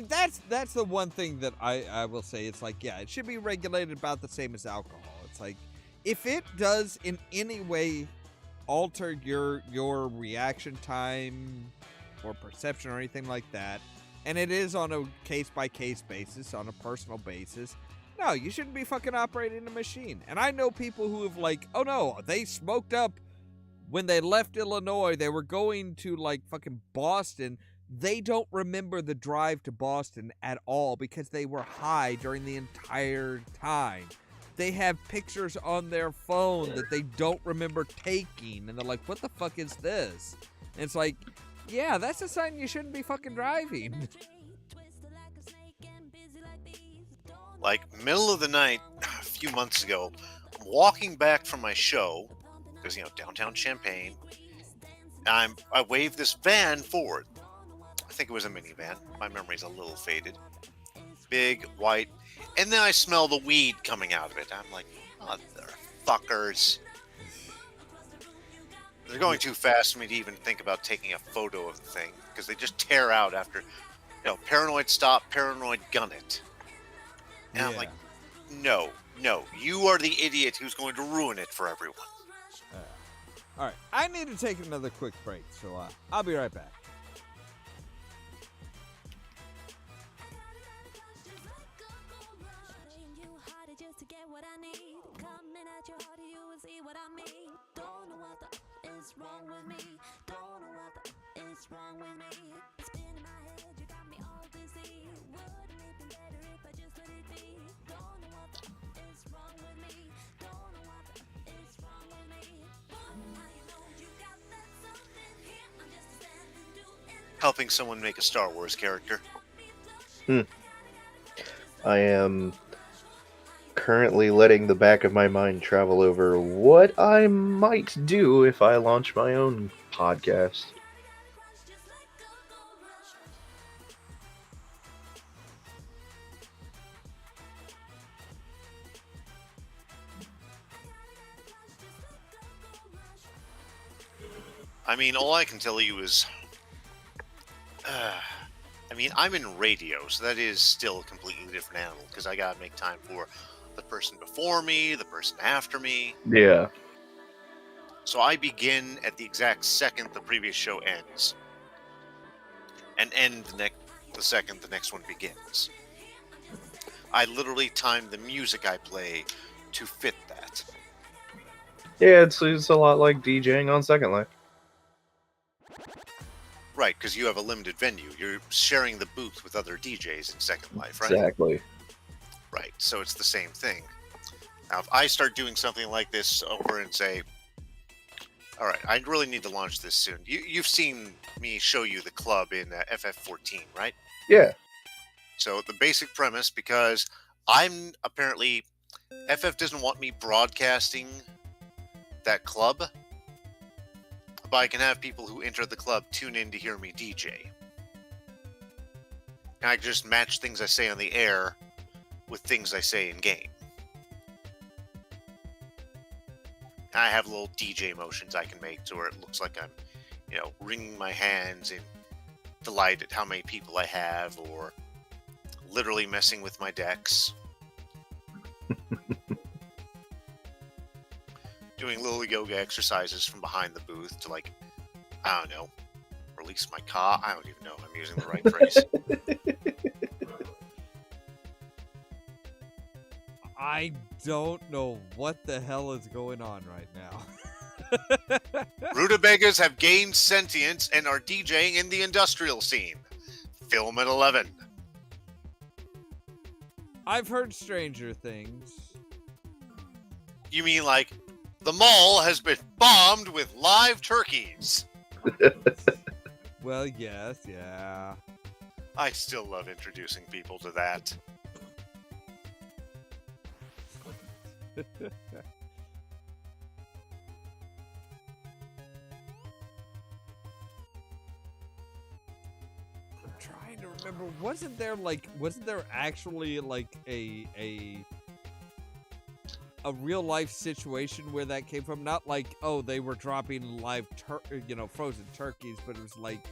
That's the one thing that I will say. It's like, yeah, it should be regulated about the same as alcohol. It's like, if it does in any way alter your reaction time or perception or anything like that, and it is on a case-by-case basis, on a personal basis, no, you shouldn't be fucking operating a machine. And I know people who have like, oh no, they smoked up when they left Illinois. They were going to like fucking Boston. They don't remember the drive to Boston at all because they were high during the entire time. They have pictures on their phone that they don't remember taking, and they're like, what the fuck is this? And it's like, yeah, that's a sign you shouldn't be fucking driving. Like, middle of the night, a few months ago, I'm walking back from my show, because, downtown Champaign, and I waved this van forward. I think it was a minivan. My memory's a little faded. Big, white, and then I smell the weed coming out of it. I'm like, motherfuckers. They're going too fast for me to even think about taking a photo of the thing, because they just tear out after, paranoid stop, paranoid gun it. And I'm like, no, you are the idiot who's going to ruin it for everyone. All right, I need to take another quick break, so I'll be right back. Helping someone make a Star Wars character. I am currently letting the back of my mind travel over what I might do if I launch my own podcast. I mean, all I can tell you is... I'm in radio, so that is still a completely different animal, because I gotta make time for the person before me, the person after me. Yeah. So I begin at the exact second the previous show ends, and end the second the next one begins. I literally time the music I play to fit that. Yeah, it's a lot like DJing on Second Life. Right, because you have a limited venue. You're sharing the booth with other DJs in Second Life, right? Exactly. Right, so it's the same thing. Now, if I start doing something like this over and say, all right, I really need to launch this soon. You've seen me show you the club in FF14, right? Yeah. So the basic premise, because I'm apparently, FF doesn't want me broadcasting that club, but I can have people who enter the club tune in to hear me DJ. And I just match things I say on the air with things I say in game. And I have little DJ motions I can make to where it looks like I'm, wringing my hands in delight at how many people I have, or literally messing with my decks. Doing little yoga exercises from behind the booth to, like, I don't know, release my car. I don't even know if I'm using the right phrase. I don't know what the hell is going on right now. Rutabagas have gained sentience and are DJing in the industrial scene. Film at 11. I've heard stranger things. You mean like the mall has been bombed with live turkeys? Well, yes, yeah. I still love introducing people to that. I'm trying to remember. Wasn't there actually like a real life situation where that came from? Not like, oh, they were dropping live frozen turkeys, but it was like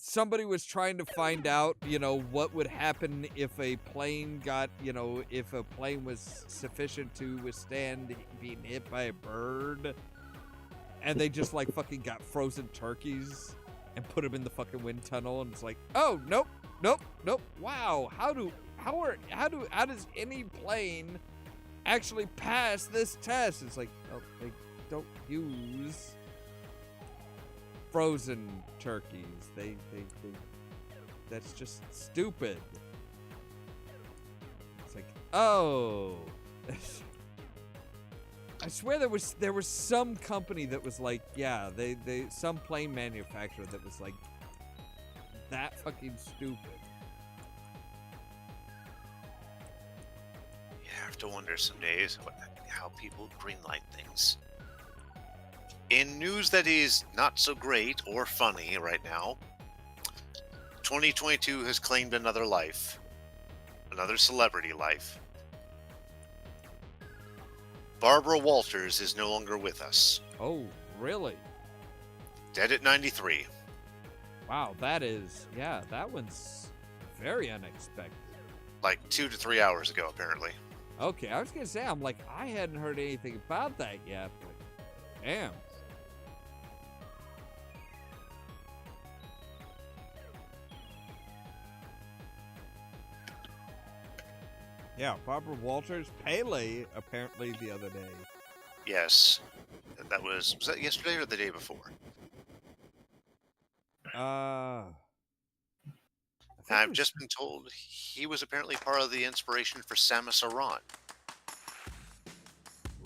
somebody was trying to find out, what would happen if a plane got, if a plane was sufficient to withstand being hit by a bird. And they just like fucking got frozen turkeys and put them in the fucking wind tunnel. And it's like, oh, nope. Wow. How does any plane actually pass this test? It's like, oh, they don't use frozen turkeys. They that's just stupid. It's like, oh. I swear there was some company that was like, yeah, some plane manufacturer that was like that fucking stupid. You have to wonder some days how people greenlight things. In news that is not so great or funny right now, 2022 has claimed another life. Another celebrity life. Barbara Walters is no longer with us. Oh, really? Dead at 93. Wow, that one's very unexpected. Like 2 to 3 hours ago, apparently. Okay, I was gonna say, I'm like, I hadn't heard anything about that yet, but damn. Yeah, Barbara Walters, Pele, apparently the other day. Yes. Was that yesterday or the day before? I've just been told he was apparently part of the inspiration for Samus Aran.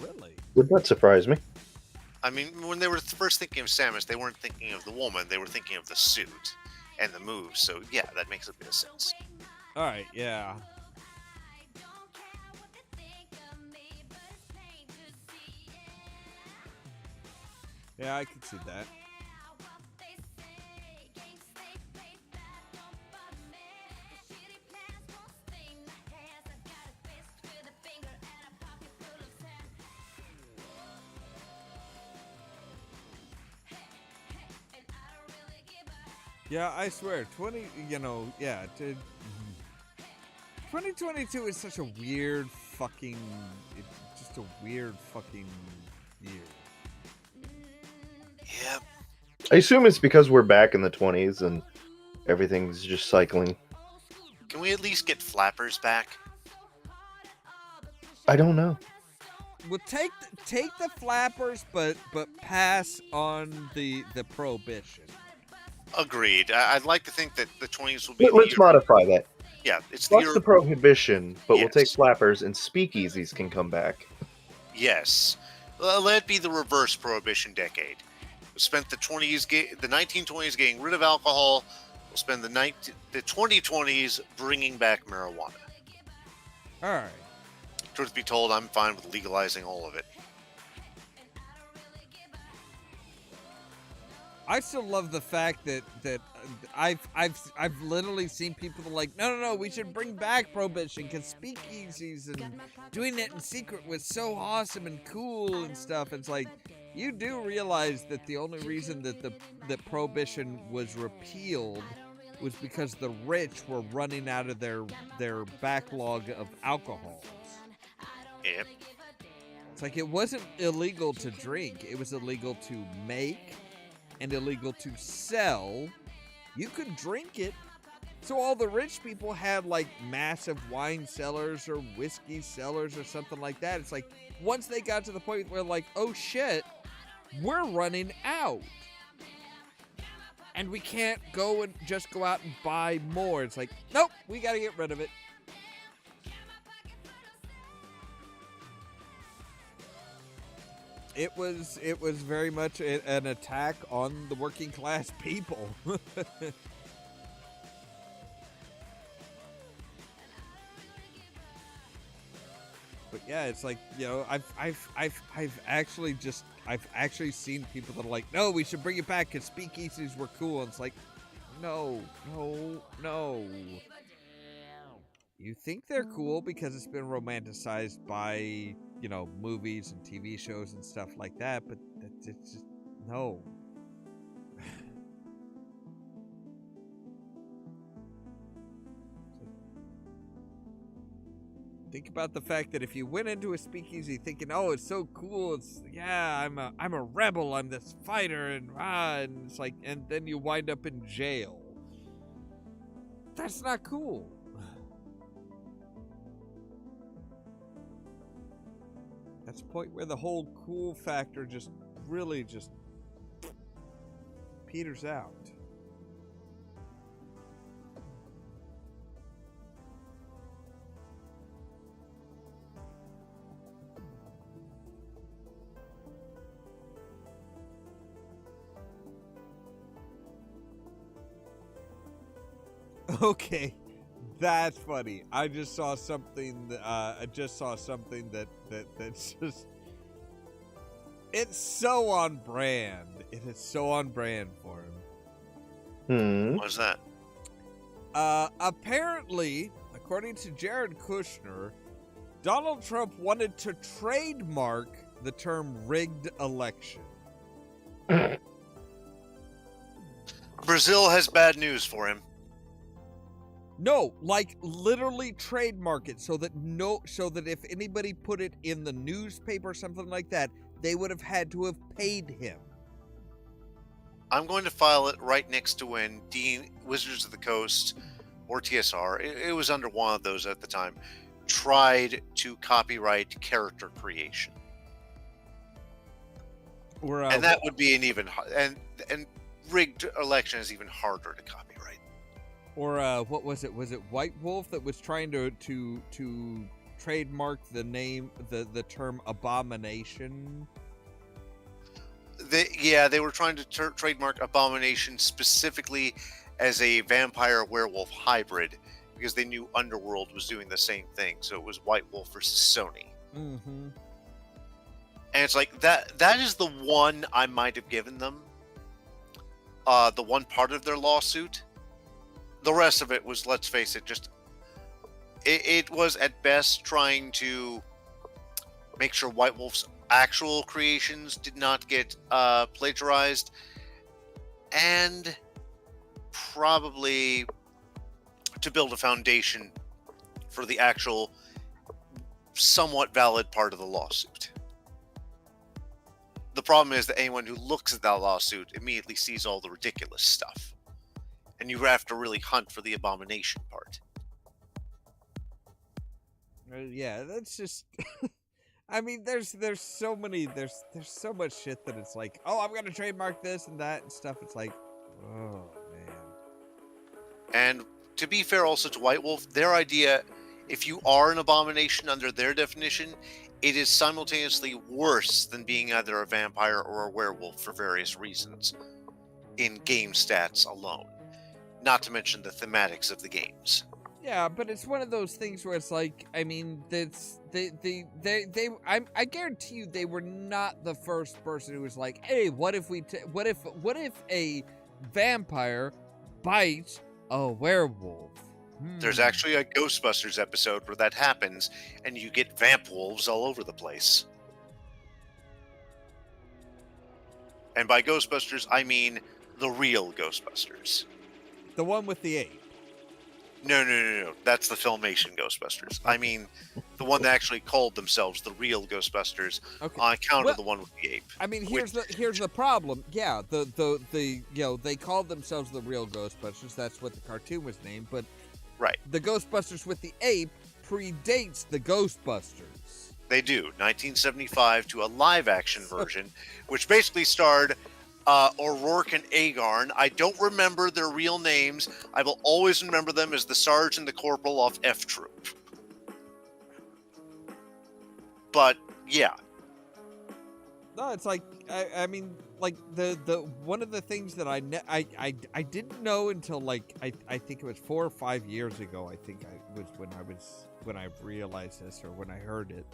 Really? Would not surprise me. I mean, when they were first thinking of Samus, they weren't thinking of the woman, they were thinking of the suit and the moves, so yeah, that makes a bit of sense. Alright, yeah. Yeah, I could see that. Yeah, I swear, 2022 is such a weird fucking, just a weird fucking year. Yeah. I assume it's because we're back in the 20s and everything's just cycling. Can we at least get flappers back? I don't know. We'll take the flappers, but pass on the prohibition. Agreed. I'd like to think that the 20s will be. Let's modify that. Yeah, it's Plus the the prohibition, but we'll take Yes. flappers and speakeasies can come back. Yes. Let it be the reverse prohibition decade. We spent the 1920s getting rid of alcohol. We'll spend the 2020s bringing back marijuana. All right. Truth be told, I'm fine with legalizing all of it. I still love the fact that I've literally seen people that are like, no, we should bring back prohibition because speakeasies and doing it in secret was so awesome and cool and stuff. It's like, you do realize that the only reason that prohibition was repealed was because the rich were running out of their backlog of alcohols. Yep. It's like, it wasn't illegal to drink, it was illegal to make and illegal to sell. You could drink it. So all the rich people had like massive wine cellars or whiskey cellars or something like that. It's like, once they got to the point where like, oh shit, we're running out. And we can't go and just go out and buy more. It's like, nope, we got to get rid of it. It was very much an attack on the working class people. But yeah, it's like, you know, I've actually seen people that are like, no, we should bring it back because speakeasies were cool. And it's like, no. You think they're cool because it's been romanticized by, you know, movies and TV shows and stuff like that, but it's just, no. Think about the fact that if you went into a speakeasy thinking, oh, it's so cool, it's, yeah, I'm a rebel, I'm this fighter, and it's like, and then you wind up in jail. That's not cool. That's the point where the whole cool factor just really just peters out. Okay, that's funny. I just saw something. That's just. It's so on brand. It is so on brand for him. What's that? Apparently, according to Jared Kushner, Donald Trump wanted to trademark the term rigged election. Brazil has bad news for him. No, like literally trademark it so that if anybody put it in the newspaper or something like that, they would have had to have paid him. I'm going to file it right next to when Wizards of the Coast or TSR, it was under one of those at the time, tried to copyright character creation. And that would be an even and rigged election is even harder to copyright. Or what was it? Was it White Wolf that was trying to trademark the name, the term abomination? They were trying to trademark abomination specifically as a vampire werewolf hybrid because they knew Underworld was doing the same thing. So it was White Wolf versus Sony. Mm-hmm. And it's like that is the one I might have given them. The one part of their lawsuit. The rest of it was, let's face it, just it was at best trying to make sure White Wolf's actual creations did not get plagiarized, and probably to build a foundation for the actual somewhat valid part of the lawsuit. the problem is that anyone who looks at that lawsuit immediately sees all the ridiculous stuff. And you have to really hunt for the abomination part. Yeah, that's just. I mean, there's so many there's so much shit that it's like, oh, I'm gonna trademark this and that and stuff. It's like, oh man. And to be fair also to White Wolf, their idea, if you are an abomination under their definition, it is simultaneously worse than being either a vampire or a werewolf for various reasons in game stats alone. Not to mention the thematics of the games. Yeah, but it's one of those things where it's like, I mean, that's I guarantee you they were not the first person who was like, hey, what if a vampire bites a werewolf? There's actually a Ghostbusters episode where that happens, and you get vamp wolves all over the place. And by Ghostbusters, I mean the real Ghostbusters. The one with the ape. No. That's the Filmation Ghostbusters. I mean the one that actually called themselves the real Ghostbusters on account of the one with the ape. I mean, here's the problem. Yeah, they called themselves the real Ghostbusters. That's what the cartoon was named. But right, the Ghostbusters with the ape predates the Ghostbusters. They do. 1975 to a live-action version, which basically starred O'Rourke and Agarn. I don't remember their real names. I will always remember them as the Sarge and the Corporal off F Troop. But yeah, no, it's like I mean, like the one of the things that I didn't know until like I think it was 4 or 5 years ago. I think when I realized this or when I heard it.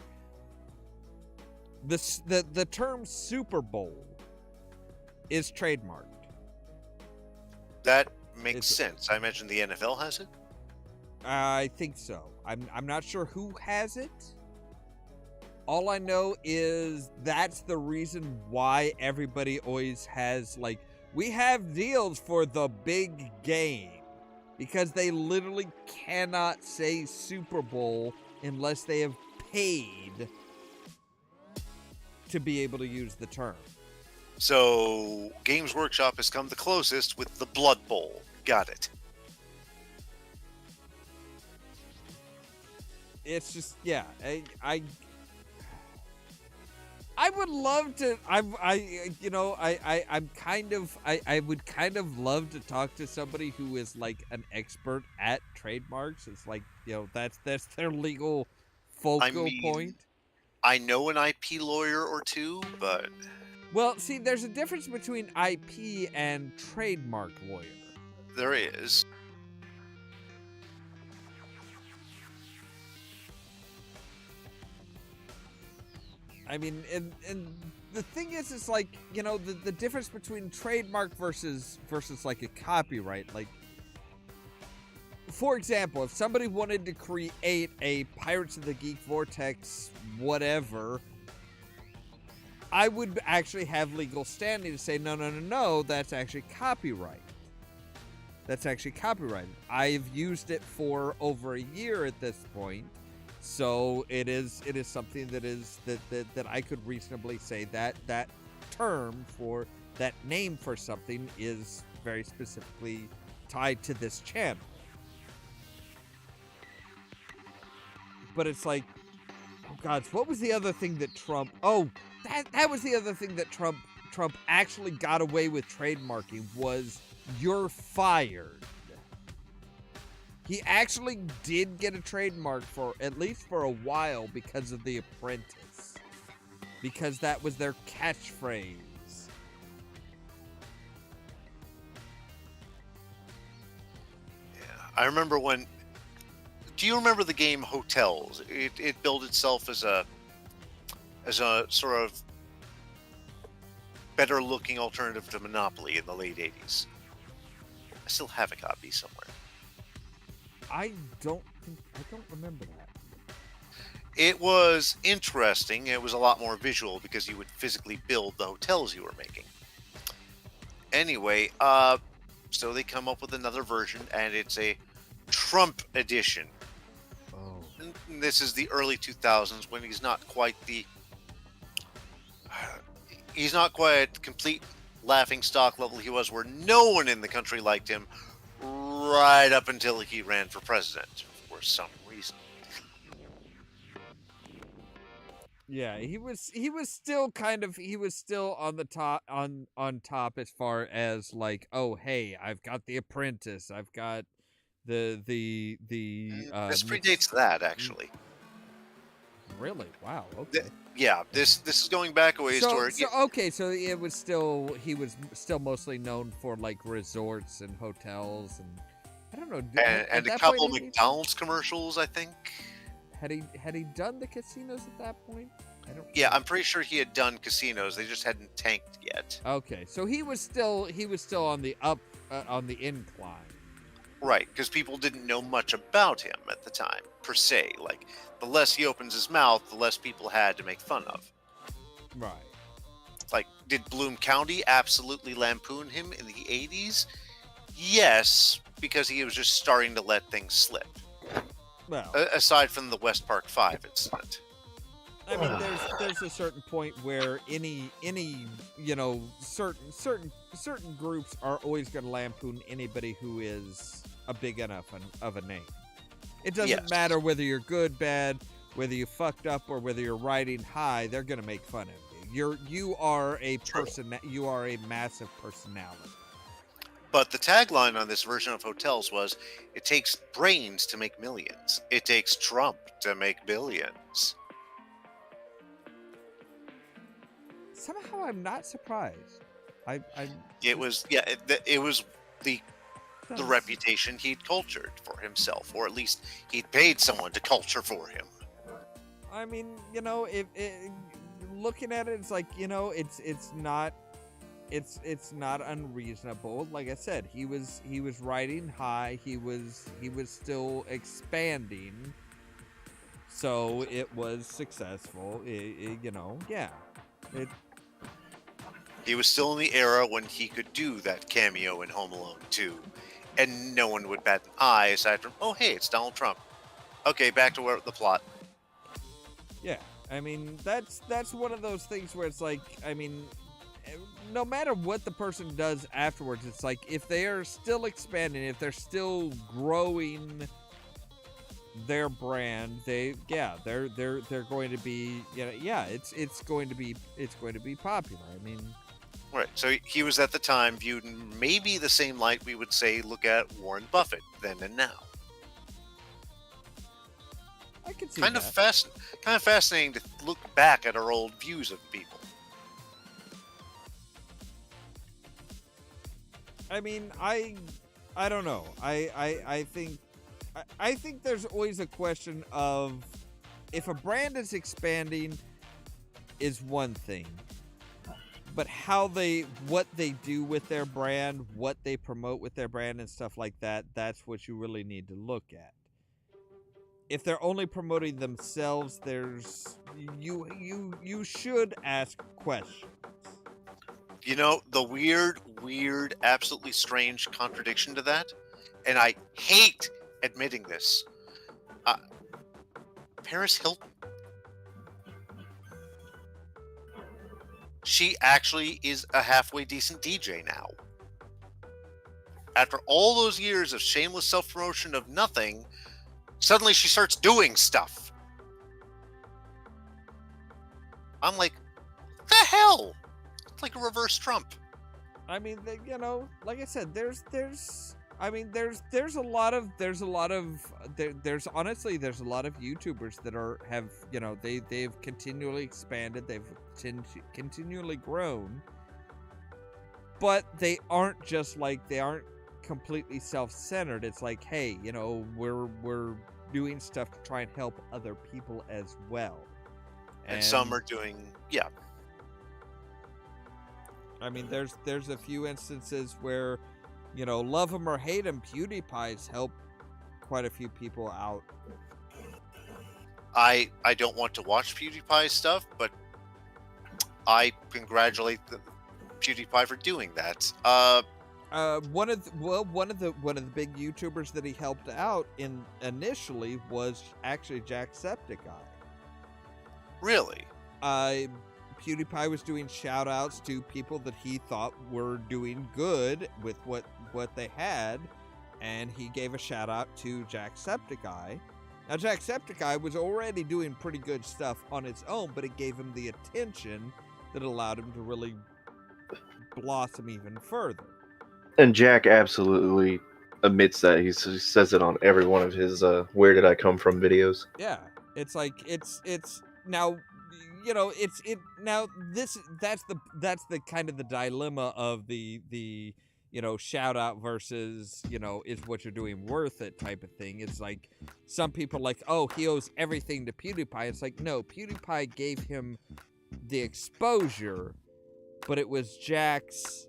The term Super Bowl is trademarked. That makes sense. I imagine the NFL has it. I think so. I'm not sure who has it. All I know is that's the reason why everybody always has, like, we have deals for the big game. Because they literally cannot say Super Bowl unless they have paid to be able to use the term. So, Games Workshop has come the closest with the Blood Bowl. Got it. It's just, yeah, I would love to. I would kind of love to talk to somebody who is like an expert at trademarks. It's like, that's their legal focal point. I know an IP lawyer or two, but well, see, there's a difference between IP and trademark lawyer. There is. I mean, and the thing is, it's like, the difference between trademark versus like a copyright. Like, for example, if somebody wanted to create a Pirates of the Geek Vortex whatever, I would actually have legal standing to say, no, that's actually copyright. That's actually copyrighted. I've used it for over a year at this point. So it is something that I could reasonably say that term for that name for something is very specifically tied to this channel. But it's like, oh God, what was the other thing that Trump? Oh, that was the other thing that Trump actually got away with trademarking was "you're fired." He actually did get a trademark for, at least for a while, because of The Apprentice. Because that was their catchphrase. Yeah, I remember when... Do you remember the game Hotels? It billed itself as a sort of better-looking alternative to Monopoly in the late 80s. I still have a copy somewhere. I don't remember that. It was interesting. It was a lot more visual because you would physically build the hotels you were making. Anyway, so they come up with another version, and it's a Trump edition. Oh. And this is the early 2000s when he's not quite the... he's not quite at complete laughing stock level he was, where no one in the country liked him, right up until he ran for president for some reason. Yeah, he was still on the top on top as far as like, oh hey, I've got The Apprentice, I've got the This predates that, actually. Really? Wow. Okay. Yeah, this is going back a ways toward. So it was he was still mostly known for like resorts and hotels and I don't know. And a couple of McDonald's commercials, I think. Had he done the casinos at that point? I don't. Yeah, I'm pretty sure he had done casinos. They just hadn't tanked yet. Okay, so he was still on the on the incline. Right, because people didn't know much about him at the time, per se. Like, the less he opens his mouth, the less people had to make fun of. Right. Like, did Bloom County absolutely lampoon him in the 80s? Yes, because he was just starting to let things slip. Well, aside from the West Park 5 incident. I mean, there's a certain point where any certain groups are always going to lampoon anybody who is a big enough of a name. It doesn't matter whether you're good, bad, whether you fucked up, or whether you're riding high. They're going to make fun of you. You are a person. You are a massive personality. But the tagline on this version of Hotels was, "It takes brains to make millions. It takes Trump to make billions." Somehow, I'm not surprised. It was the reputation he'd cultured for himself, or at least he'd paid someone to culture for him. I mean, if looking at it, it's like, it's not unreasonable. Like I said, he was riding high. He was still expanding, so it was successful. He was still in the era when he could do that cameo in Home Alone 2, and no one would bat an eye aside from, oh hey, it's Donald Trump. Okay, back to the plot. Yeah, I mean, that's one of those things where it's like, I mean, no matter what the person does afterwards, it's like, if they are still expanding, if they're still growing their brand, they're going to be, it's going to be popular. I mean, right. So he was at the time viewed in maybe the same light we would say look at Warren Buffett then and now. I can see kind that. Kind of fascinating to look back at our old views of people. I mean, I don't know. I think there's always a question of, if a brand is expanding is one thing, but what they do with their brand, what they promote with their brand and stuff like that, that's what you really need to look at. If they're only promoting themselves, you should ask questions. The weird, absolutely strange contradiction to that, and I hate admitting this, Paris Hilton. She actually is a halfway decent DJ now. After all those years of shameless self-promotion of nothing, suddenly she starts doing stuff. I'm like, the hell? It's like a reverse Trump. I mean, like I said, there's a lot of YouTubers that they've continually expanded, they've continually grown, but they aren't completely self-centered. It's like, hey, we're doing stuff to try and help other people as well, and some are doing, yeah. I mean, there's a few instances where, love him or hate him, PewDiePie's helped quite a few people out. I don't want to watch PewDiePie stuff, but I congratulate PewDiePie for doing that. One of the big YouTubers that he helped out initially was actually Jacksepticeye. Really? PewDiePie was doing shout outs to people that he thought were doing good with what they had, and he gave a shout out to Jacksepticeye. Now, Jacksepticeye was already doing pretty good stuff on its own, but it gave him the attention that allowed him to really blossom even further. And Jack absolutely admits that. He says it on every one of his "Where Did I Come From" videos. Yeah, it's like it's now, you know, that's the kind of the dilemma of the you know, shout out versus, you know, is what you're doing worth it type of thing. It's like some people are like, oh, he owes everything to PewDiePie. It's like, no, PewDiePie gave him the exposure, but it was Jack's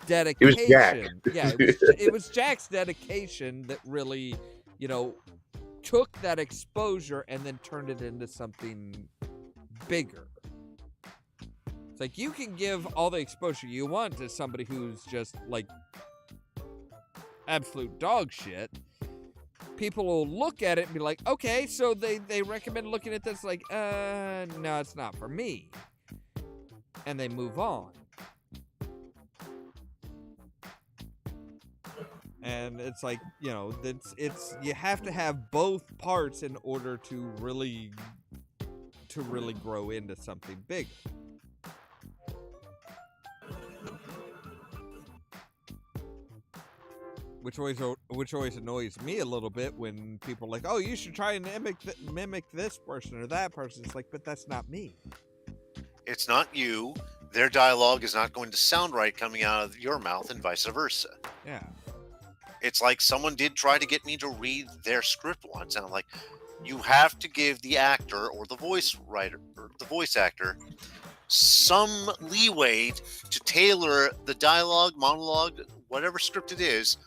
dedication. It was Jack. Yeah, it was Jack's dedication that really, you know, took that exposure and then turned it into something bigger. It's like you can give all the exposure you want to somebody who's just like absolute dog shit. People will look at it and be like, okay, so they recommend looking at this, like, no, it's not for me. And they move on. And it's like, you know, it's you have to have both parts in order to really grow into something big. Which always annoys me a little bit when people are like, oh, you should try and mimic this person or that person. It's like, but that's not me. It's not you. Their dialogue is not going to sound right coming out of your mouth and vice versa. Yeah. It's like someone did try to get me to read their script once, and I'm like, you have to give the actor or the voice writer or the voice actor some leeway to tailor the dialogue, monologue, whatever script it is,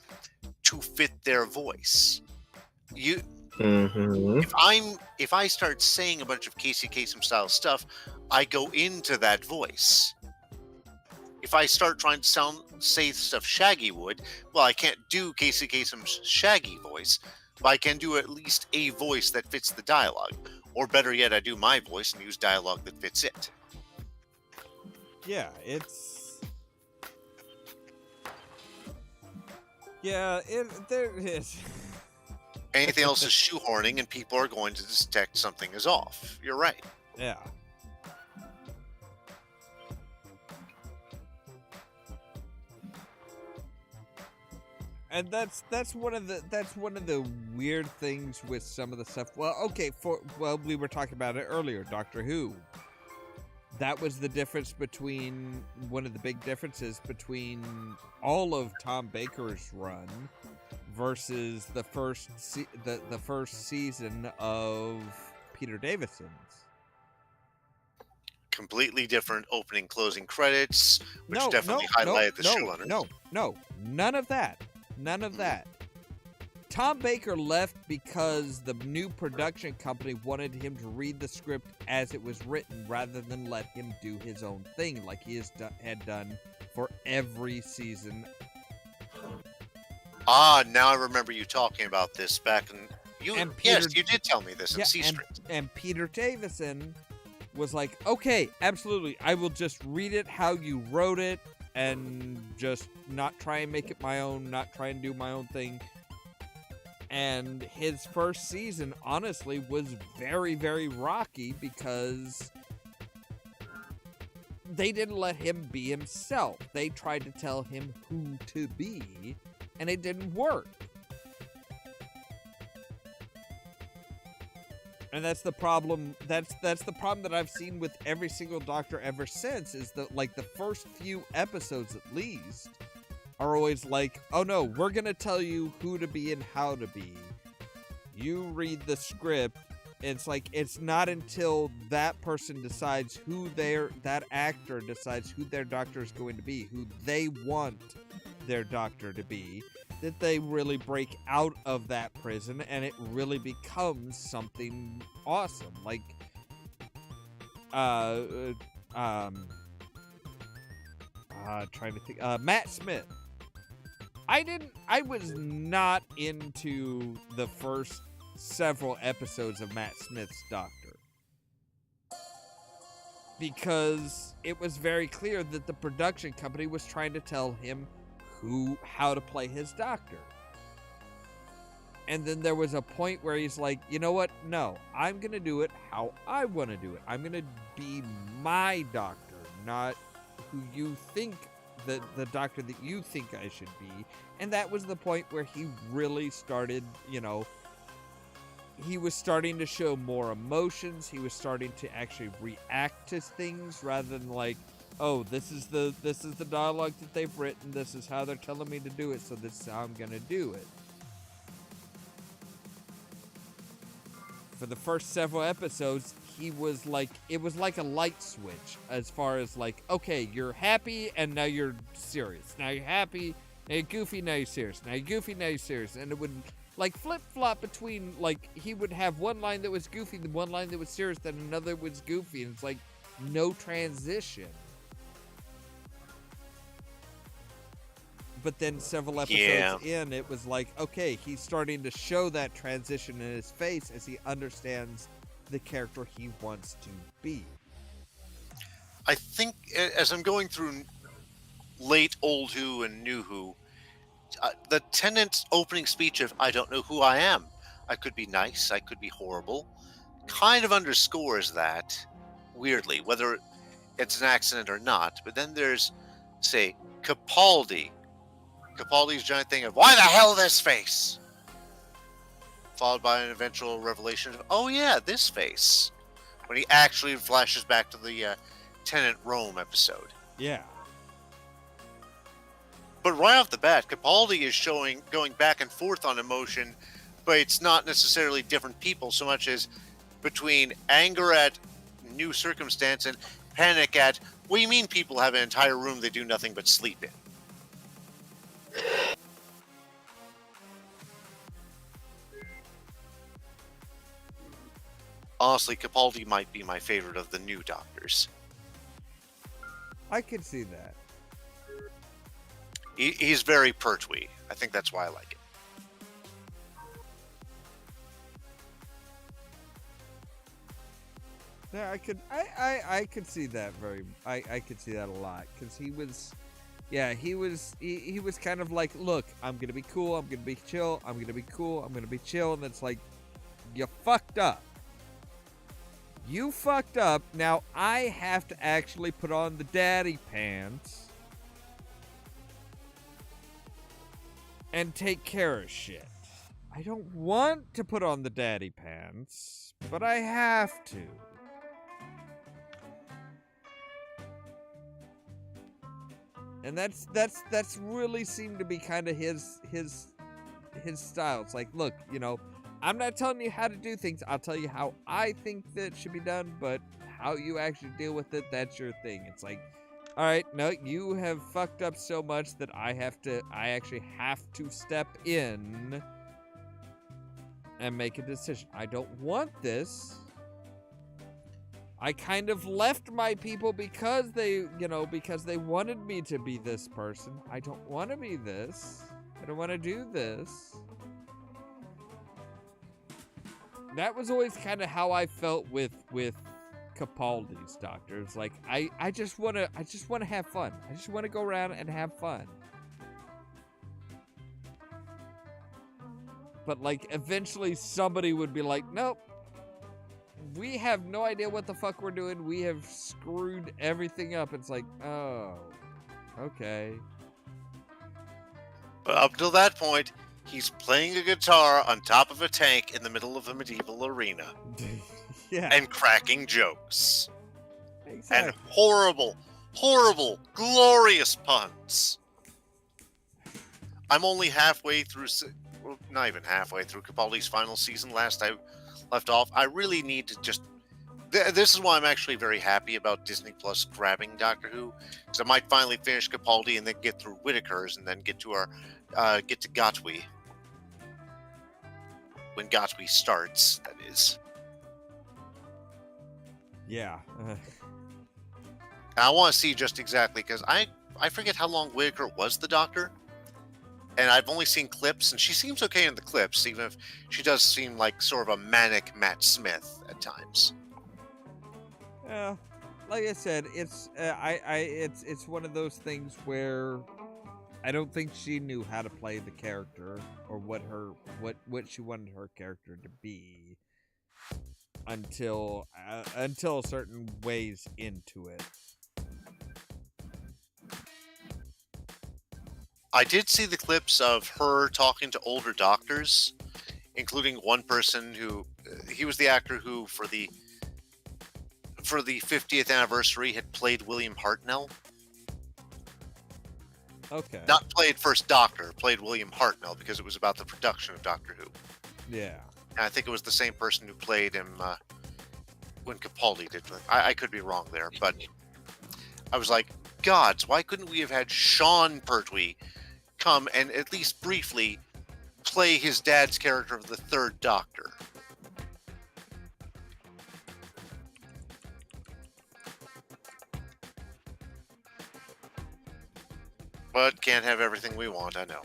to fit their voice. If I start saying a bunch of Casey Kasem style stuff, I go into that voice. If I start trying to say stuff Shaggy would, well, I can't do Casey Kasem's Shaggy voice, but I can do at least a voice that fits the dialogue. Or better yet, I do my voice and use dialogue that fits it. Yeah, it's... Yeah, there is... Anything else is shoehorning, and people are going to detect something is off. You're right. Yeah. And that's one of the weird things with some of the stuff. Well, okay, we were talking about it earlier, Doctor Who. That was the difference between one of the big differences between all of Tom Baker's run versus the first season of Peter Davison's. Completely different opening, closing credits, which definitely highlighted the showrunners. No, none of that. None of that. Tom Baker left because the new production company wanted him to read the script as it was written rather than let him do his own thing like he had done for every season. Ah, now I remember you talking about this back in... Yes, you did tell me this in C Street. And Peter Davison was like, okay, absolutely, I will just read it how you wrote it and just not try and make it my own, not try and do my own thing. And his first season, honestly, was very, very rocky because they didn't let him be himself. They tried to tell him who to be, and it didn't work. And that's the problem. That's the problem that I've seen with every single Doctor ever since, is that, like, the first few episodes at least are always like, oh no, we're gonna tell you who to be and how to be. You read the script. It's like, it's not until that person decides that actor decides who their Doctor is going to be, who they want their Doctor to be, that they really break out of that prison and it really becomes something awesome. Like, trying to think, Matt Smith. I was not into the first several episodes of Matt Smith's Doctor. Because it was very clear that the production company was trying to tell him how to play his doctor. And then there was a point where he's like, you know what? No, I'm going to do it how I want to do it. I'm going to be my doctor, not who you think, the doctor that you think I should be. And that was the point where he really started, he was starting to show more emotions. He was starting to actually react to things rather than like, oh, this is the dialogue that they've written. This is how they're telling me to do it, so this is how I'm going to do it. For the first several episodes, he was like, it was like a light switch as far as like, okay, you're happy and now you're serious. Now you're happy, now you're goofy, now you're serious. Now you're goofy, now you're serious. And it would like flip-flop between, like, he would have one line that was goofy, then one line that was serious, then another was goofy. And it's like no transition. But then several episodes in, it was like, okay, he's starting to show that transition in his face as he understands the character he wants to be. I think as I'm going through late Old Who and New Who, the Tennant's opening speech of, I don't know who I am. I could be nice, I could be horrible, kind of underscores that, weirdly, whether it's an accident or not. But then there's, say, Capaldi's giant thing of, why the hell this face? Followed by an eventual revelation of, oh yeah, this face. When he actually flashes back to the Tennant Rome episode. Yeah. But right off the bat, Capaldi is going back and forth on emotion, but it's not necessarily different people so much as between anger at new circumstance and panic at, what do you mean people have an entire room they do nothing but sleep in? Honestly, Capaldi might be my favorite of the new Doctors. I could see that. He's very Pertwee. I think that's why I like it. Yeah, I could see that I could see that a lot, because he was kind of like, look, I'm gonna be cool, I'm gonna be chill, I'm gonna be cool, I'm gonna be chill, and it's like, you fucked up. You fucked up. Now I have to actually put on the daddy pants and take care of shit. I don't want to put on the daddy pants, but I have to. And that's really seemed to be kind of his style. It's like, look, I'm not telling you how to do things. I'll tell you how I think that should be done, but how you actually deal with it, that's your thing. It's like, all right, no, you have fucked up so much that I actually have to step in and make a decision. I don't want this. I kind of left my people because they wanted me to be this person. I don't want to be this. I don't want to do this. That was always kind of how I felt with Capaldi's Doctor. It's like, I just want to have fun. I just want to go around and have fun. But like eventually somebody would be like, nope, we have no idea what the fuck we're doing. We have screwed everything up. It's like, oh, okay. But up till that point, he's playing a guitar on top of a tank in the middle of a medieval arena. Yeah. And cracking jokes. Exactly. And horrible, glorious puns. I'm only halfway through, well, not even halfway through Capaldi's final season. Last I left off, I really need to just... This is why I'm actually very happy about Disney Plus grabbing Doctor Who, because I might finally finish Capaldi and then get through Whittaker's and then get to Gatwi. When Gatwi starts, that is. Yeah. And I want to see just exactly, because I forget how long Whittaker was the Doctor, and I've only seen clips, and she seems okay in the clips, even if she does seem like sort of a manic Matt Smith at times. Yeah, like I said, it's it's one of those things where I don't think she knew how to play the character or what she wanted her character to be until certain ways into it. I did see the clips of her talking to older doctors, including one person who he was the actor who for the 50th anniversary had played William Hartnell. Okay. Not played First Doctor, played William Hartnell because it was about the production of Doctor Who. Yeah. And I think it was the same person who played him when Capaldi did. I could be wrong there, but I was like, gods, why couldn't we have had Sean Pertwee come and at least briefly play his dad's character of the Third Doctor? But can't have everything we want, I know.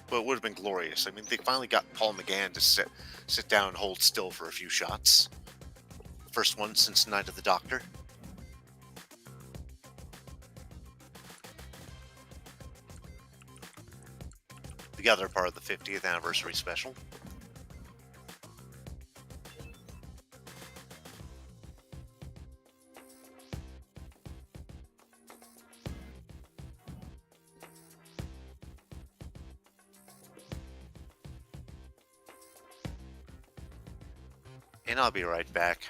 But it would have been glorious. I mean, they finally got Paul McGann to sit down and hold still for a few shots. First one since Night of the Doctor. The other part of the 50th anniversary special. And I'll be right back.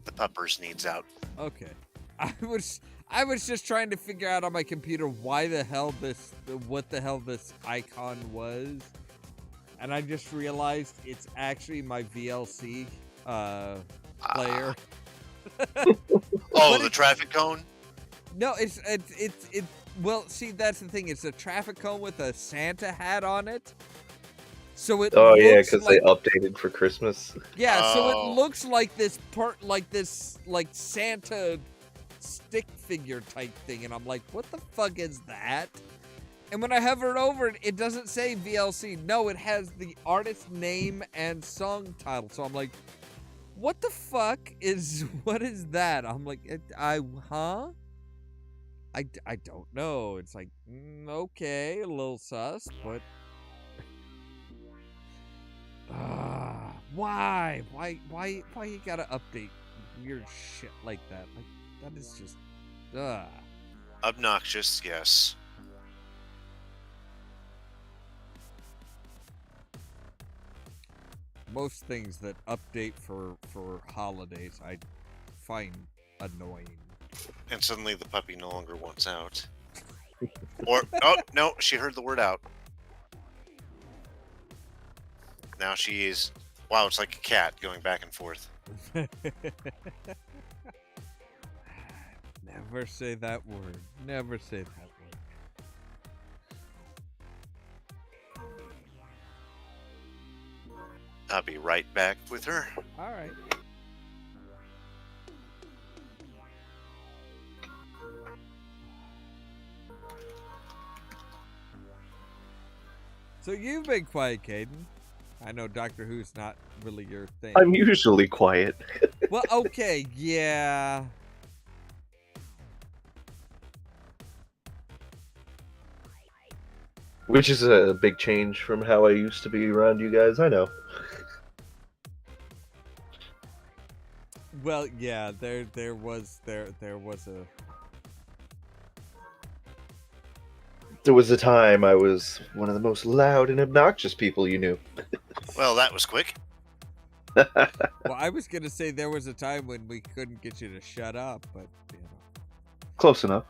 The puppers needs out. Okay. I was just trying to figure out on my computer what the hell this icon was, and I just realized it's actually my VLC player. Oh, the traffic cone? No, it's well, see, that's the thing. It's a traffic cone with a Santa hat on it. So it Oh yeah, looks because like, they updated for Christmas. yeah, so it Oh. looks like this Santa stick figure type thing, and I'm like, what the fuck is that? And when I hovered over it, it doesn't say VLC. No, it has the artist name and song title. So I'm like, what the fuck is what is that? I'm like, I don't know. It's like, okay, a little sus, but why you gotta update weird shit like that? Like, that is just Obnoxious, yes. most things that update for holidays I find annoying. And suddenly the puppy no longer wants out. Or, oh, no, she heard the word out. Now she is, wow, it's like a cat going back and forth. Never say that word. Never say that word. I'll be right back with her. All right. So you've been quiet, Caden. I know Doctor Who's not really your thing. I'm usually quiet. Well, okay, yeah. Which is a big change from how I used to be around you guys, I know. Well, yeah, there was a There was a time I was one of the most loud and obnoxious people you knew. Well, that was quick. well, I was gonna say there was a time when we couldn't get you to shut up, but you know. Close enough.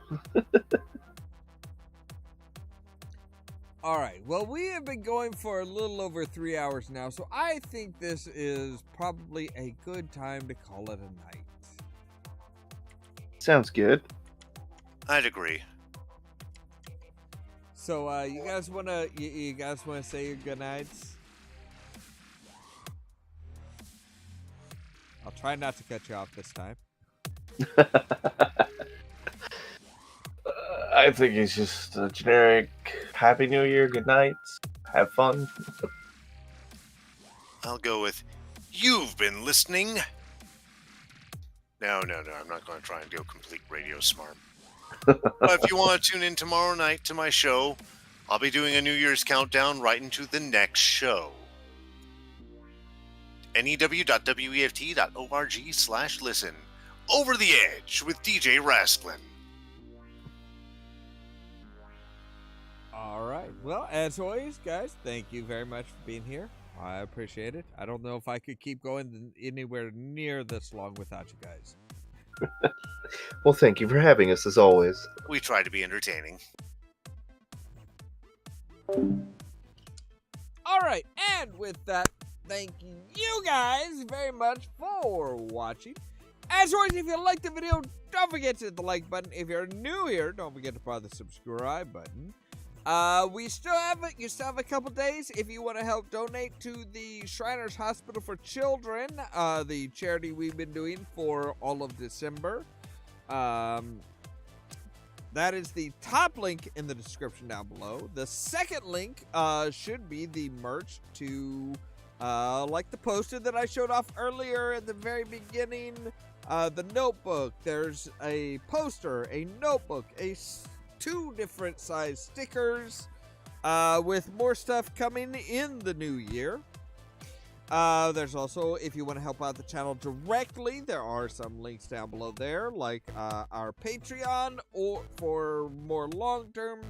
All right. Well, we have been going for a little over 3 hours now, so I think this is probably a good time to call it a night. Sounds good. I'd agree. So, you guys wanna say your good nights? I'll try not to cut you off this time. I think it's just a generic Happy New Year, good night, have fun. I'll go with, you've been listening. No, I'm not going to try and go complete radio smart. But if you want to tune in tomorrow night to my show, I'll be doing a New Year's countdown right into the next show. new.weft.org/listen. Over the Edge with DJ Rasklin. All right. Well, as always, guys, thank you very much for being here. I appreciate it. I don't know if I could keep going anywhere near this long without you guys. Well, thank you for having us, as always. We try to be entertaining. All right. And with that, thank you guys very much for watching. As always, if you liked the video, don't forget to hit the like button. If you're new here, don't forget to press the subscribe button. You still have a couple days if you want to help donate to the Shriners Hospital for Children, the charity we've been doing for all of December. That is the top link in the description down below. The second link should be the merch to like the poster that I showed off earlier at the very beginning. The notebook. There's a poster, a notebook, two different size stickers, with more stuff coming in the new year. There's also, if you want to help out the channel directly, there are some links down below there, like our Patreon, or for more long-term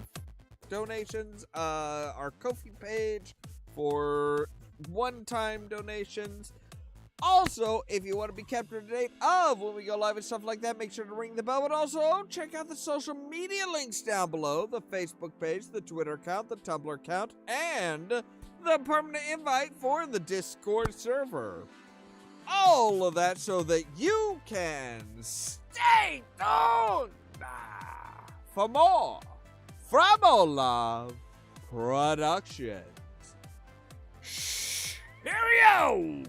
donations, our Ko-fi page for one-time donations. Also, if you want to be kept up to date of when we go live and stuff like that, make sure to ring the bell. But also, check out the social media links down below. The Facebook page, the Twitter account, the Tumblr account, and the permanent invite for the Discord server. All of that so that you can stay tuned for more from Ollamh Productions. Cheerio!